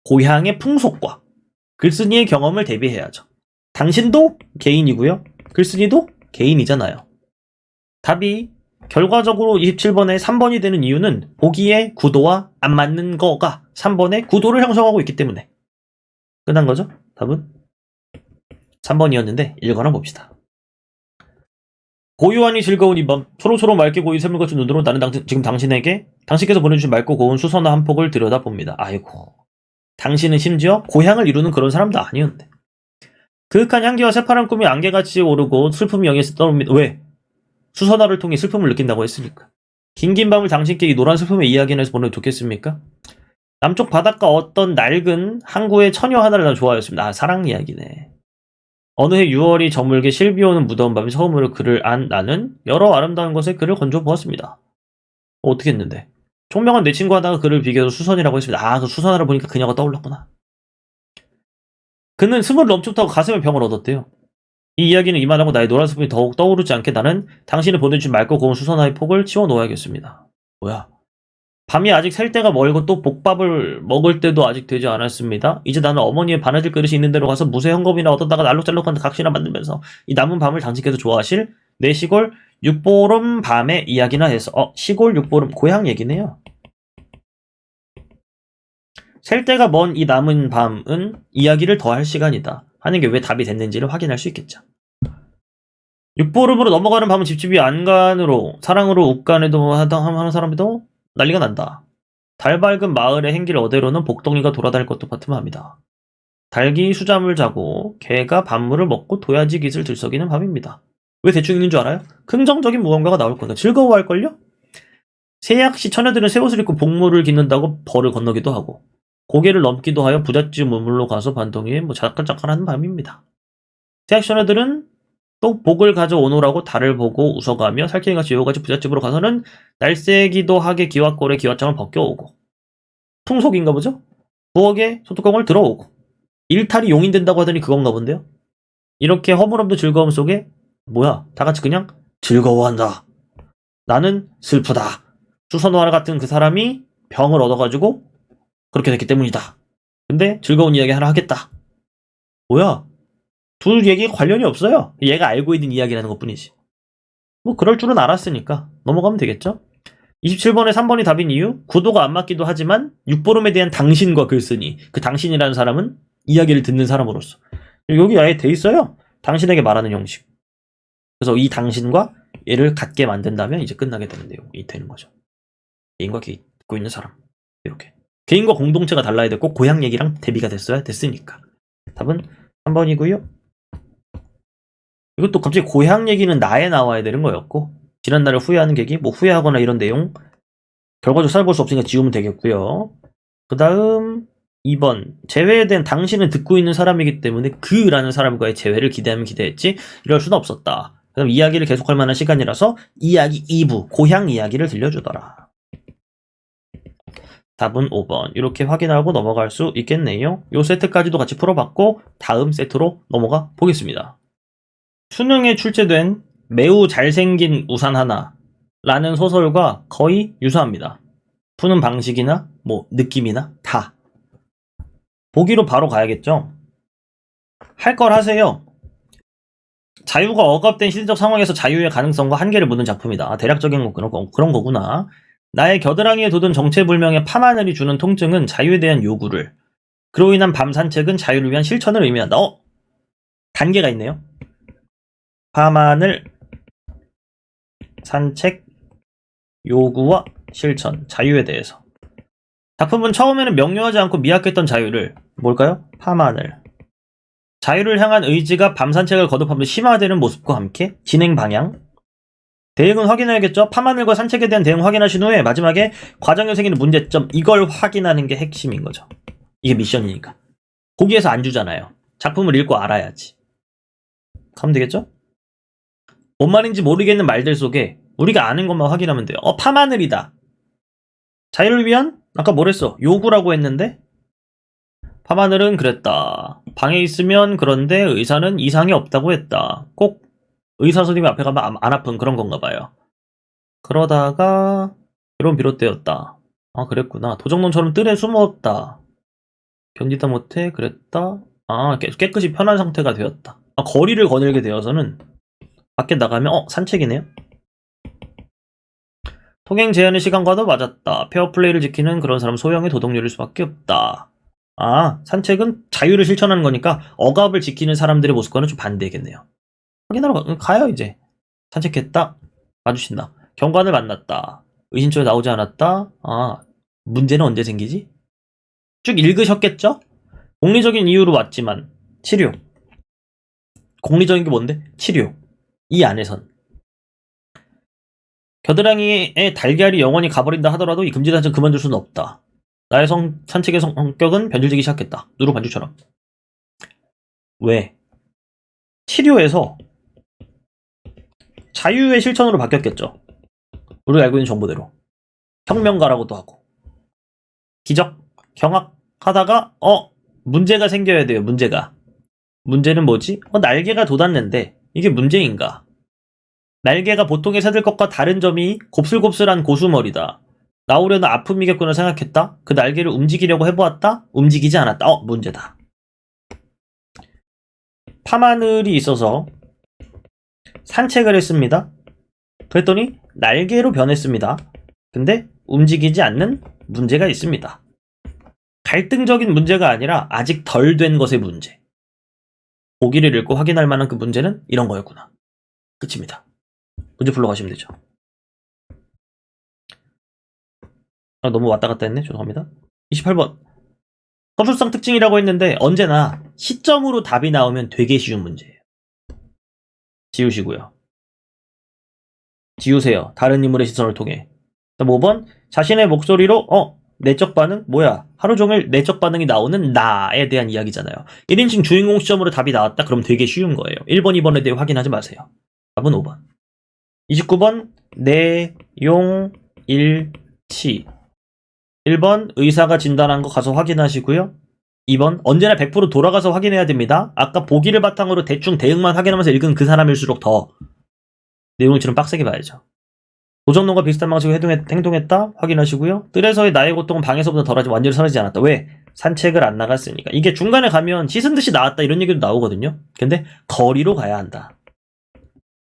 고향의 풍속과 글쓴이의 경험을 대비해야죠. 당신도 개인이고요. 글쓴이도 개인이잖아요. 답이 결과적으로 27번에 3번이 되는 이유는 보기의 구도와 안 맞는 거가 3번의 구도를 형성하고 있기 때문에. 끝난 거죠? 답은 3번이었는데 읽어나 봅시다. 고요하니 즐거운 이 밤, 초록초록 맑게 고인 샘물 같은 눈으로 나는 지금 당신께서 보내주신 맑고 고운 수선화 한 폭을 들여다봅니다. 아이고, 당신은 심지어 고향을 이루는 그런 사람도 아니었는데. 그윽한 향기와 새파란 꿈이 안개같이 오르고 슬픔이 영에서 떠오릅니다. 왜? 수선화를 통해 슬픔을 느낀다고 했으니까. 긴긴 밤을 당신께 이 노란 슬픔의 이야기를 해서 보내도 좋겠습니까? 남쪽 바닷가 어떤 낡은 항구의 처녀 하나를 난 좋아했습니다. 사랑 이야기네. 어느 해 6월이 저물게 실비 오는 무더운 밤에 처음으로 그를 안 나는 여러 아름다운 것에 그를 건져 보았습니다. 어떻게 했는데? 총명한 내 친구 하나가 그를 비교해서 수선이라고 했습니다. 그 수선화를 보니까 그녀가 떠올랐구나. 그는 스물 넘쳤다고 가슴에 병을 얻었대요. 이 이야기는 이만하고 나의 노란 슬픔이 더욱 떠오르지 않게 나는 당신이 보내주신 맑고 고운 수선화의 폭을 치워놓아야겠습니다. 뭐야? 밤이 아직 셀 때가 멀고 또 볶밥을 먹을 때도 아직 되지 않았습니다. 이제 나는 어머니의 바느질 그릇이 있는 데로 가서 무쇠 헝겊이나 얻어다가 날록잘록한 각시나 만들면서 이 남은 밤을 당신께서 좋아하실 내 시골 육보름 밤의 이야기나 해서 시골 육보름 고향 얘기네요. 셀 때가 먼 이 남은 밤은 이야기를 더 할 시간이다 하는 게 왜 답이 됐는지를 확인할 수 있겠죠. 육보름으로 넘어가는 밤은 집집이 안간으로 사랑으로 욱간에도 하는 사람에도 난리가 난다. 달 밝은 마을의 행길 어대로는 복덩이가 돌아다닐 것도 같으면 합니다. 닭이 수잠을 자고 개가 밤물을 먹고 도야지 깃을 들썩이는 밤입니다. 왜 대충 읽는 줄 알아요? 긍정적인 무언가가 나올 거다. 즐거워할걸요? 세약시 처녀들은 새 옷을 입고 복무를 깃는다고 벌을 건너기도 하고 고개를 넘기도 하여 부잣집 우물로 가서 반동이에 자끈자끈한 밤입니다. 세약시 처녀들은 또 복을 가져오노라고 달을 보고 웃어가며 살쾡이같이 여우같이 부잣집으로 가서는 날쌔기도 하게 기와꼴에 기와장을 벗겨오고 풍속인가 보죠? 부엌에 소뚜껑을 들어오고 일탈이 용인된다고 하더니 그건가 본데요? 이렇게 허물없는 즐거움 속에 뭐야 다같이 그냥 즐거워한다. 나는 슬프다. 수선화라 같은 그 사람이 병을 얻어가지고 그렇게 됐기 때문이다. 근데 즐거운 이야기 하나 하겠다. 뭐야? 둘 얘기에 관련이 없어요. 얘가 알고 있는 이야기라는 것 뿐이지. 뭐 그럴 줄은 알았으니까 넘어가면 되겠죠? 27번에 3번이 답인 이유? 구도가 안 맞기도 하지만 육보름에 대한 당신과 글쓴이 그 당신이라는 사람은 이야기를 듣는 사람으로서 여기 아예 돼 있어요. 당신에게 말하는 형식. 그래서 이 당신과 얘를 같게 만든다면 이제 끝나게 되는 내용이 되는 거죠. 개인과 듣고 있는 사람. 이렇게. 개인과 공동체가 달라야 되고 고향 얘기랑 대비가 됐으니까. 답은 3번이고요. 이것도 갑자기 고향 얘기는 나에 나와야 되는 거였고 지난날을 후회하는 계기, 뭐 후회하거나 이런 내용 결과적으로 살아볼 수 없으니까 지우면 되겠고요. 그 다음 2번 재회에 대한 당신은 듣고 있는 사람이기 때문에 그라는 사람과의 재회를 기대하면 기대했지 이럴 수는 없었다. 그 다음 이야기를 계속할 만한 시간이라서 이야기 2부 고향 이야기를 들려주더라. 답은 5번 이렇게 확인하고 넘어갈 수 있겠네요. 요 세트까지도 같이 풀어봤고 다음 세트로 넘어가 보겠습니다. 수능에 출제된 매우 잘생긴 우산 하나라는 소설과 거의 유사합니다. 푸는 방식이나 뭐 느낌이나 다. 보기로 바로 가야겠죠? 할 걸 하세요. 자유가 억압된 시대적 상황에서 자유의 가능성과 한계를 묻는 작품이다. 대략적인 그런 거구나. 나의 겨드랑이에 돋은 정체불명의 밤하늘이 주는 통증은 자유에 대한 요구를, 그로 인한 밤 산책은 자유를 위한 실천을 의미한다. 단계가 있네요. 밤하늘 산책 요구와 실천 자유에 대해서. 작품은 처음에는 명료하지 않고 미약했던 자유를 뭘까요? 밤하늘 자유를 향한 의지가 밤 산책을 거듭하며 심화되는 모습과 함께 진행 방향 대응은 확인해야겠죠? 밤하늘과 산책에 대한 대응 확인하신 후에 마지막에 과정에 생기는 문제점 이걸 확인하는 게 핵심인 거죠. 이게 미션이니까. 거기에서 안 주잖아요. 작품을 읽고 알아야지. 가면 되겠죠? 뭔 말인지 모르겠는 말들 속에 우리가 아는 것만 확인하면 돼요. 밤하늘이다. 자유를 위한? 아까 뭐랬어? 요구라고 했는데? 밤하늘은 그랬다. 방에 있으면 그런데 의사는 이상이 없다고 했다. 꼭 의사 선생님 앞에 가면 안 아픈 그런 건가 봐요. 그러다가 괴로움 비롯되었다. 아 그랬구나. 도적놈처럼 뜰에 숨었다. 견디다 못해 그랬다. 아 깨끗이 편한 상태가 되었다. 거리를 거닐게 되어서는 밖에 나가면 산책이네요. 통행 제한의 시간과도 맞았다. 페어플레이를 지키는 그런 사람 소형의 도덕률일 수밖에 없다. 산책은 자유를 실천하는 거니까 억압을 지키는 사람들의 모습과는 좀 반대겠네요. 확인하러 가요 이제. 산책했다. 마주친다. 경관을 만났다. 의심초에 나오지 않았다. 문제는 언제 생기지? 쭉 읽으셨겠죠? 공리적인 이유로 왔지만 치료. 공리적인 게 뭔데? 치료. 이 안에선. 겨드랑이에 달걀이 영원히 가버린다 하더라도 이 금지단체는 그만둘 수는 없다. 나의 산책의 성격은 변질되기 시작했다. 누루 반주처럼. 왜? 치료에서 자유의 실천으로 바뀌었겠죠. 우리가 알고 있는 정보대로. 혁명가라고도 하고. 기적, 경악 하다가 문제가 생겨야 돼요. 문제는 뭐지? 날개가 돋았는데 이게 문제인가? 날개가 보통의 새들 것과 다른 점이 곱슬곱슬한 고수머리다. 나오려는 아픔이겠구나 생각했다. 그 날개를 움직이려고 해보았다. 움직이지 않았다. 문제다. 밤하늘이 있어서 산책을 했습니다. 그랬더니 날개로 변했습니다. 근데 움직이지 않는 문제가 있습니다. 갈등적인 문제가 아니라 아직 덜 된 것의 문제. 보기를 읽고 확인할 만한 그 문제는 이런 거였구나. 끝입니다. 문제 풀러 가시면 되죠. 너무 왔다 갔다 했네. 죄송합니다. 28번. 서술상 특징이라고 했는데 언제나 시점으로 답이 나오면 되게 쉬운 문제예요. 지우시고요. 지우세요. 다른 인물의 시선을 통해. 5번 자신의 목소리로 내적 반응? 뭐야? 하루 종일 내적 반응이 나오는 나에 대한 이야기잖아요. 1인칭 주인공 시점으로 답이 나왔다? 그럼 되게 쉬운 거예요. 1번, 2번에 대해 확인하지 마세요. 답은 5번. 29번 내용 일치. 1번 의사가 진단한 거 가서 확인하시고요. 2번 언제나 100% 돌아가서 확인해야 됩니다. 아까 보기를 바탕으로 대충 대응만 확인하면서 읽은 그 사람일수록 더 내용을 좀 빡세게 봐야죠. 도전론과 비슷한 방식으로 행동했다? 확인하시고요. 뜰에서의 나의 고통은 방에서보다 덜하지 완전히 사라지지 않았다. 왜? 산책을 안 나갔으니까. 이게 중간에 가면 씻은 듯이 나왔다 이런 얘기도 나오거든요. 근데 거리로 가야 한다.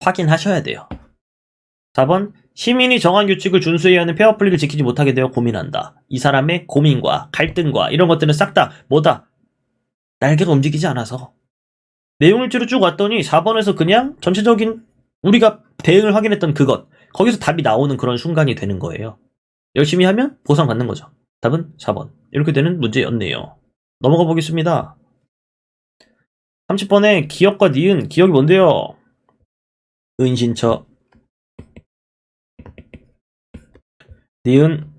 확인하셔야 돼요. 4번 시민이 정한 규칙을 준수해야 하는 페어플레이를 지키지 못하게 되어 고민한다. 이 사람의 고민과 갈등과 이런 것들은 싹 다 뭐다? 날개가 움직이지 않아서. 내용일지로 쭉 왔더니 4번에서 그냥 전체적인 우리가 대응을 확인했던 그것 거기서 답이 나오는 그런 순간이 되는 거예요. 열심히 하면 보상받는 거죠. 답은 4번. 이렇게 되는 문제였네요. 넘어가 보겠습니다. 30번에 기억과 니은, 기억이 뭔데요? 은신처, 니은,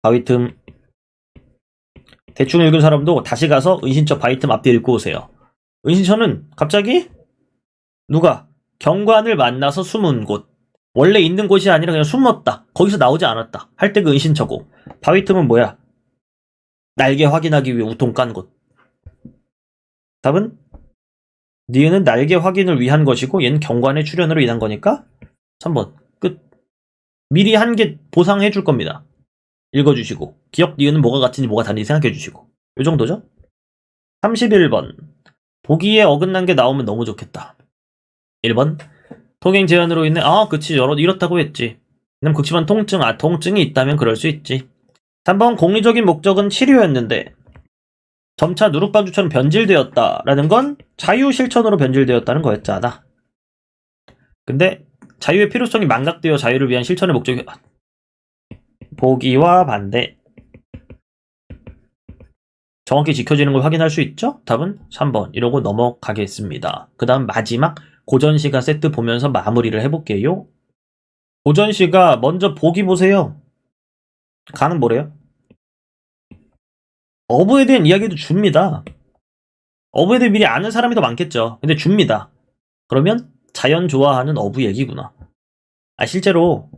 바위틈. 대충 읽은 사람도 다시 가서 은신처 바위틈 앞뒤 읽고 오세요. 은신처는 갑자기 누가 경관을 만나서 숨은 곳. 원래 있는 곳이 아니라 그냥 숨었다. 거기서 나오지 않았다. 할 때 그 은신처고. 바위틈은 뭐야? 날개 확인하기 위해 우통 깐 곳. 답은 니은은 날개 확인을 위한 것이고 얘는 경관의 출현으로 인한 거니까 3번 끝. 미리 한 개 보상해 줄 겁니다. 읽어주시고 기억 니은은 뭐가 같은지 뭐가 다른지 생각해 주시고 요 정도죠? 31번 보기에 어긋난 게 나오면 너무 좋겠다. 1번 통행 제한으로 인해 그치 이렇다고 했지. 그럼 극심한 통증이 있다면 그럴 수 있지. 3번 공리적인 목적은 치료였는데 점차 누룩반주처럼 변질되었다라는 건 자유실천으로 변질되었다는 거였잖아. 근데 자유의 필요성이 망각되어 자유를 위한 실천의 목적이 보기와 반대. 정확히 지켜지는 걸 확인할 수 있죠? 답은 3번. 이러고 넘어가겠습니다. 그 다음 마지막 고전시가 세트 보면서 마무리를 해볼게요. 고전시가 먼저 보기 보세요. 가는 뭐래요? 어부에 대한 이야기도 줍니다. 어부에 대해 미리 아는 사람이 더 많겠죠. 근데 줍니다. 그러면 자연 좋아하는 어부 얘기구나. 실제로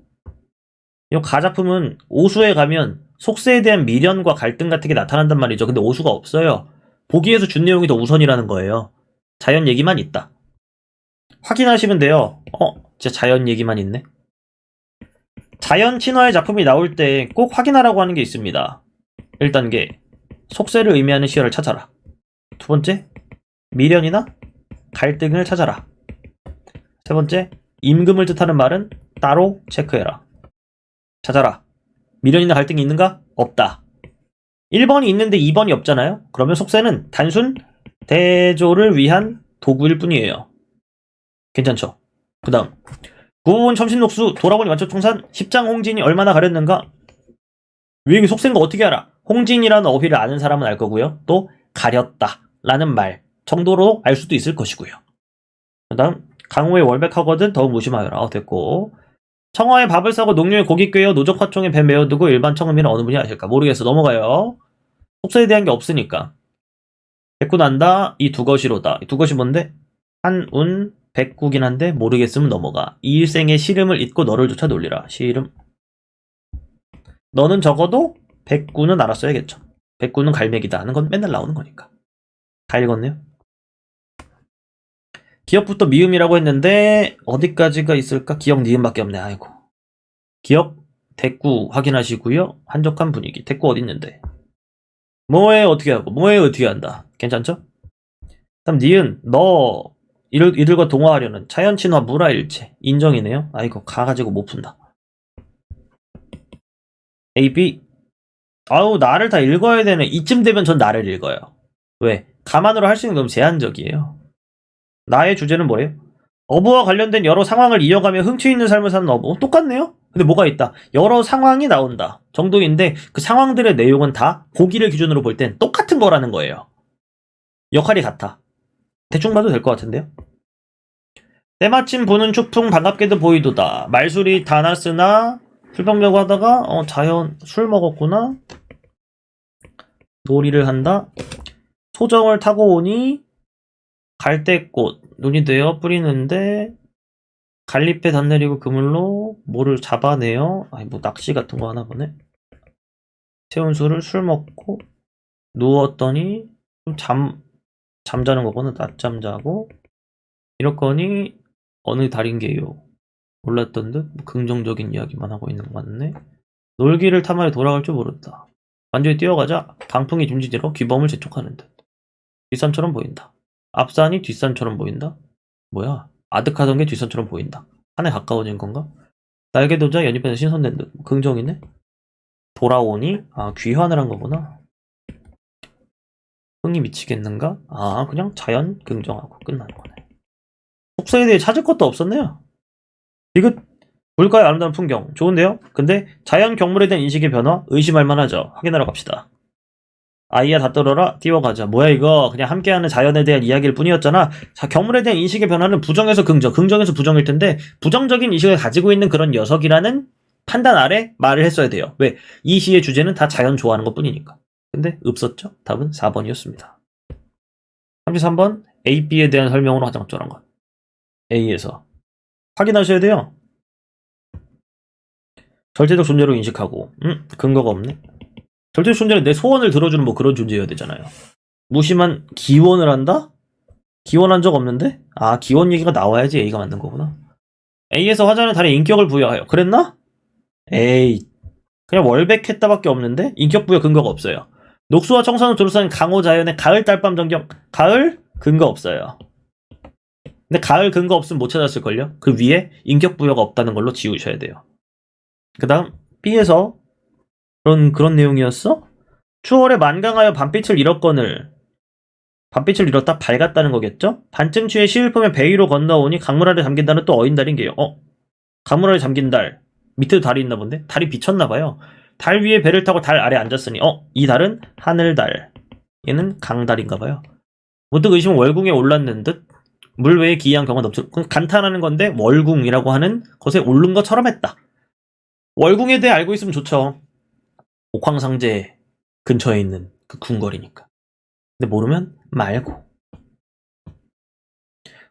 이 가작품은 오수에 가면 속세에 대한 미련과 갈등 같은 게 나타난단 말이죠. 근데 오수가 없어요. 보기에서 준 내용이 더 우선이라는 거예요. 자연 얘기만 있다. 확인하시면 돼요. 진짜 자연 얘기만 있네. 자연 친화의 작품이 나올 때 꼭 확인하라고 하는 게 있습니다. 1단계 속세를 의미하는 시어를 찾아라. 2번째 미련이나 갈등을 찾아라. 3번째 임금을 뜻하는 말은 따로 체크해라. 찾아라. 미련이나 갈등이 있는가? 없다. 1번이 있는데 2번이 없잖아요? 그러면 속세는 단순 대조를 위한 도구일 뿐이에요. 괜찮죠? 그 다음 구운 첨신녹수 돌아보니 완초통산 10장 홍진이 얼마나 가렸는가? 유행이 속세인 거 어떻게 알아? 홍진이라는 어휘를 아는 사람은 알 거고요. 또 가렸다 라는 말 정도로 알 수도 있을 것이고요. 그 다음 강호의 월백하거든 더욱 무심하여라. 됐고 청어에 밥을 싸고 농룡에 고기 꿰어 노적 화총에 배 메어두고 일반 청음이는 어느 분이 아실까? 모르겠어. 넘어가요. 속세에 대한 게 없으니까. 백구 난다. 이 두 것이로다. 이 두 것이 뭔데? 한운 백구긴 한데 모르겠으면 넘어가. 이 일생의 시름을 잊고 너를 조차 놀리라. 시름. 너는 적어도 백구는 알았어야겠죠. 백구는 갈매기다 하는 건 맨날 나오는 거니까. 다 읽었네요. 기억부터 미음이라고 했는데 어디까지가 있을까? 기억 니음밖에 없네. 아이고. 기억 대꾸 확인하시고요. 한적한 분위기. 대꾸 어디 있는데? 뭐에 어떻게 하고 뭐에 어떻게 한다. 괜찮죠? 다음 니은 너 이들과 동화하려는 자연친화 무라일체 인정이네요. 아이고 가가지고 못 푼다. A, B 나를 다 읽어야 되네. 이쯤 되면 전 나를 읽어요. 왜? 가만으로 할 수 있는 게 너무 제한적이에요. 나의 주제는 뭐예요? 어부와 관련된 여러 상황을 이어가며 흥취 있는 삶을 사는 어부. 똑같네요? 근데 뭐가 있다. 여러 상황이 나온다 정도인데 그 상황들의 내용은 다 보기를 기준으로 볼 땐 똑같은 거라는 거예요. 역할이 같아. 대충 봐도 될 것 같은데요? 때마침 보는 축풍 반갑게도 보이도다. 말술이 다 났으나 술병 메고 하다가 자연 술 먹었구나. 놀이를 한다. 소정을 타고 오니 갈대꽃 눈이 되어 뿌리는데 갈잎에 덧내리고 그물로 뭐를 잡아내요. 아니 뭐 낚시 같은 거 하나 보네. 세운수를 술 먹고 누웠더니 잠자는 거구나. 낮잠 자고 이렇거니 어느 달인게요. 몰랐던 듯 긍정적인 이야기만 하고 있는 거 같네. 놀기를 탐하여 돌아갈 줄 모른다. 완전히 뛰어가자 강풍이 줌지지러 귀범을 재촉하는 듯. 뒷산처럼 보인다. 앞산이 뒷산처럼 보인다. 뭐야? 아득하던 게 뒷산처럼 보인다. 산에 가까워진 건가? 날개 도자 연잎에서 신선된 듯. 긍정이네. 돌아오니 귀환을 한 거구나. 흥이 미치겠는가? 그냥 자연 긍정하고 끝나는 거네. 속성에 대해 찾을 것도 없었네요. 이거 물가의 아름다운 풍경 좋은데요? 근데 자연 경물에 대한 인식의 변화 의심할 만하죠. 확인하러 갑시다. 아이야 다 떨어라 뛰어가자. 뭐야 이거 그냥 함께하는 자연에 대한 이야기일 뿐이었잖아. 자, 경물에 대한 인식의 변화는 부정에서 긍정, 긍정에서 부정일 텐데 부정적인 인식을 가지고 있는 그런 녀석이라는 판단 아래 말을 했어야 돼요. 왜? 이 시의 주제는 다 자연 좋아하는 것 뿐이니까. 근데 없었죠? 답은 4번이었습니다. 33번 A, B에 대한 설명으로 가장 적절한 것. A에서 확인하셔야 돼요. 절대적 존재로 인식하고 근거가 없네. 절대적 존재는 내 소원을 들어주는 뭐 그런 존재여야 되잖아요. 무심한 기원을 한다? 기원한 적 없는데? 기원 얘기가 나와야지 A가 맞는 거구나. A에서 화자는 달에 인격을 부여하여. 그랬나? 에이 그냥 월백했다밖에 없는데 인격 부여 근거가 없어요. 녹수와 청산을 둘러싸인 강호 자연의 가을 달밤 전경. 가을? 근거 없어요. 근데 가을 근거 없으면 못 찾았을걸요? 그 위에 인격 부여가 없다는 걸로 지우셔야 돼요. 그 다음 B에서 그런 내용이었어? 추월에 만강하여 밤빛을 잃었거늘. 밤빛을 잃었다 밝았다는 거겠죠? 반쯤 취해 시를 펴며 배 위로 건너오니 강물 아래 잠긴 달은 또 어인달인 게요. 강물 아래 잠긴 달 밑에도 달이 있나 본데? 달이 비쳤나봐요. 달 위에 배를 타고 달 아래 앉았으니 이 달은 하늘달. 얘는 강달인가봐요. 문득 의심은 월궁에 올랐는 듯 물 외에 기이한 경험 넘쳐. 간탄하는 건데 월궁이라고 하는 것에 오른 것처럼 했다. 월궁에 대해 알고 있으면 좋죠. 옥황상제 근처에 있는 그 궁궐이니까. 근데 모르면 말고.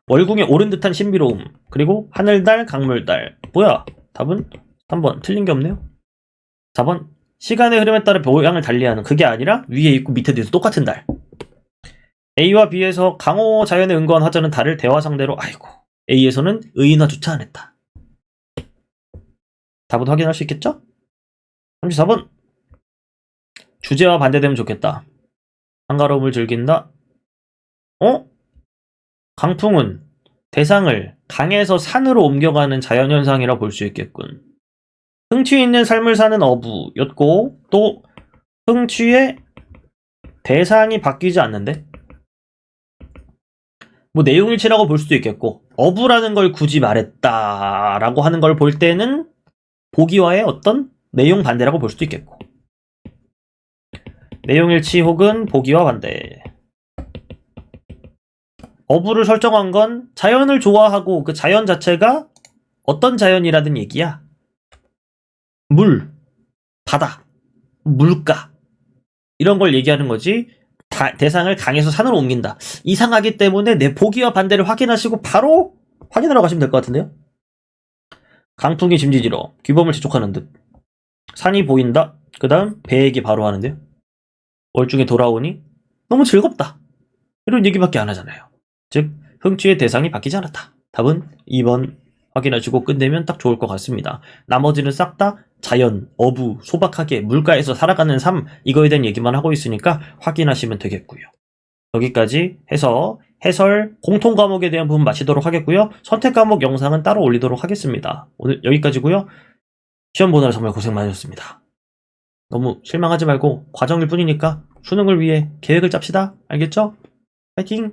월궁에 오른 듯한 신비로움. 그리고 하늘달, 강물달. 뭐야? 답은 3번. 틀린 게 없네요. 4번. 시간의 흐름에 따라 모양을 달리하는. 그게 아니라 위에 있고 밑에도 있어. 똑같은 달. A와 B에서 강호 자연에 은거한 화자는 달을 대화 상대로 A에서는 의인화조차 안 했다. 답은 확인할 수 있겠죠? 34번. 주제와 반대되면 좋겠다. 한가로움을 즐긴다. 강풍은 대상을 강에서 산으로 옮겨가는 자연현상이라 볼 수 있겠군. 흥취 있는 삶을 사는 어부였고 또 흥취의 대상이 바뀌지 않는데 뭐 내용일치라고 볼 수도 있겠고 어부라는 걸 굳이 말했다라고 하는 걸 볼 때는 보기와의 어떤 내용 반대라고 볼 수도 있겠고 내용일치 혹은 보기와 반대. 어부를 설정한 건 자연을 좋아하고 그 자연 자체가 어떤 자연이라든 얘기야. 물, 바다, 물가 이런 걸 얘기하는 거지. 대상을 강에서 산으로 옮긴다. 이상하기 때문에 내 보기와 반대를 확인하시고 바로 확인하러 가시면 될 것 같은데요. 강풍이 짐지지러 규범을 재촉하는 듯. 산이 보인다. 그 다음 배 얘기 바로 하는데요. 월중에 돌아오니 너무 즐겁다. 이런 얘기밖에 안 하잖아요. 즉 흥취의 대상이 바뀌지 않았다. 답은 2번 확인하시고 끝내면 딱 좋을 것 같습니다. 나머지는 싹 다 자연, 어부, 소박하게 물가에서 살아가는 삶 이거에 대한 얘기만 하고 있으니까 확인하시면 되겠고요. 여기까지 해서 해설 공통 과목에 대한 부분 마치도록 하겠고요. 선택 과목 영상은 따로 올리도록 하겠습니다. 오늘 여기까지고요. 시험 보느라 정말 고생 많으셨습니다. 너무 실망하지 말고 과정일 뿐이니까 수능을 위해 계획을 짭시다. 알겠죠? 파이팅!